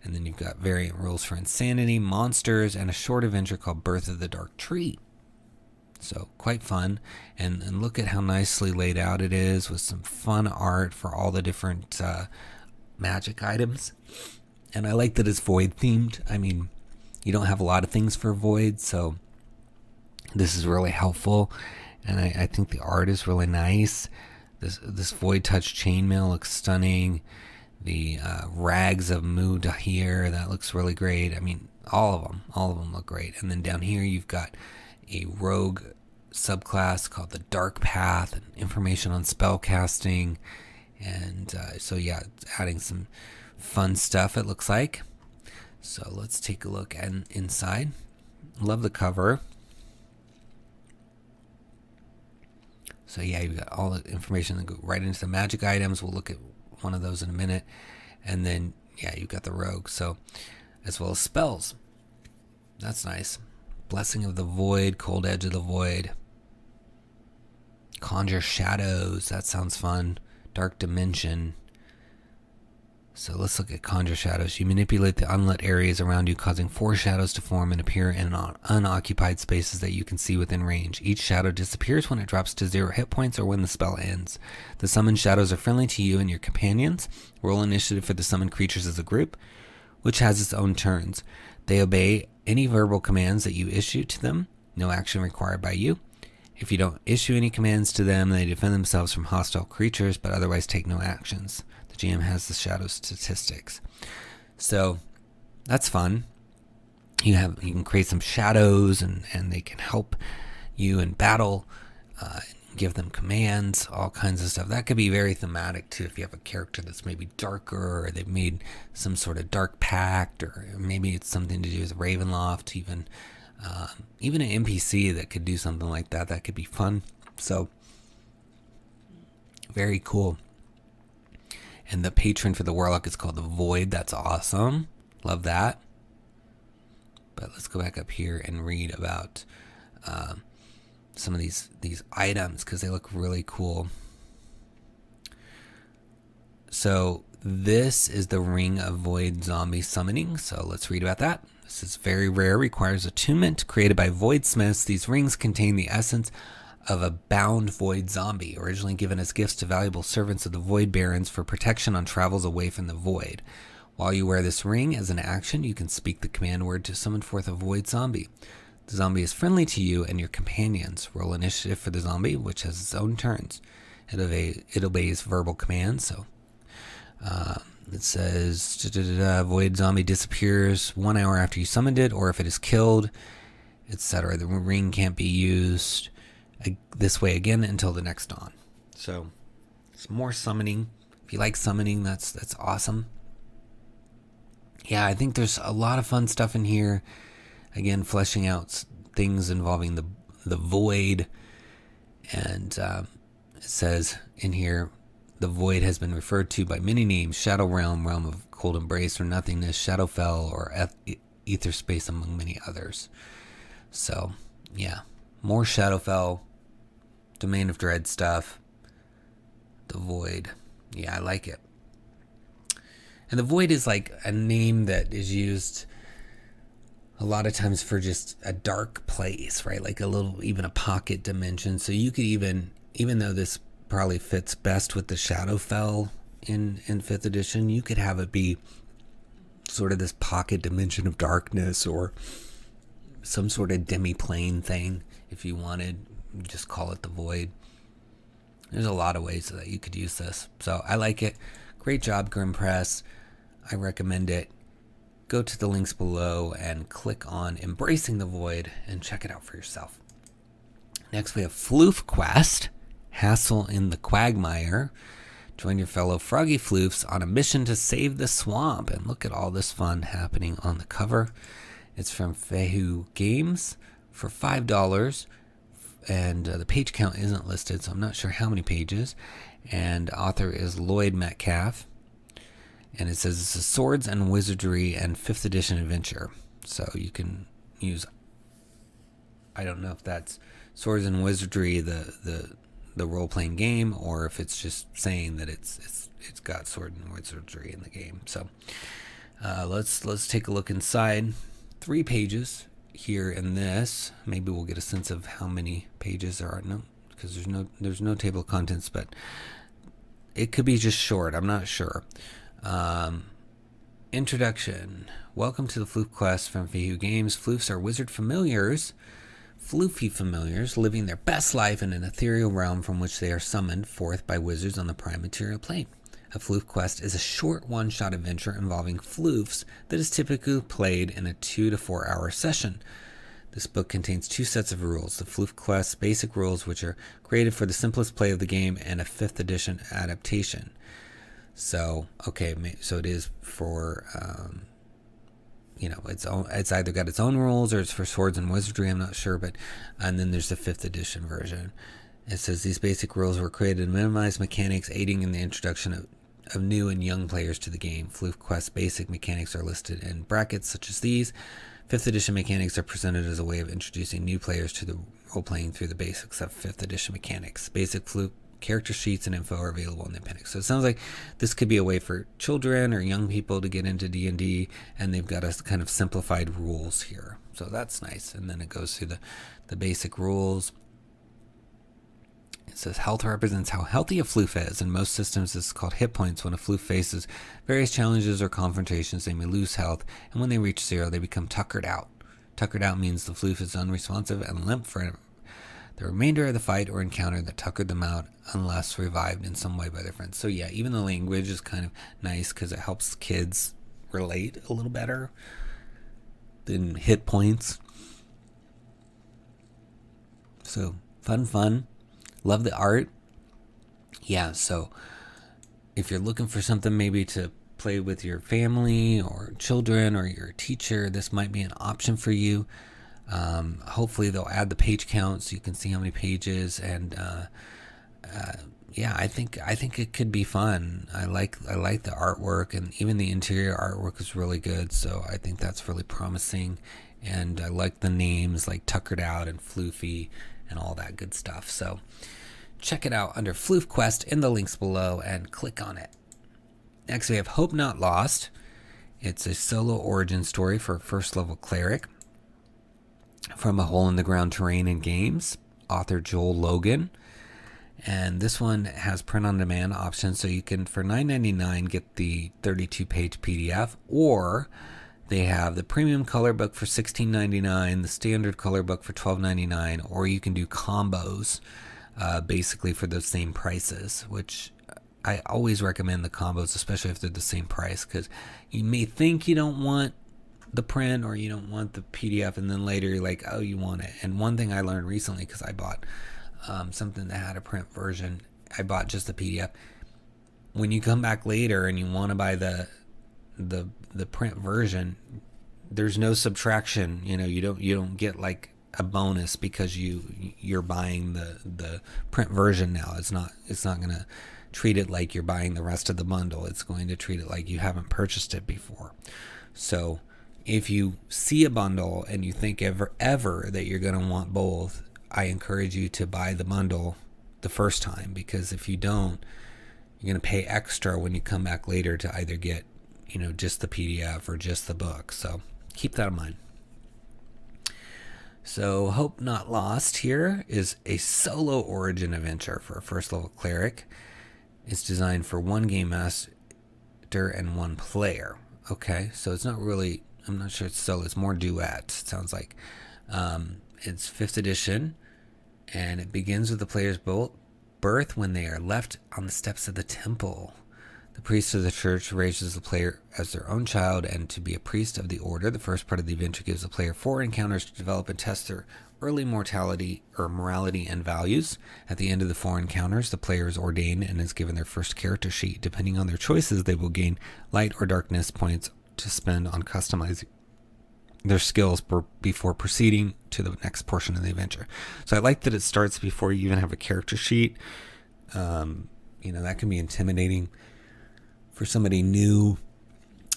And then you've got variant rules for insanity, monsters, and a short adventure called Birth of the Dark Tree. So quite fun. And look at how nicely laid out it is with some fun art for all the different magic items. And I like that it's void themed. I mean, you don't have a lot of things for void, so this is really helpful. And I think the art is really nice. This void touch chainmail looks stunning. The rags of 𝙁𝙤𝙧𝙬𝙧, that looks really great. I mean, all of them look great. And then down here you've got a rogue subclass called the Dark Path, and information on spell casting. And so yeah, it's adding some fun stuff, it looks like. So let's take a look at inside. Love the cover. So yeah, you've got all the information that go right into the magic items. We'll look at one of those in a minute. And then yeah, you've got the rogue, so as well as spells. That's nice. Blessing of the Void, Cold Edge of the Void, Conjure Shadows, that sounds fun. Dark Dimension. So let's look at Conjure Shadows. You manipulate the unlit areas around you, causing 4 shadows to form and appear in unoccupied spaces that you can see within range. Each shadow disappears when it drops to 0 hit points or when the spell ends. The summoned shadows are friendly to you and your companions. Roll initiative for the summoned creatures as a group, which has its own turns. They obey any verbal commands that you issue to them. No action required by you. If you don't issue any commands to them, they defend themselves from hostile creatures, but otherwise take no actions. The GM has the shadow statistics. So that's fun. You can create some shadows, and they can help you in battle, give them commands, all kinds of stuff. That could be very thematic too, if you have a character that's maybe darker, or they've made some sort of dark pact, or maybe it's something to do with Ravenloft, even an NPC that could do something like that. That could be fun. So very cool. And the patron for the warlock is called the Void. That's awesome. Love that. But let's go back up here and read about some of these items, because they look really cool. So this is the Ring of Void Zombie Summoning. So let's read about that. This is very rare, requires attunement. Created by voidsmiths, these rings contain the essence of a bound void zombie, originally given as gifts to valuable servants of the Void Barons for protection on travels away from the void. While you wear this ring, as an action, you can speak the command word to summon forth a void zombie. The zombie is friendly to you and your companions. Roll initiative for the zombie, which has its own turns. It obeys verbal commands, so it says, void zombie disappears 1 hour after you summoned it, or if it is killed, etc. The ring can't be used this way again until the next dawn. So it's more summoning. If you like summoning, that's awesome. Yeah, I think there's a lot of fun stuff in here. Again, fleshing out things involving the void. And it says in here, the void has been referred to by many names: Shadow Realm, Realm of Cold Embrace or Nothingness, Shadowfell, or Ether Space, among many others. So, yeah, more Shadowfell, Domain of Dread stuff, the void. Yeah, I like it. And the void is like a name that is used a lot of times for just a dark place, right? Like even a pocket dimension. So you could even though this probably fits best with the Shadowfell in 5th edition, you could have it be sort of this pocket dimension of darkness, or some sort of demi-plane thing if you wanted. Just call it the void. There's a lot of ways that you could use this. So I like it. Great job, Grim Press. I recommend it. Go to the links below and click on Embracing the Void and check it out for yourself. Next we have Floof Quest, Hassle in the Quagmire. Join your fellow froggy floofs on a mission to save the swamp. And look at all this fun happening on the cover. It's from Fehu Games for $5. And the page count isn't listed, so I'm not sure how many pages. And author is Lloyd Metcalf. And it says it's a swords and wizardry and 5th edition adventure. So you can use, I don't know if that's swords and wizardry, the the role-playing game, or if it's just saying that it's got sword and wizardry in the game. So let's take a look inside. 3 pages here in this. Maybe we'll get a sense of how many pages there are. No, because there's no table of contents, but it could be just short. I'm not sure. Introduction. Welcome to the Floof quest from Fehu Games. Floofs are wizard familiars, floofy familiars, living their best life in an ethereal realm from which they are summoned forth by wizards on the prime material plane. A floof quest is a short one-shot adventure involving floofs that is typically played in a 2 to 4 hour session. This book contains 2 sets of rules: the floof quest basic rules, which are created for the simplest play of the game, and a 5th edition adaptation. So, okay, so it is for, it's either got its own rules or it's for swords and wizardry, I'm not sure, and then there's the 5th edition version. It says these basic rules were created to minimize mechanics, aiding in the introduction of new and young players to the game. Floof quest basic mechanics are listed in brackets such as these. 5th edition mechanics are presented as a way of introducing new players to the role-playing through the basics of 5th edition mechanics. Basic floof character sheets and info are available in the appendix. So it sounds like this could be a way for children or young people to get into D&D, and they've got us kind of simplified rules here. So that's nice. And then it goes through the basic rules. It says health represents how healthy a floof is. In most systems, this is called hit points. When a floof faces various challenges or confrontations, they may lose health, and when they reach 0, they become tuckered out. Tuckered out means the floof is unresponsive and limp for the remainder of the fight or encounter that tuckered them out, unless revived in some way by their friends. So yeah, even the language is kind of nice because it helps kids relate a little better than hit points. So fun. Love the art. Yeah, so if you're looking for something maybe to play with your family or children or your teacher, this might be an option for you. Hopefully they'll add the page count so you can see how many pages, and yeah, I think it could be fun. I like the artwork, and even the interior artwork is really good, so I think that's really promising. And I like the names like Tuckered Out and Floofy and all that good stuff. So check it out under Floof Quest in the links below and click on it. Next we have Hope Not Lost. It's a solo origin story for first level cleric from A Hole in the Ground Terrain and Games, author Joel Logan. And this one has print on demand options, so you can for $9.99 get the 32-page PDF, or they have the premium color book for $16.99, the standard color book for $12.99, or you can do combos basically for the same prices, which I always recommend the combos, especially if they're the same price, because you may think you don't want the print or you don't want the PDF, and then later you're like, oh, you want it. And one thing I learned recently, because I bought something that had a print version, I bought just the PDF. When you come back later and you want to buy the print version, there's no subtraction. You don't get like a bonus because you're buying the print version now. It's not going to treat it like you're buying the rest of the bundle. It's going to treat it like you haven't purchased it before. So if you see a bundle and you think ever that you're going to want both, I encourage you to buy the bundle the first time, because if you don't, you're going to pay extra when you come back later to either get, just the PDF or just the book. So keep that in mind. So Hope Not Lost here is a solo origin adventure for a first level cleric. It's designed for one game master and one player. Okay, so it's not really, I'm not sure it's solo, it's more duet, it sounds like. It's 5th edition, and it begins with the player's birth when they are left on the steps of the temple. The priest of the church raises the player as their own child, and to be a priest of the order, the first part of the adventure gives the player 4 encounters to develop and test their early morality and values. At the end of the 4 encounters, the player is ordained and is given their first character sheet. Depending on their choices, they will gain light or darkness points to spend on customizing their skills before proceeding to the next portion of the adventure. So I like that it starts before you even have a character sheet. That can be intimidating for somebody new.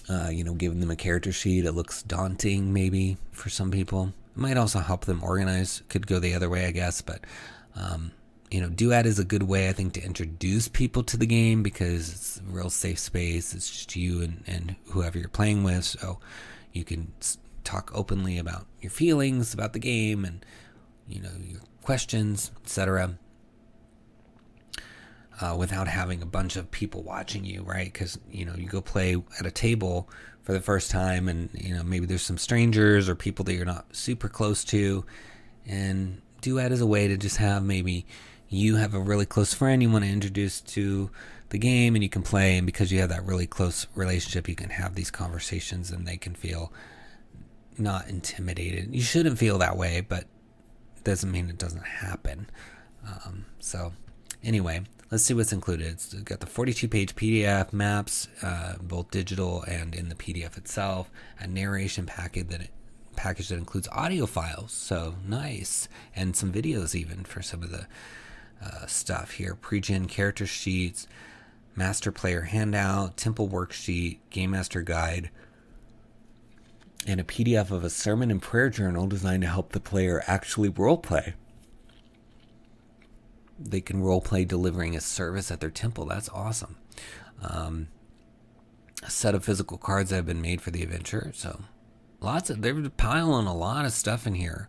Giving them a character sheet, it looks daunting maybe for some people. It might also help them organize. Could go the other way, I guess, but Duet is a good way, I think, to introduce people to the game because it's a real safe space. It's just you and whoever you're playing with, so you can talk openly about your feelings about the game and your questions, etc. Without having a bunch of people watching you, right? Because you go play at a table for the first time, and maybe there's some strangers or people that you're not super close to, and Duet is a way to just have, maybe you have a really close friend you want to introduce to the game, and you can play, and because you have that really close relationship, you can have these conversations and they can feel not intimidated. You shouldn't feel that way, but it doesn't mean it doesn't happen. So anyway, let's see what's included. It's got the 42-page PDF maps, both digital and in the PDF itself, a narration package that includes audio files, so nice, and some videos even for some of the stuff here. Pre-gen character sheets, master player handout, temple worksheet, game master guide, and a PDF of a sermon and prayer journal designed to help the player actually roleplay. They can roleplay delivering a service at their temple. That's awesome. A set of physical cards that have been made for the adventure. So they're piling a lot of stuff in here.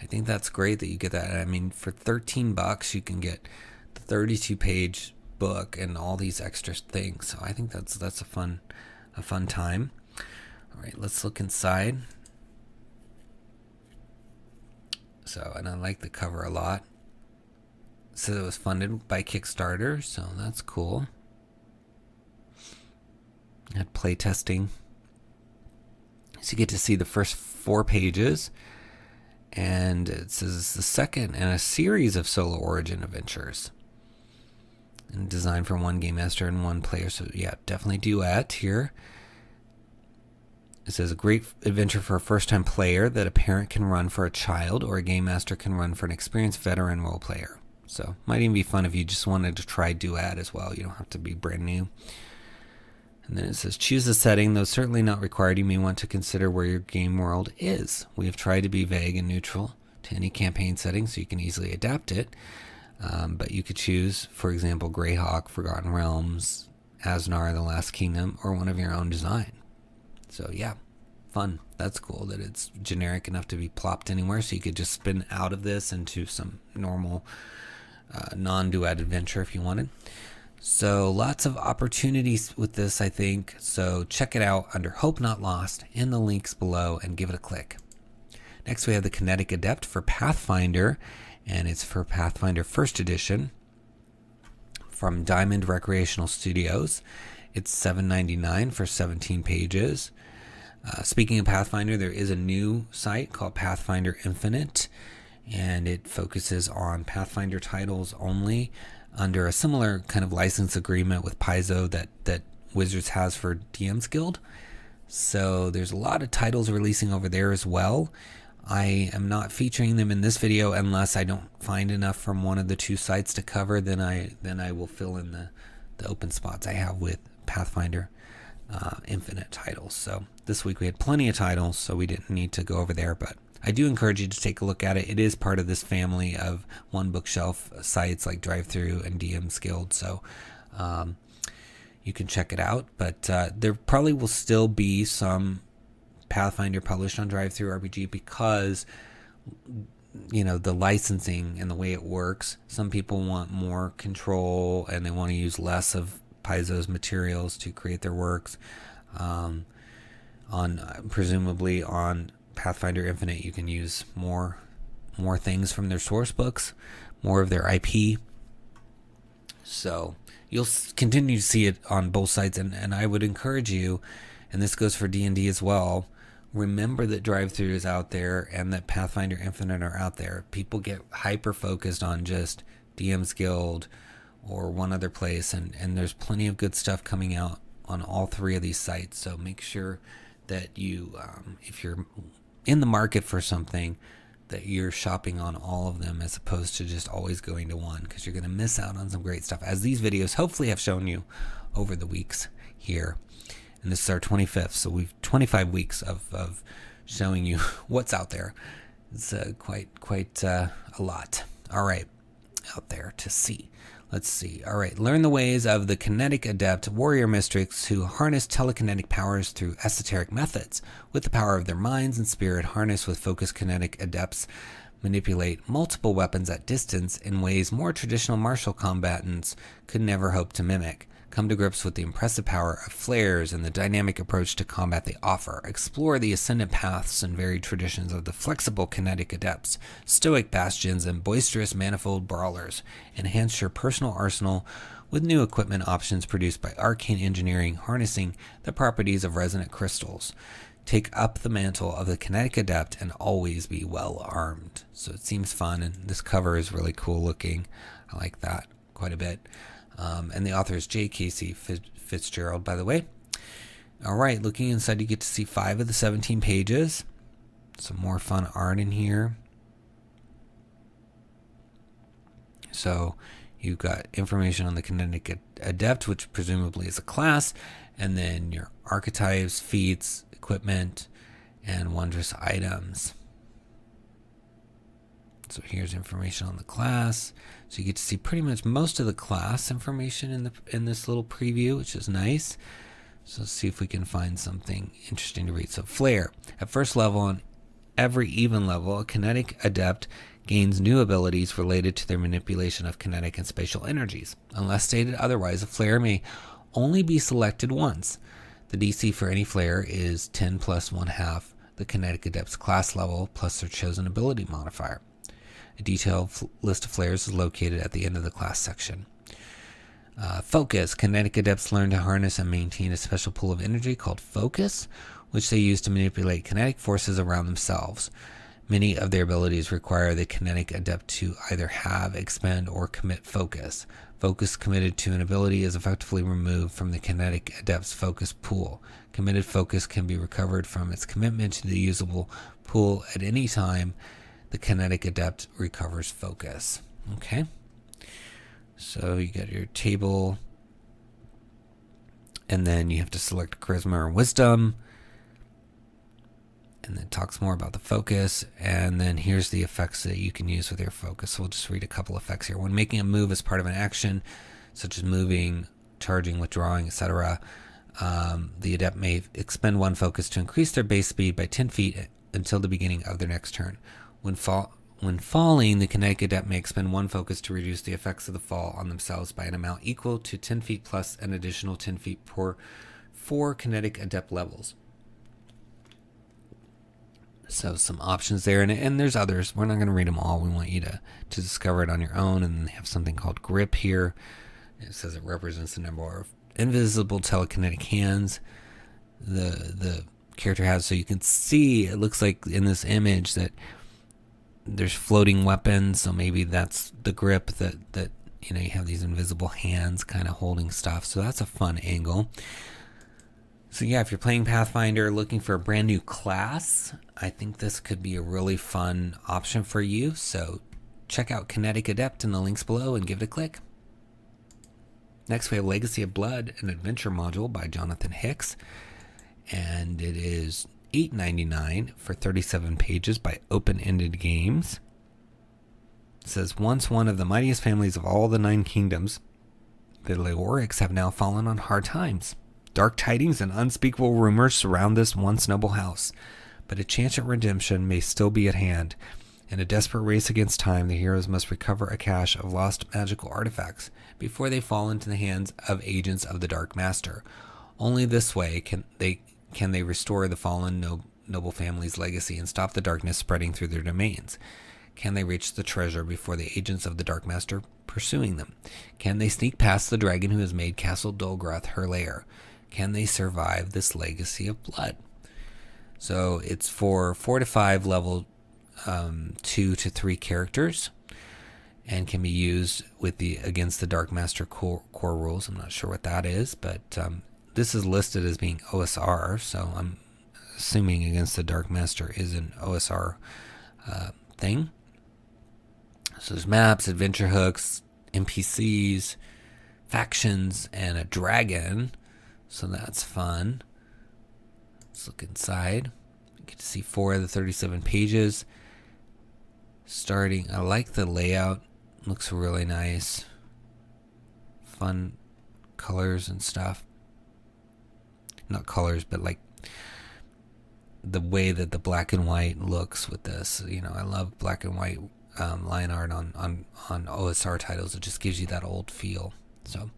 I think that's great that you get that. I mean, for $13 you can get the 32-page book and all these extra things. So I think that's a fun time. All right, let's look inside. So, and I like the cover a lot. It says it was funded by Kickstarter, so that's cool. Had playtesting. So you get to see the first 4 pages. And it says it's the second in a series of solo origin adventures. And designed for one game master and one player. So yeah, definitely Duet here. It says a great adventure for a first-time player that a parent can run for a child or a game master can run for an experienced veteran role player. So might even be fun if you just wanted to try Duet as well. You don't have to be brand new. And then it says, choose a setting, though certainly not required. You may want to consider where your game world is. We have tried to be vague and neutral to any campaign setting so you can easily adapt it. But you could choose, for example, Greyhawk, Forgotten Realms, Aznar, The Last Kingdom, or one of your own design. So yeah, fun. That's cool that it's generic enough to be plopped anywhere, so you could just spin out of this into some normal non-Duet adventure if you wanted. So lots of opportunities with this, I think. So check it out under Hope Not Lost in the links below and give it a click. Next we have the Kinect Adept for Pathfinder, and it's for Pathfinder 1st Edition from Diamond Recreational Studios. It's $7.99 for 17 pages. Speaking of Pathfinder, there is a new site called Pathfinder Infinite, and it focuses on Pathfinder titles only under a similar kind of license agreement with Paizo that Wizards has for DM's Guild. So there's a lot of titles releasing over there as well. I am not featuring them in this video unless I don't find enough from one of the 2 sites to cover. Then I will fill in the open spots I have with Pathfinder Infinite titles. So this week we had plenty of titles, so we didn't need to go over there, but I do encourage you to take a look at it. It is part of this family of one bookshelf sites like DriveThru and DM's Guild, so you can check it out. But there probably will still be some Pathfinder published on DriveThruRPG because the licensing and the way it works. Some people want more control and they want to use less of Paizo's materials to create their works. Presumably on Pathfinder Infinite, you can use more things from their source books, more of their IP. So you'll continue to see it on both sites, and I would encourage you, and this goes for D&D as well, remember that DriveThru is out there and that Pathfinder Infinite are out there. People get hyper-focused on just DM's Guild or one other place, and there's plenty of good stuff coming out on all 3 of these sites. So make sure that you, if you're in the market for something, that you're shopping on all of them as opposed to just always going to one, because you're going to miss out on some great stuff, as these videos hopefully have shown you over the weeks here. And this is our 25th, so we've 25 weeks of showing you what's out there. It's quite a lot. All right. out there to see. Let's see. All right. Learn the ways of the Kinetic Adept warrior mystics who harness telekinetic powers through esoteric methods. With the power of their minds and spirit harnessed with focused kinetic adepts, manipulate multiple weapons at distance in ways more traditional martial combatants could never hope to mimic. Come to grips with the impressive power of flares and the dynamic approach to combat they offer. Explore the ascendant paths and varied traditions of the flexible kinetic adepts, stoic bastions, and boisterous manifold brawlers. Enhance your personal arsenal with new equipment options produced by arcane engineering, harnessing the properties of resonant crystals. Take up the mantle of the kinetic adept and always be well armed. So it seems fun, and this cover is really cool looking. I like that quite a bit. And the author is J. Casey Fitzgerald, by the way. All right, looking inside, you get to see 5 of the 17 pages. Some more fun art in here. So you've got information on the Kinetic Adept, which presumably is a class, and then your archetypes, feats, equipment, and wondrous items. So here's information on the class. So you get to see pretty much most of the class information in this little preview, which is nice. So let's see if we can find something interesting to read. So Flare. At first level, on every even level, a kinetic adept gains new abilities related to their manipulation of kinetic and spatial energies. Unless stated otherwise, a flare may only be selected once. The DC for any flare is 10 plus 1/2 the kinetic adept's class level plus their chosen ability modifier. A detailed list of flares is located at the end of the class section. Focus. Kinetic adepts learn to harness and maintain a special pool of energy called focus, which they use to manipulate kinetic forces around themselves. Many of their abilities require the kinetic adept to either have, expend, or commit focus. Focus committed to an ability is effectively removed from the kinetic adept's focus pool. Committed focus can be recovered from its commitment to the usable pool at any time the kinetic adept recovers focus. Okay. So you got your table, and then you have to select charisma or wisdom, and then it talks more about the focus, and then here's the effects that you can use with your focus. So we'll just read a couple effects here. When making a move as part of an action, such as moving, charging, withdrawing, etc., the adept may expend 1 focus to increase their base speed by 10 feet until the beginning of their next turn. When falling, the kinetic adept may expend 1 focus to reduce the effects of the fall on themselves by an amount equal to 10 feet plus an additional 10 feet per 4 kinetic adept levels. So some options there, and there's others. We're not going to read them all. We want you to discover it on your own, and they have something called grip here. It says it represents the number of invisible telekinetic hands the character has. So you can see, it looks like in this image that there's floating weapons, so maybe that's the grip that you have these invisible hands kind of holding stuff. So that's a fun angle. So yeah, if you're playing Pathfinder looking for a brand new class, I think this could be a really fun option for you. So check out Kinetic Adept in the links below and give it a click. Next we have Legacy of Blood, an adventure module by Jonathan Hicks, and it is $8.99 for 37 pages by Open Ended Games. It says, once one of the mightiest families of all the 9 kingdoms, the Leorics have now fallen on hard times. Dark tidings and unspeakable rumors surround this once noble house, but a chance at redemption may still be at hand. In a desperate race against time, the heroes must recover a cache of lost magical artifacts before they fall into the hands of agents of the Dark Master. Only this way can they restore the fallen noble family's legacy and stop the darkness spreading through their domains. Can they reach the treasure before the agents of the Dark Master pursuing them? Can they sneak past the dragon who has made Castle Dulgrath her lair? Can they survive this legacy of blood? So it's for 4 to 5 level 2 to 3 characters, and can be used with against the Dark Master core rules. I'm not sure what that is, but this is listed as being OSR, so I'm assuming against the Dark Master is an OSR thing. So there's maps, adventure hooks, NPCs, factions, and a dragon. So that's fun. Let's look inside. You get to see 4 of the 37 pages. I like the layout Looks really nice. Fun colors and stuff. Not colors, but like the way that the black and white looks with this. You know, I love black and white line art on OSR titles. It just gives you that old feel. So,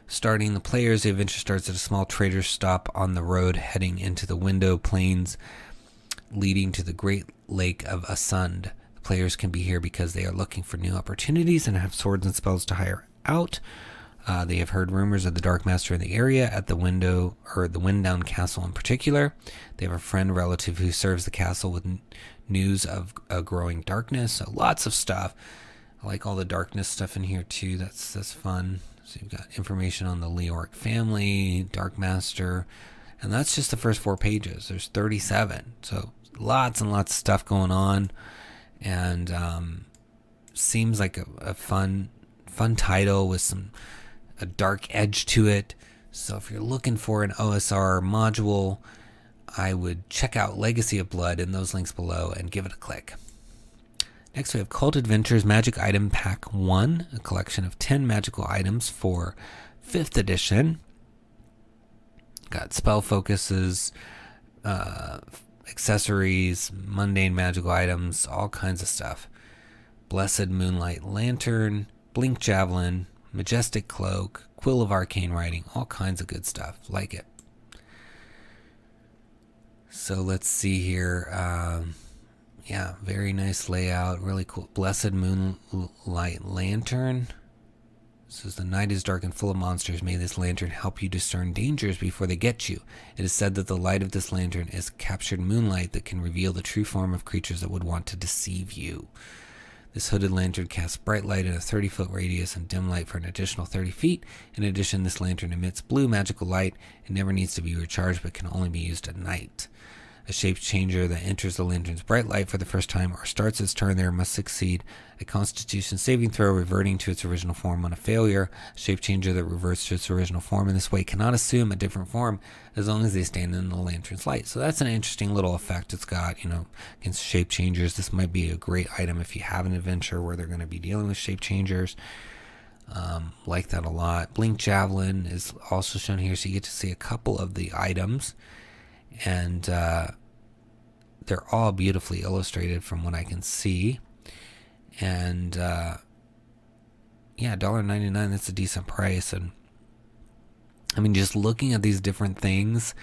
starting the players, the adventure starts at a small trader's stop on the road heading into the Window Plains leading to the Great Lake of Ăsund. The players can be here because they are looking for new opportunities and have swords and spells to hire out. They have heard rumors of the Dark Master in the area at the Winddown Castle in particular. They have a friend relative who serves the castle with news of a growing darkness. So lots of stuff. I like all the darkness stuff in here too. That's fun. So you've got information on the Leoric family, Dark Master, and that's just the first 4 pages. There's 37. So lots and lots of stuff going on, and seems like a fun title with a dark edge to it. So if you're looking for an OSR module, I would check out Legacy of Blood in those links below and give it a click. Next we have Cult Adventures Magic Item Pack 1, a collection of 10 magical items for 5th edition. Got spell focuses, accessories, mundane magical items, all kinds of stuff. Blessed Moonlight Lantern, Blink Javelin, Majestic Cloak, Quill of Arcane Writing, all kinds of good stuff. Like it. So let's see here. Yeah, very nice layout. Really cool. Blessed Moonlight Lantern. This is the night is dark and full of monsters. May this lantern help you discern dangers before they get you. It is said that the light of this lantern is captured moonlight that can reveal the true form of creatures that would want to deceive you. This hooded lantern casts bright light in a 30-foot radius and dim light for an additional 30 feet. In addition, this lantern emits blue magical light. It never needs to be recharged but can only be used at night. A shape changer that enters the lantern's bright light for the first time or starts its turn there must succeed a Constitution saving throw reverting to its original form. On a failure, a shape changer that reverts to its original form in this way cannot assume a different form as long as they stand in the lantern's light. So that's an interesting little effect it's got, you know, against shape changers. This might be a great item if you have an adventure where they're going to be dealing with shape changers. Like that a lot. Blink Javelin is also shown here, so you get to see a couple of the items. And they're all beautifully illustrated from what I can see. And yeah, $1.99, that's a decent price. And I mean, just looking at these different things,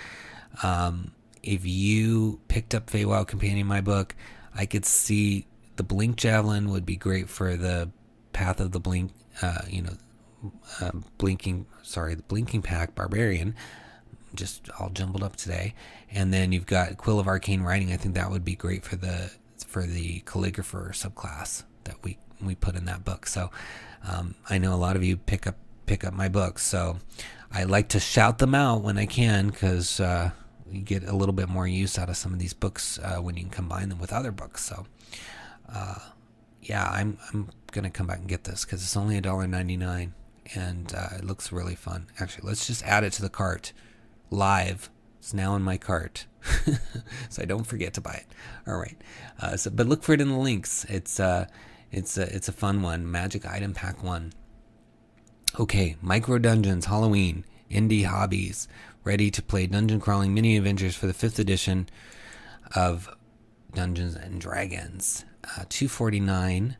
if you picked up Feywild Companion, my book, I could see the Blink Javelin would be great for the Path of the Blink, the Blinking Pack Barbarian. Just all jumbled up today. And then you've got Quill of Arcane Writing. I think that would be great for the calligrapher subclass that we put in that book. So I know a lot of you pick up my books, so I like to shout them out when I can, because you get a little bit more use out of some of these books when you can combine them with other books. So yeah, I'm gonna come back and get this because it's only $1.99 and it looks really fun. Actually, let's just add it to the cart. Live. It's now in my cart, so I don't forget to buy it. All right, but look for it in the links. It's a fun one. Magic Item Pack 1. Okay, Micro Dungeons Halloween Indie Hobbies, ready to play dungeon crawling mini adventures for the 5th edition of Dungeons and Dragons. $2.49.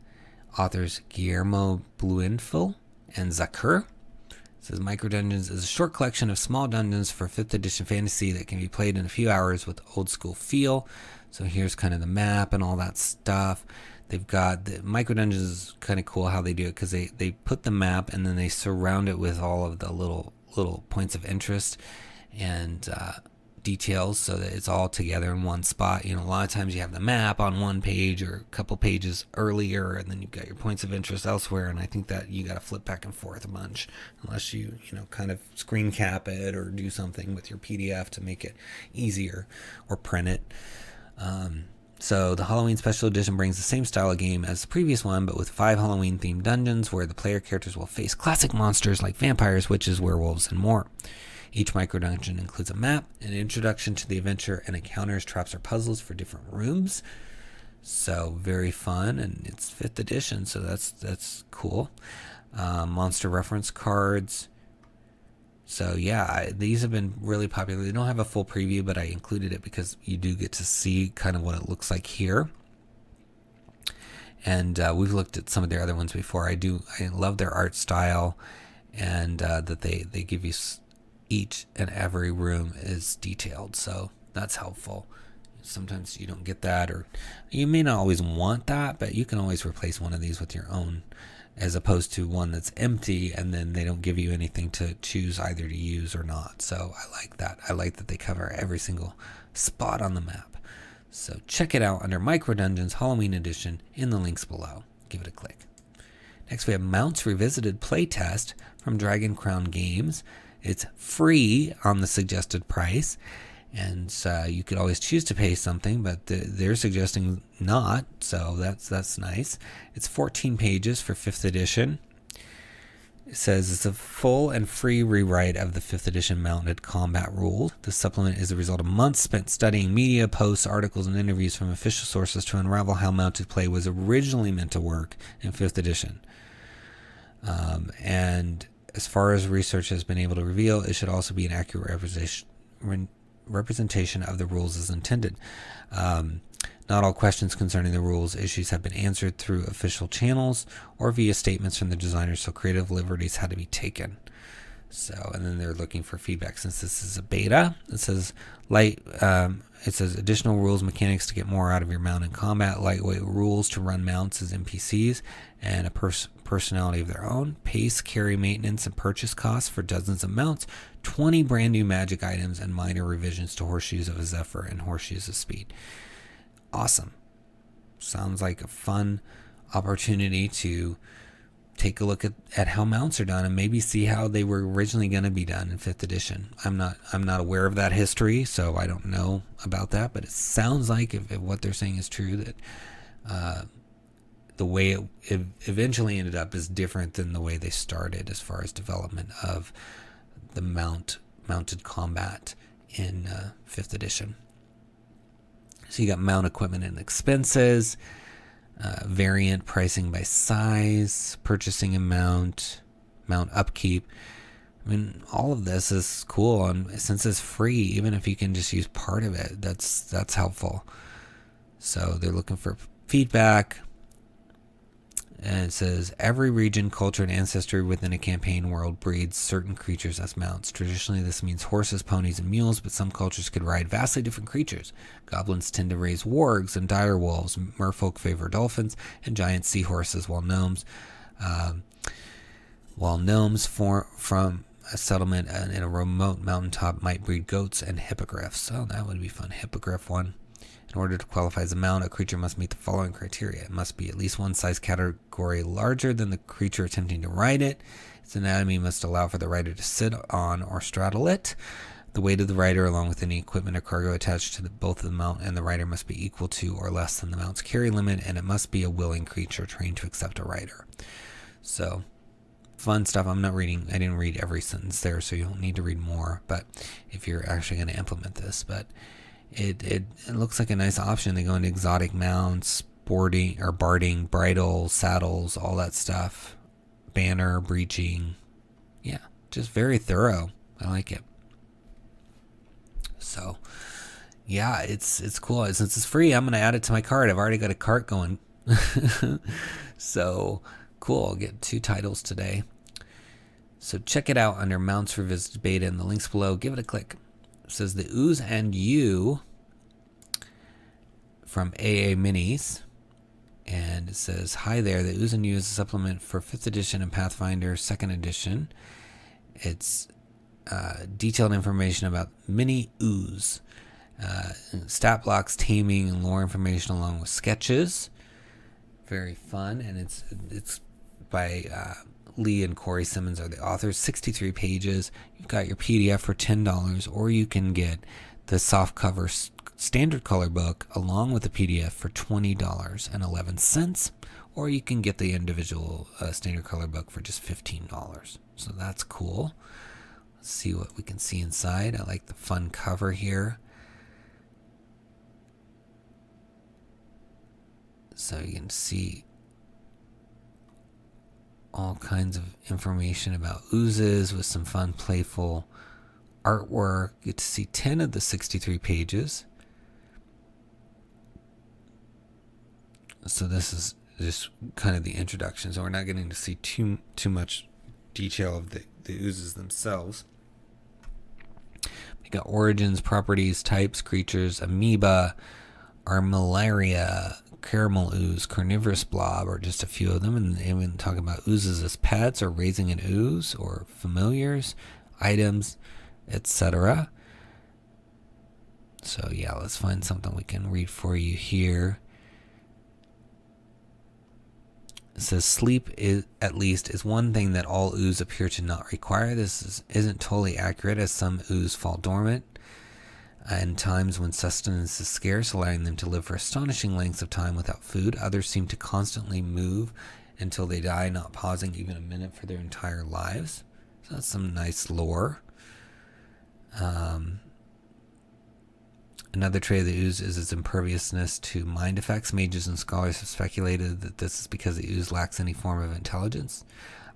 Authors Guillermo Blumenfeld and Zakur. Says Micro Dungeons is a short collection of small dungeons for 5th edition fantasy that can be played in a few hours with old school feel. So here's kind of the map and all that stuff. They've got the Micro Dungeons is kind of cool how they do it, because they put the map and then they surround it with all of the little points of interest and details so that it's all together in one spot. You know, a lot of times you have the map on one page or a couple pages earlier, and then you've got your points of interest elsewhere, and I think that you got to flip back and forth a bunch unless you kind of screen cap it or do something with your PDF to make it easier, or print it. So the Halloween Special Edition brings the same style of game as the previous one, but with 5 Halloween-themed dungeons where the player characters will face classic monsters like vampires, witches, werewolves, and more. Each micro dungeon includes a map, an introduction to the adventure, and encounters, traps, or puzzles for different rooms. So very fun, and it's 5th edition, so that's cool. Monster reference cards. So yeah, these have been really popular. They don't have a full preview, but I included it because you do get to see kind of what it looks like here. And we've looked at some of their other ones before. I love their art style, and that they give you each and every room is detailed, so that's helpful. Sometimes you don't get that, or you may not always want that, but you can always replace one of these with your own, as opposed to one that's empty and then they don't give you anything to choose either to use or not. So I like that. I like that they cover every single spot on the map. So check it out under Micro Dungeons Halloween Edition in the links below. Give it a click. Next we have Mounts Revisited Playtest from Dragon Crown Games. It's free on the suggested price, and you could always choose to pay something, but they're suggesting not, so that's nice. It's 14 pages for 5th edition. It says it's a full and free rewrite of the 5th edition mounted combat rules. The supplement is a result of months spent studying media, posts, articles, and interviews from official sources to unravel how mounted play was originally meant to work in 5th edition. And as far as research has been able to reveal, it should also be an accurate representation of the rules as intended. Not all questions concerning the rules issues have been answered through official channels or via statements from the designers, so creative liberties had to be taken. So, and then they're looking for feedback since this is a beta. It says additional rules mechanics to get more out of your mount in combat, lightweight rules to run mounts as NPCs, and a personality of their own, pace, carry, maintenance, and purchase costs for dozens of mounts, 20 brand new magic items, and minor revisions to Horseshoes of Zephyr and Horseshoes of Speed. Awesome. Sounds like a fun opportunity to take a look at how mounts are done and maybe see how they were originally going to be done in 5th edition. I'm not aware of that history, so I don't know about that, but it sounds like if what they're saying is true, that the way it eventually ended up is different than the way they started as far as development of the mounted combat in 5th edition. So you got mount equipment and expenses, variant pricing by size, purchasing a mount upkeep. I mean, all of this is cool, and since it's free, even if you can just use part of it, that's helpful. So they're looking for feedback. And it says, every region, culture, and ancestry within a campaign world breeds certain creatures as mounts. Traditionally, this means horses, ponies, and mules, but some cultures could ride vastly different creatures. Goblins tend to raise wargs and dire wolves. Merfolk favor dolphins and giant seahorses, while gnomes from a settlement in a remote mountaintop might breed goats and hippogriffs. Oh, that would be fun. Hippogriff one. In order to qualify as a mount, a creature must meet the following criteria. It must be at least one size category larger than the creature attempting to ride it. Its anatomy must allow for the rider to sit on or straddle it. The weight of the rider, along with any equipment or cargo attached to both the mount and the rider, must be equal to or less than the mount's carry limit, and it must be a willing creature trained to accept a rider. So, fun stuff. I didn't read every sentence there, so you don't need to read more, but if you're actually going to implement this, but it looks like a nice option. They go into exotic mounts, barding, bridle, saddles, all that stuff. Banner, breaching. Yeah, just very thorough. I like it. So, yeah, it's cool. Since it's free, I'm going to add it to my cart. I've already got a cart going. So, cool. I'll get 2 titles today. So check it out under Mounts Revisited Beta in the links below. Give it a click. It says the Ooze You from AA Minis, and it says, hi there, the Ooze You is a supplement for 5th edition and Pathfinder 2nd edition. It's detailed information about mini ooze, stat blocks, taming, and lore information along with sketches. Very fun, and it's by Lee and Corey Simmons are the authors. 63 pages. You've got your PDF for $10, or you can get the softcover standard color book along with the PDF for $20.11, or you can get the individual standard color book for just $15. So that's cool. Let's see what we can see inside. I like the fun cover here. So you can see all kinds of information about oozes with some fun, playful artwork. You get to see 10 of the 63 pages. So this is just kind of the introduction. So we're not getting to see too much detail of the oozes themselves. We got origins, properties, types, creatures, amoeba, armillaria, caramel ooze, carnivorous blob, or just a few of them. And even talking about oozes as pets or raising an ooze or familiars, items, etc. So yeah, let's find something we can read for you here. It says sleep is one thing that all ooze appear to not require. This isn't totally accurate, as some ooze fall dormant in times when sustenance is scarce, allowing them to live for astonishing lengths of time without food. Others seem to constantly move until they die, not pausing even a minute for their entire lives. So that's some nice lore. Another trait of the ooze is its imperviousness to mind effects. Mages and scholars have speculated that this is because the ooze lacks any form of intelligence.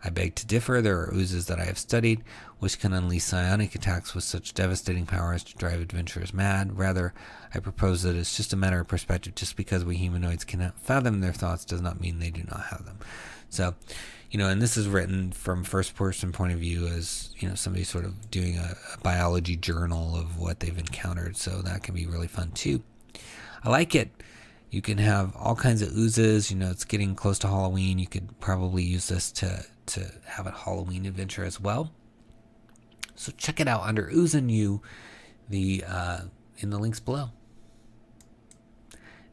I beg to differ. There are oozes that I have studied which can unleash psionic attacks with such devastating powers to drive adventurers mad. Rather, I propose that it's just a matter of perspective. Just because we humanoids cannot fathom their thoughts does not mean they do not have them. So, and this is written from first-person point of view, as somebody sort of doing a biology journal of what they've encountered. So that can be really fun too. I like it. You can have all kinds of oozes. It's getting close to Halloween. You could probably use this to have a Halloween adventure as well. So check it out under Ooze You, in the links below.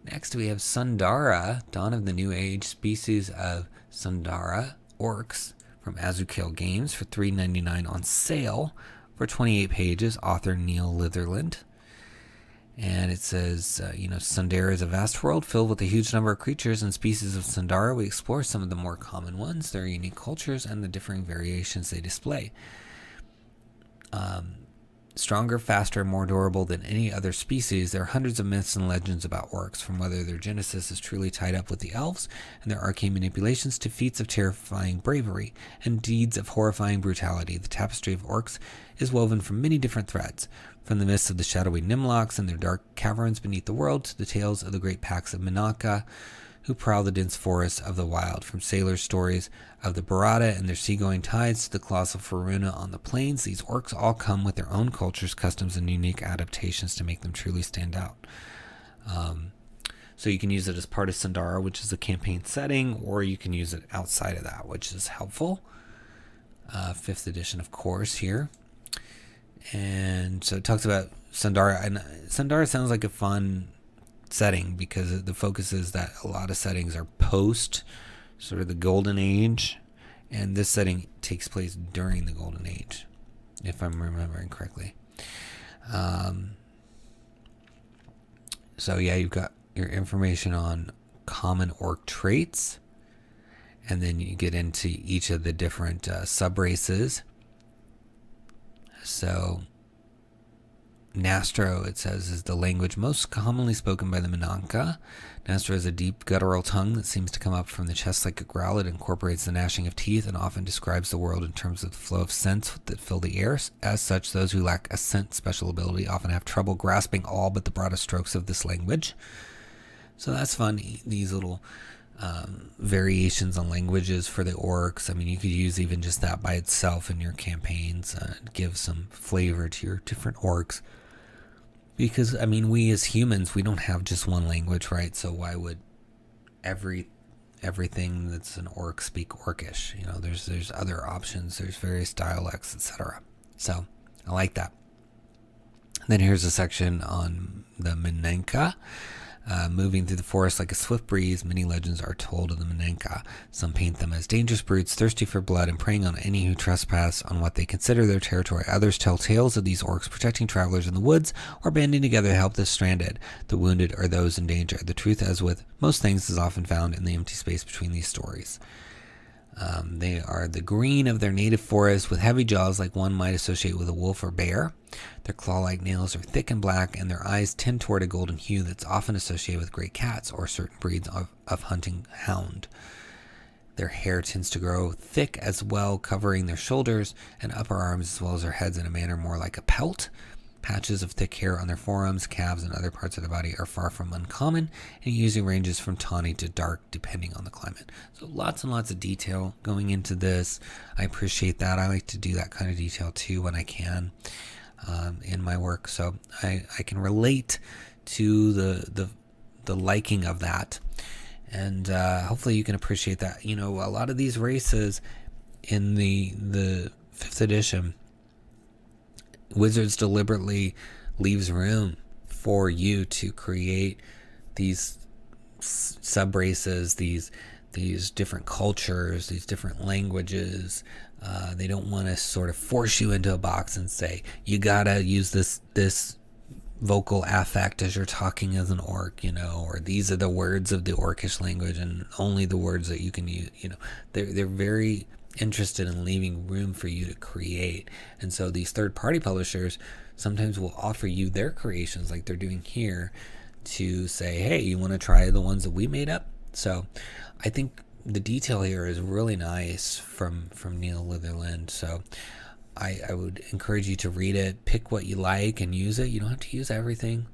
Next we have Sundara, Dawn of the New Age, species of Sundara orcs from Azukale Games for $3.99 on sale for 28 pages. Author Neil Litherland. And it says, Sundara is a vast world filled with a huge number of creatures and species of Sundara. We explore some of the more common ones, their unique cultures, and the differing variations they display. Stronger, faster, and more durable than any other species, there are hundreds of myths and legends about orcs, from whether their genesis is truly tied up with the elves and their arcane manipulations to feats of terrifying bravery and deeds of horrifying brutality. The tapestry of orcs is woven from many different threads, from the myths of the shadowy Nimlocks and their dark caverns beneath the world to the tales of the great packs of Minaka who prowl the dense forests of the wild, from sailors' stories of the Barada and their seagoing tides to the colossal Faruna on the plains. These orcs all come with their own cultures, customs, and unique adaptations to make them truly stand out. So you can use it as part of Sundara, which is a campaign setting, or you can use it outside of that, which is helpful. 5th edition, of course, here. And so it talks about Sundara, and Sundara sounds like a fun setting because the focus is that a lot of settings are post sort of the Golden Age, and this setting takes place during the Golden Age, if I'm remembering correctly. So yeah, you've got your information on common orc traits, and then you get into each of the different sub-races. So Nastro, it says, is the language most commonly spoken by the Minanka. Nastro is a deep guttural tongue that seems to come up from the chest like a growl. It incorporates the gnashing of teeth and often describes the world in terms of the flow of scents that fill the air. As such, those who lack a scent special ability often have trouble grasping all but the broadest strokes of this language. So that's fun, these little variations on languages for the orcs. I mean, you could use even just that by itself in your campaigns, give some flavor to your different orcs. Because, I mean, we as humans, we don't have just one language, right? So why would everything that's an orc speak Orcish? There's other options. There's various dialects, etc. So I like that. Then here's a section on the Minenka. Moving through the forest like a swift breeze, many legends are told of the Minenka. Some paint them as dangerous brutes, thirsty for blood, and preying on any who trespass on what they consider their territory. Others tell tales of these orcs protecting travelers in the woods or banding together to help the stranded, the wounded, or those in danger. The truth, as with most things, is often found in the empty space between these stories. They are the green of their native forest with heavy jaws like one might associate with a wolf or bear. Their claw-like nails are thick and black, and their eyes tend toward a golden hue that's often associated with great cats or certain breeds of hunting hound. Their hair tends to grow thick as well, covering their shoulders and upper arms as well as their heads in a manner more like a pelt. Patches of thick hair on their forearms, calves, and other parts of the body are far from uncommon, and usually ranges from tawny to dark depending on the climate. So lots and lots of detail going into this. I appreciate that. I like to do that kind of detail too when I can in my work. So I can relate to the liking of that. And hopefully you can appreciate that. You know, a lot of these races in the 5th edition, Wizards deliberately leaves room for you to create these sub-races, these different cultures, these different languages. They don't want to sort of force you into a box and say, you gotta use this vocal affect as you're talking as an orc, you know, or these are the words of the orcish language and only the words that you can use, you know. They're very interested in leaving room for you to create. And so these third-party publishers sometimes will offer you their creations like they're doing here to say, hey, you want to try the ones that we made up? So I think the detail here is really nice from Neil Litherland. So I would encourage you to read it, pick what you like and use it. You don't have to use everything,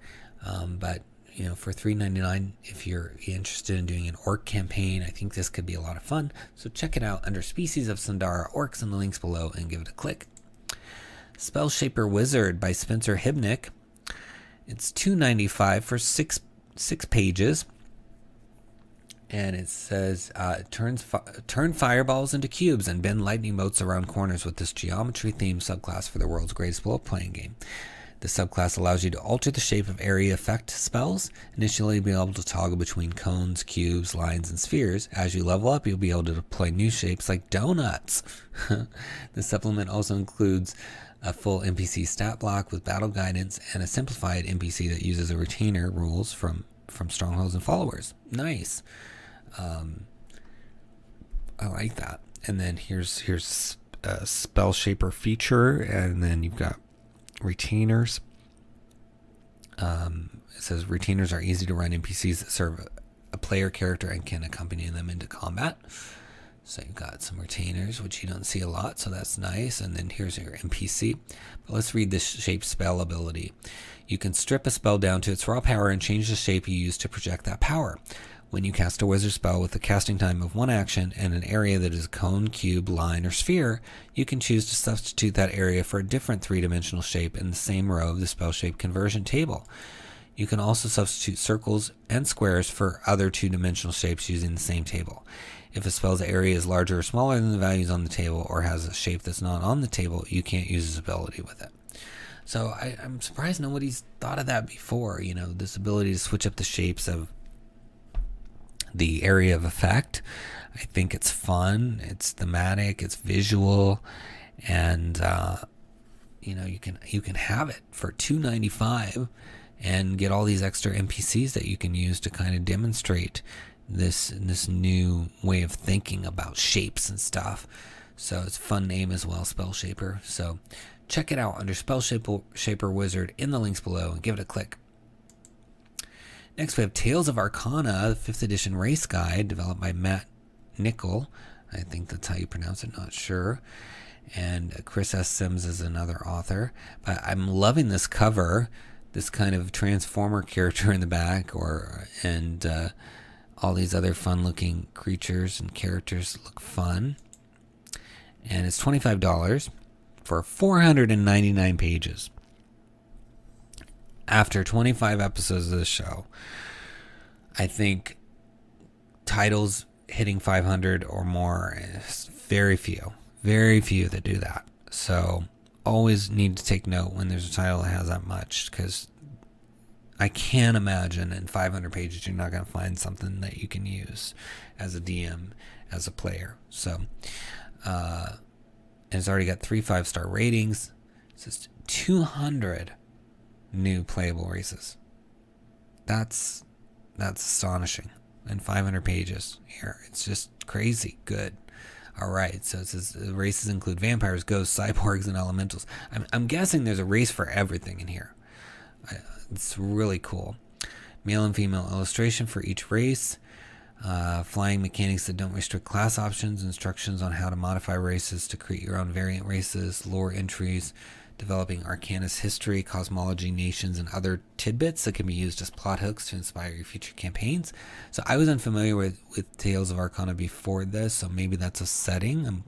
but you know, for $3.99, if you're interested in doing an orc campaign, I think this could be a lot of fun. So check it out under Species of Sundara Orcs in the links below and give it a click. Spellshaper Wizard by Spencer Hibnick. It's $2.95 for six pages. And it says, turn fireballs into cubes and bend lightning bolts around corners with this geometry-themed subclass for the world's greatest role-playing game. The subclass allows you to alter the shape of area effect spells, initially being able to toggle between cones, cubes, lines, and spheres. As you level up, you'll be able to deploy new shapes like donuts. The supplement also includes a full NPC stat block with battle guidance and a simplified NPC that uses a retainer rules from strongholds and followers. Nice. I like that. And then here's a Spellshaper feature, and then you've got retainers. It says retainers are easy to run NPCs that serve a player character and can accompany them into combat. So you've got some retainers, which you don't see a lot, so that's nice. And then here's your NPC. But let's read this shape spell ability. You can strip a spell down to its raw power and change the shape you use to project that power. When you cast a wizard spell with a casting time of 1 action and an area that is a cone, cube, line, or sphere, you can choose to substitute that area for a different 3-dimensional shape in the same row of the spell shape conversion table. You can also substitute circles and squares for other 2-dimensional shapes using the same table. If a spell's area is larger or smaller than the values on the table or has a shape that's not on the table, you can't use this ability with it. So I'm surprised nobody's thought of that before, you know, this ability to switch up the shapes of the area of effect. I think it's fun, it's thematic, it's visual, and you know, you can have it for $2.95 and get all these extra NPCs that you can use to kind of demonstrate this new way of thinking about shapes and stuff. So it's a fun name as well, Spellshaper. So check it out under Spellshaper Wizard in the links below and give it a click. Next, we have Tales of Arcana, the 5th edition race guide, developed by Matt Nickel. I think that's how you pronounce it, not sure. And Chris S. Sims is another author. But I'm loving this cover, this kind of Transformer character in the back, and all these other fun-looking creatures and characters look fun. And it's $25 for 499 pages. After 25 episodes of the show, I think titles hitting 500 or more is very few that do that. So always need to take note when there's a title that has that much, because I can't imagine in 500 pages you're not going to find something that you can use as a DM, as a player. So, and it's already got 3 5-star ratings. It says 200 new playable races. That's astonishing. And 500 pages here. It's just crazy good. All right, so it says the races include vampires, ghosts, cyborgs, and elementals. I'm guessing there's a race for everything in here. It's really cool. Male and female illustration for each race. Flying mechanics that don't restrict class options. Instructions on how to modify races to create your own variant races. Lore entries. Developing Arcanist history, cosmology, nations, and other tidbits that can be used as plot hooks to inspire your future campaigns. So I was unfamiliar with Tales of Arcana before this, so maybe that's a setting. I'm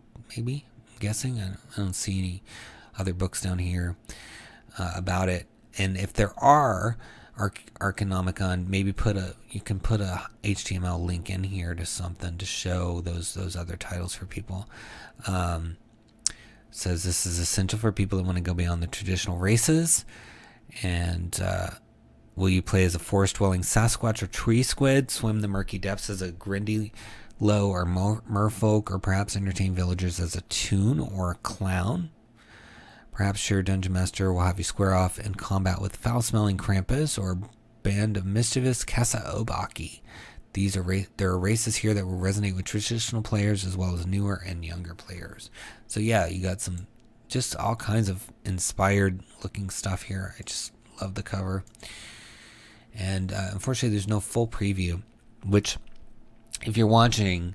guessing. I don't see any other books down here about it. And if there are Arcanomicon, maybe you can put a HTML link in here to something to show those other titles for people. Says this is essential for people that want to go beyond the traditional races. And will you play as a forest-dwelling Sasquatch or tree squid, swim the murky depths as a Grindy Low or merfolk, or perhaps entertain villagers as a toon or a clown? Perhaps your dungeon master will have you square off in combat with foul-smelling Krampus or band of mischievous Kasaobaki. There are races here that will resonate with traditional players as well as newer and younger players. So yeah, you got some just all kinds of inspired looking stuff here. I just love the cover. And unfortunately, there's no full preview, which if you're watching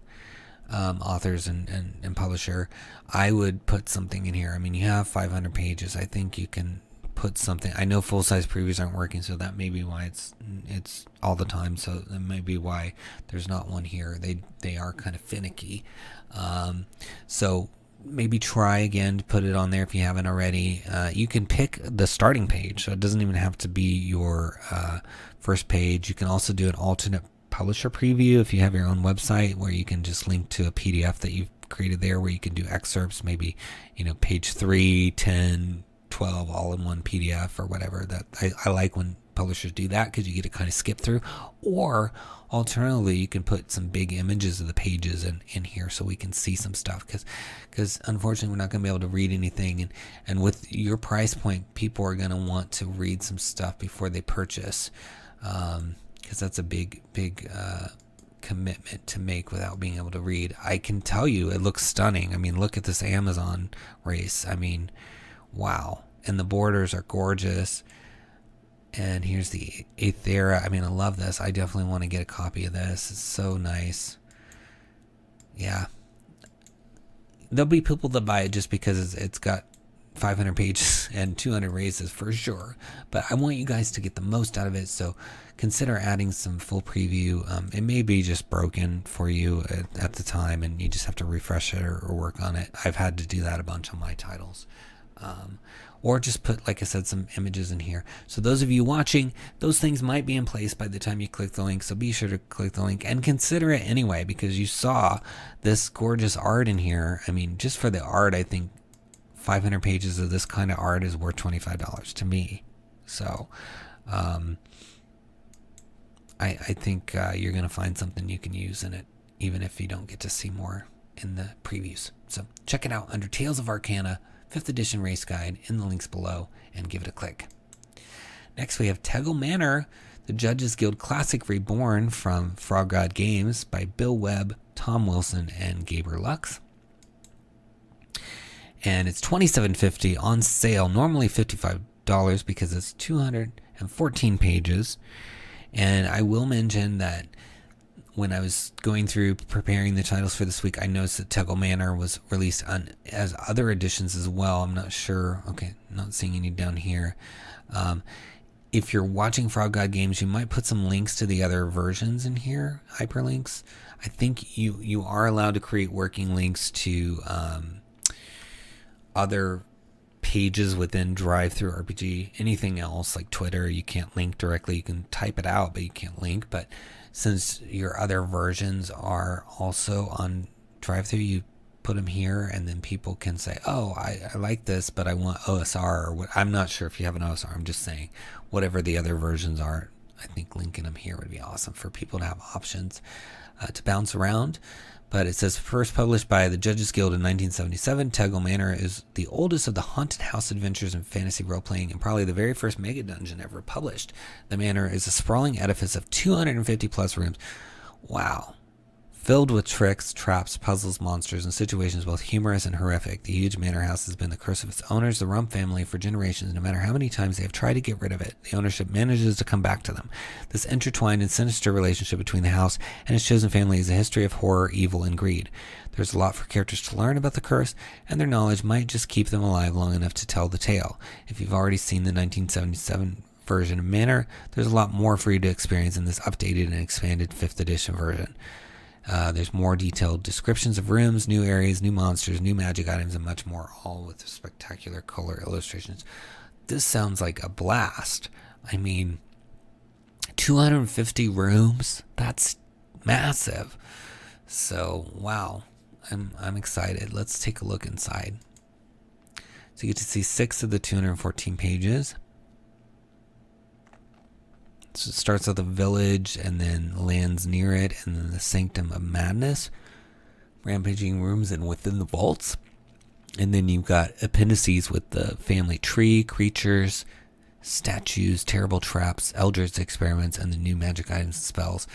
authors and publisher, I would put something in here. I mean, you have 500 pages. I think you can put something. I know full-size previews aren't working, so that may be why it's all the time. So that may be why there's not one here. They are kind of finicky. So maybe try again to put it on there if you haven't already. You can pick the starting page, so it doesn't even have to be your first page. You can also do an alternate publisher preview if you have your own website, where you can just link to a PDF that you've created there, where you can do excerpts, maybe page 3, 10, 12 all in one PDF or whatever. That I like when publishers do that, because you get to kind of skip through. Or alternatively, you can put some big images of the pages in here so we can see some stuff, because unfortunately we're not going to be able to read anything, and with your price point, people are going to want to read some stuff before they purchase, because that's a big commitment to make without being able to read. I can tell you it looks stunning. I mean, look at this Amazon race. I mean, wow. And the borders are gorgeous. And here's the 8th era. I mean, I love this. I definitely want to get a copy of this. It's so nice. Yeah. There'll be people that buy it just because it's got 500 pages and 200 races for sure. But I want you guys to get the most out of it, so consider adding some full preview. It may be just broken for you at the time, and you just have to refresh it or work on it. I've had to do that a bunch on my titles. Or just put, like I said, some images in here. So those of you watching, those things might be in place by the time you click the link. So be sure to click the link and consider it anyway, because you saw this gorgeous art in here. I mean, just for the art, I think 500 pages of this kind of art is worth $25 to me. So I think you're going to find something you can use in it, even if you don't get to see more in the previews. So check it out under Tales of Arcana 5th edition race guide in the links below, and give it a click. Next we have Tegel Manor, the Judges Guild Classic Reborn from Frog God Games by Bill Webb, Tom Wilson, and Gaber Lux. And it's $27.50 on sale, normally $55 because it's 214 pages. And I will mention that when I was going through preparing the titles for this week, I noticed that Tegel Manor was released as other editions as well. I'm not sure. Okay, not seeing any down here. If you're watching Frog God Games, you might put some links to the other versions in here, hyperlinks. I think you are allowed to create working links to other pages within DriveThruRPG. Anything else like Twitter, you can't link directly. You can type it out, but you can't link. But since your other versions are also on DriveThru, you put them here, and then people can say, oh, I like this, but I want OSR, or what. I'm not sure if you have an OSR. I'm just saying whatever the other versions are. I think linking them here would be awesome for people to have options to bounce around. But it says, first published by the Judges Guild in 1977, Tegel Manor is the oldest of the haunted house adventures in fantasy role-playing, and probably the very first mega dungeon ever published. The manor is a sprawling edifice of 250 plus rooms. Wow. Filled with tricks, traps, puzzles, monsters, and situations both humorous and horrific, the huge manor house has been the curse of its owners, the Rump family, for generations. No matter how many times they have tried to get rid of it, the ownership manages to come back to them. This intertwined and sinister relationship between the house and its chosen family is a history of horror, evil, and greed. There's a lot for characters to learn about the curse, and their knowledge might just keep them alive long enough to tell the tale. If you've already seen the 1977 version of Manor, there's a lot more for you to experience in this updated and expanded 5th edition version. There's more detailed descriptions of rooms, new areas, new monsters, new magic items, and much more, all with spectacular color illustrations. This sounds like a blast. I mean, 250 rooms? That's massive. So, wow. I'm excited. Let's take a look inside. So you get to see 6 of the 214 pages. So it starts with a village and then lands near it, and then the Sanctum of Madness, rampaging rooms and within the vaults. And then you've got appendices with the family tree, creatures, statues, terrible traps, eldritch experiments, and the new magic items and spells.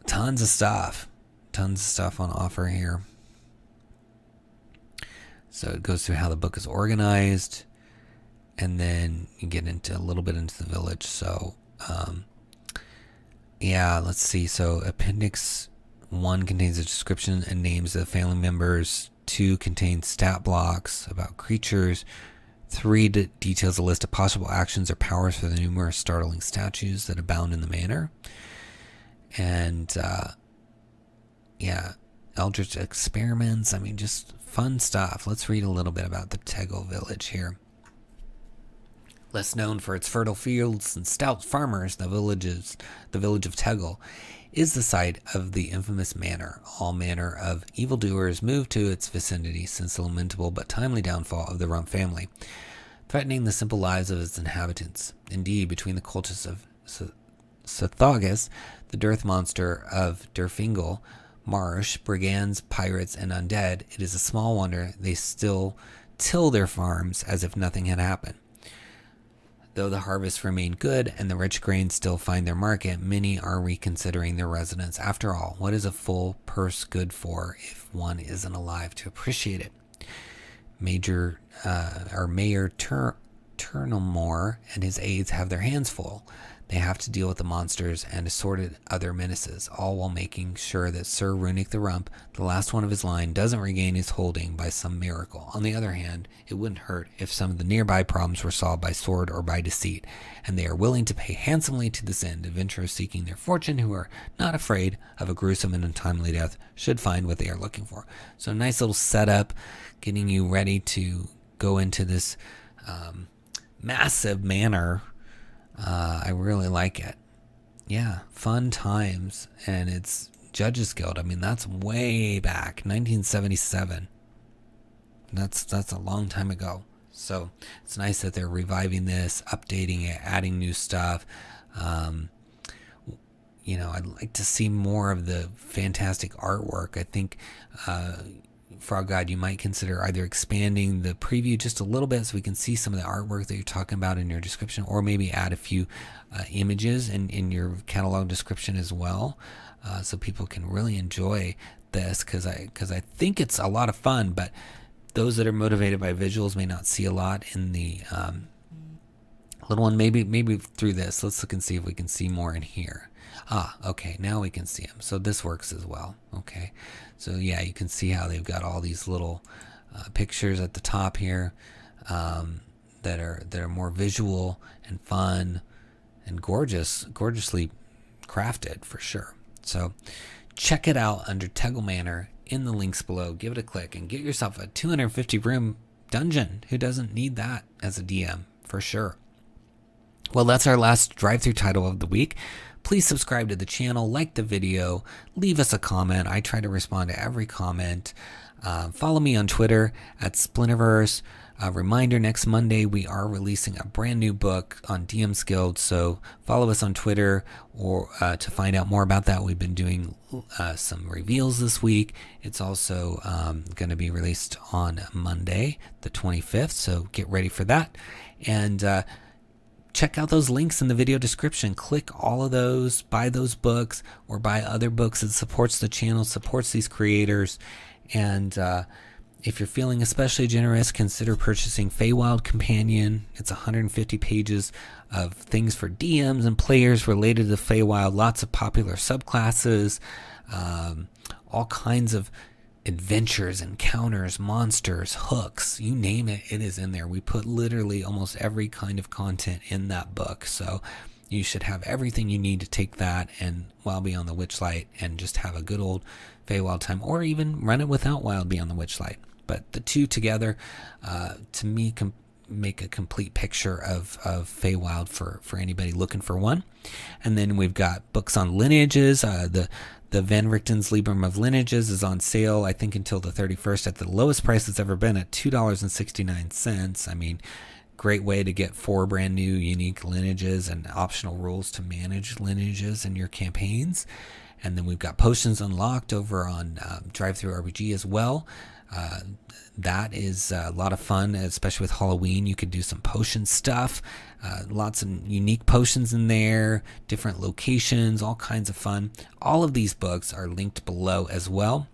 Tons of stuff. Tons of stuff on offer here. So it goes through how the book is organized, and then you get into a little bit into the village. So yeah, let's see. So Appendix 1 contains a description and names of the family members. 2 contains stat blocks about creatures. 3 details a list of possible actions or powers for the numerous startling statues that abound in the manor. And yeah, eldritch experiments. I mean, just fun stuff. Let's read a little bit about the Tegel village here. Less known for its fertile fields and stout farmers, the village of Tegel is the site of the infamous manor. All manner of evildoers moved to its vicinity since the lamentable but timely downfall of the Rump family, threatening the simple lives of its inhabitants. Indeed, between the cultists of Sothagus, the dearth monster of Derfingal Marsh, brigands, pirates, and undead, it is a small wonder they still till their farms as if nothing had happened. Though the harvests remain good and the rich grains still find their market, many are reconsidering their residence. After all, what is a full purse good for if one isn't alive to appreciate it? Mayor Turnelmore and his aides have their hands full. They have to deal with the monsters and assorted other menaces, all while making sure that Sir Runic the Rump, the last one of his line, doesn't regain his holding by some miracle. On the other hand, it wouldn't hurt if some of the nearby problems were solved by sword or by deceit, and they are willing to pay handsomely to this end. Adventurers seeking their fortune who are not afraid of a gruesome and untimely death should find what they are looking for. So a nice little setup, getting you ready to go into this massive manor. I really like it. Yeah, fun times. And it's Judges Guild. I mean, that's way back, 1977. That's a long time ago. So it's nice that they're reviving this, updating it, adding new stuff. You know, I'd like to see more of the fantastic artwork. I think Frog God, you might consider either expanding the preview just a little bit so we can see some of the artwork that you're talking about in your description, or maybe add a few images in your catalog description as well, so people can really enjoy this, because I think it's a lot of fun, but those that are motivated by visuals may not see a lot in the little one. Maybe through this, let's look and see if we can see more in here. Okay, now we can see them. So this works as well. Okay, so yeah, you can see how they've got all these little pictures at the top here that are more visual and fun and gorgeously crafted for sure. So check it out under Tegel Manor in the links below. Give it a click and get yourself a 250 room dungeon. Who doesn't need that as a DM for sure? Well, that's our last drive-through title of the week. Please subscribe to the channel, like the video, leave us a comment. I try to respond to every comment. Follow me on Twitter at Splinterverse. Reminder, next Monday we are releasing a brand new book on DM's Guild, so follow us on Twitter or to find out more about that. We've been doing some reveals this week. It's also going to be released on Monday, the 25th, so get ready for that. And check out those links in the video description. Click all of those, buy those books, or buy other books. It supports the channel, supports these creators. And if you're feeling especially generous, consider purchasing Feywild Companion. It's 150 pages of things for DMs and players related to Feywild. Lots of popular subclasses, all kinds of adventures, encounters, monsters, hooks, you name it, it is in there. We put literally almost every kind of content in that book. So you should have everything you need to take that and Wild Beyond the Witchlight and just have a good old Feywild time, or even run it without Wild Beyond the Witchlight. But the two together, to me, make a complete picture of Feywild for anybody looking for one. And then we've got books on lineages. The Van Richten's Librum of Lineages is on sale, I think, until the 31st at the lowest price it's ever been, at $2.69. I mean, great way to get 4 brand new unique lineages and optional rules to manage lineages in your campaigns. And then we've got Potions Unlocked over on DriveThruRPG as well. That is a lot of fun, especially with Halloween. You could do some potion stuff, lots of unique potions in there, different locations, all kinds of fun. All of these books are linked below as well.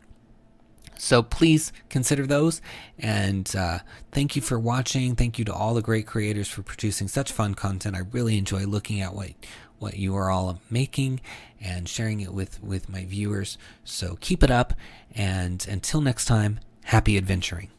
So please consider those. And thank you for watching. Thank you to all the great creators for producing such fun content. I really enjoy looking at what you are all making and sharing it with my viewers. So keep it up. And until next time, happy adventuring.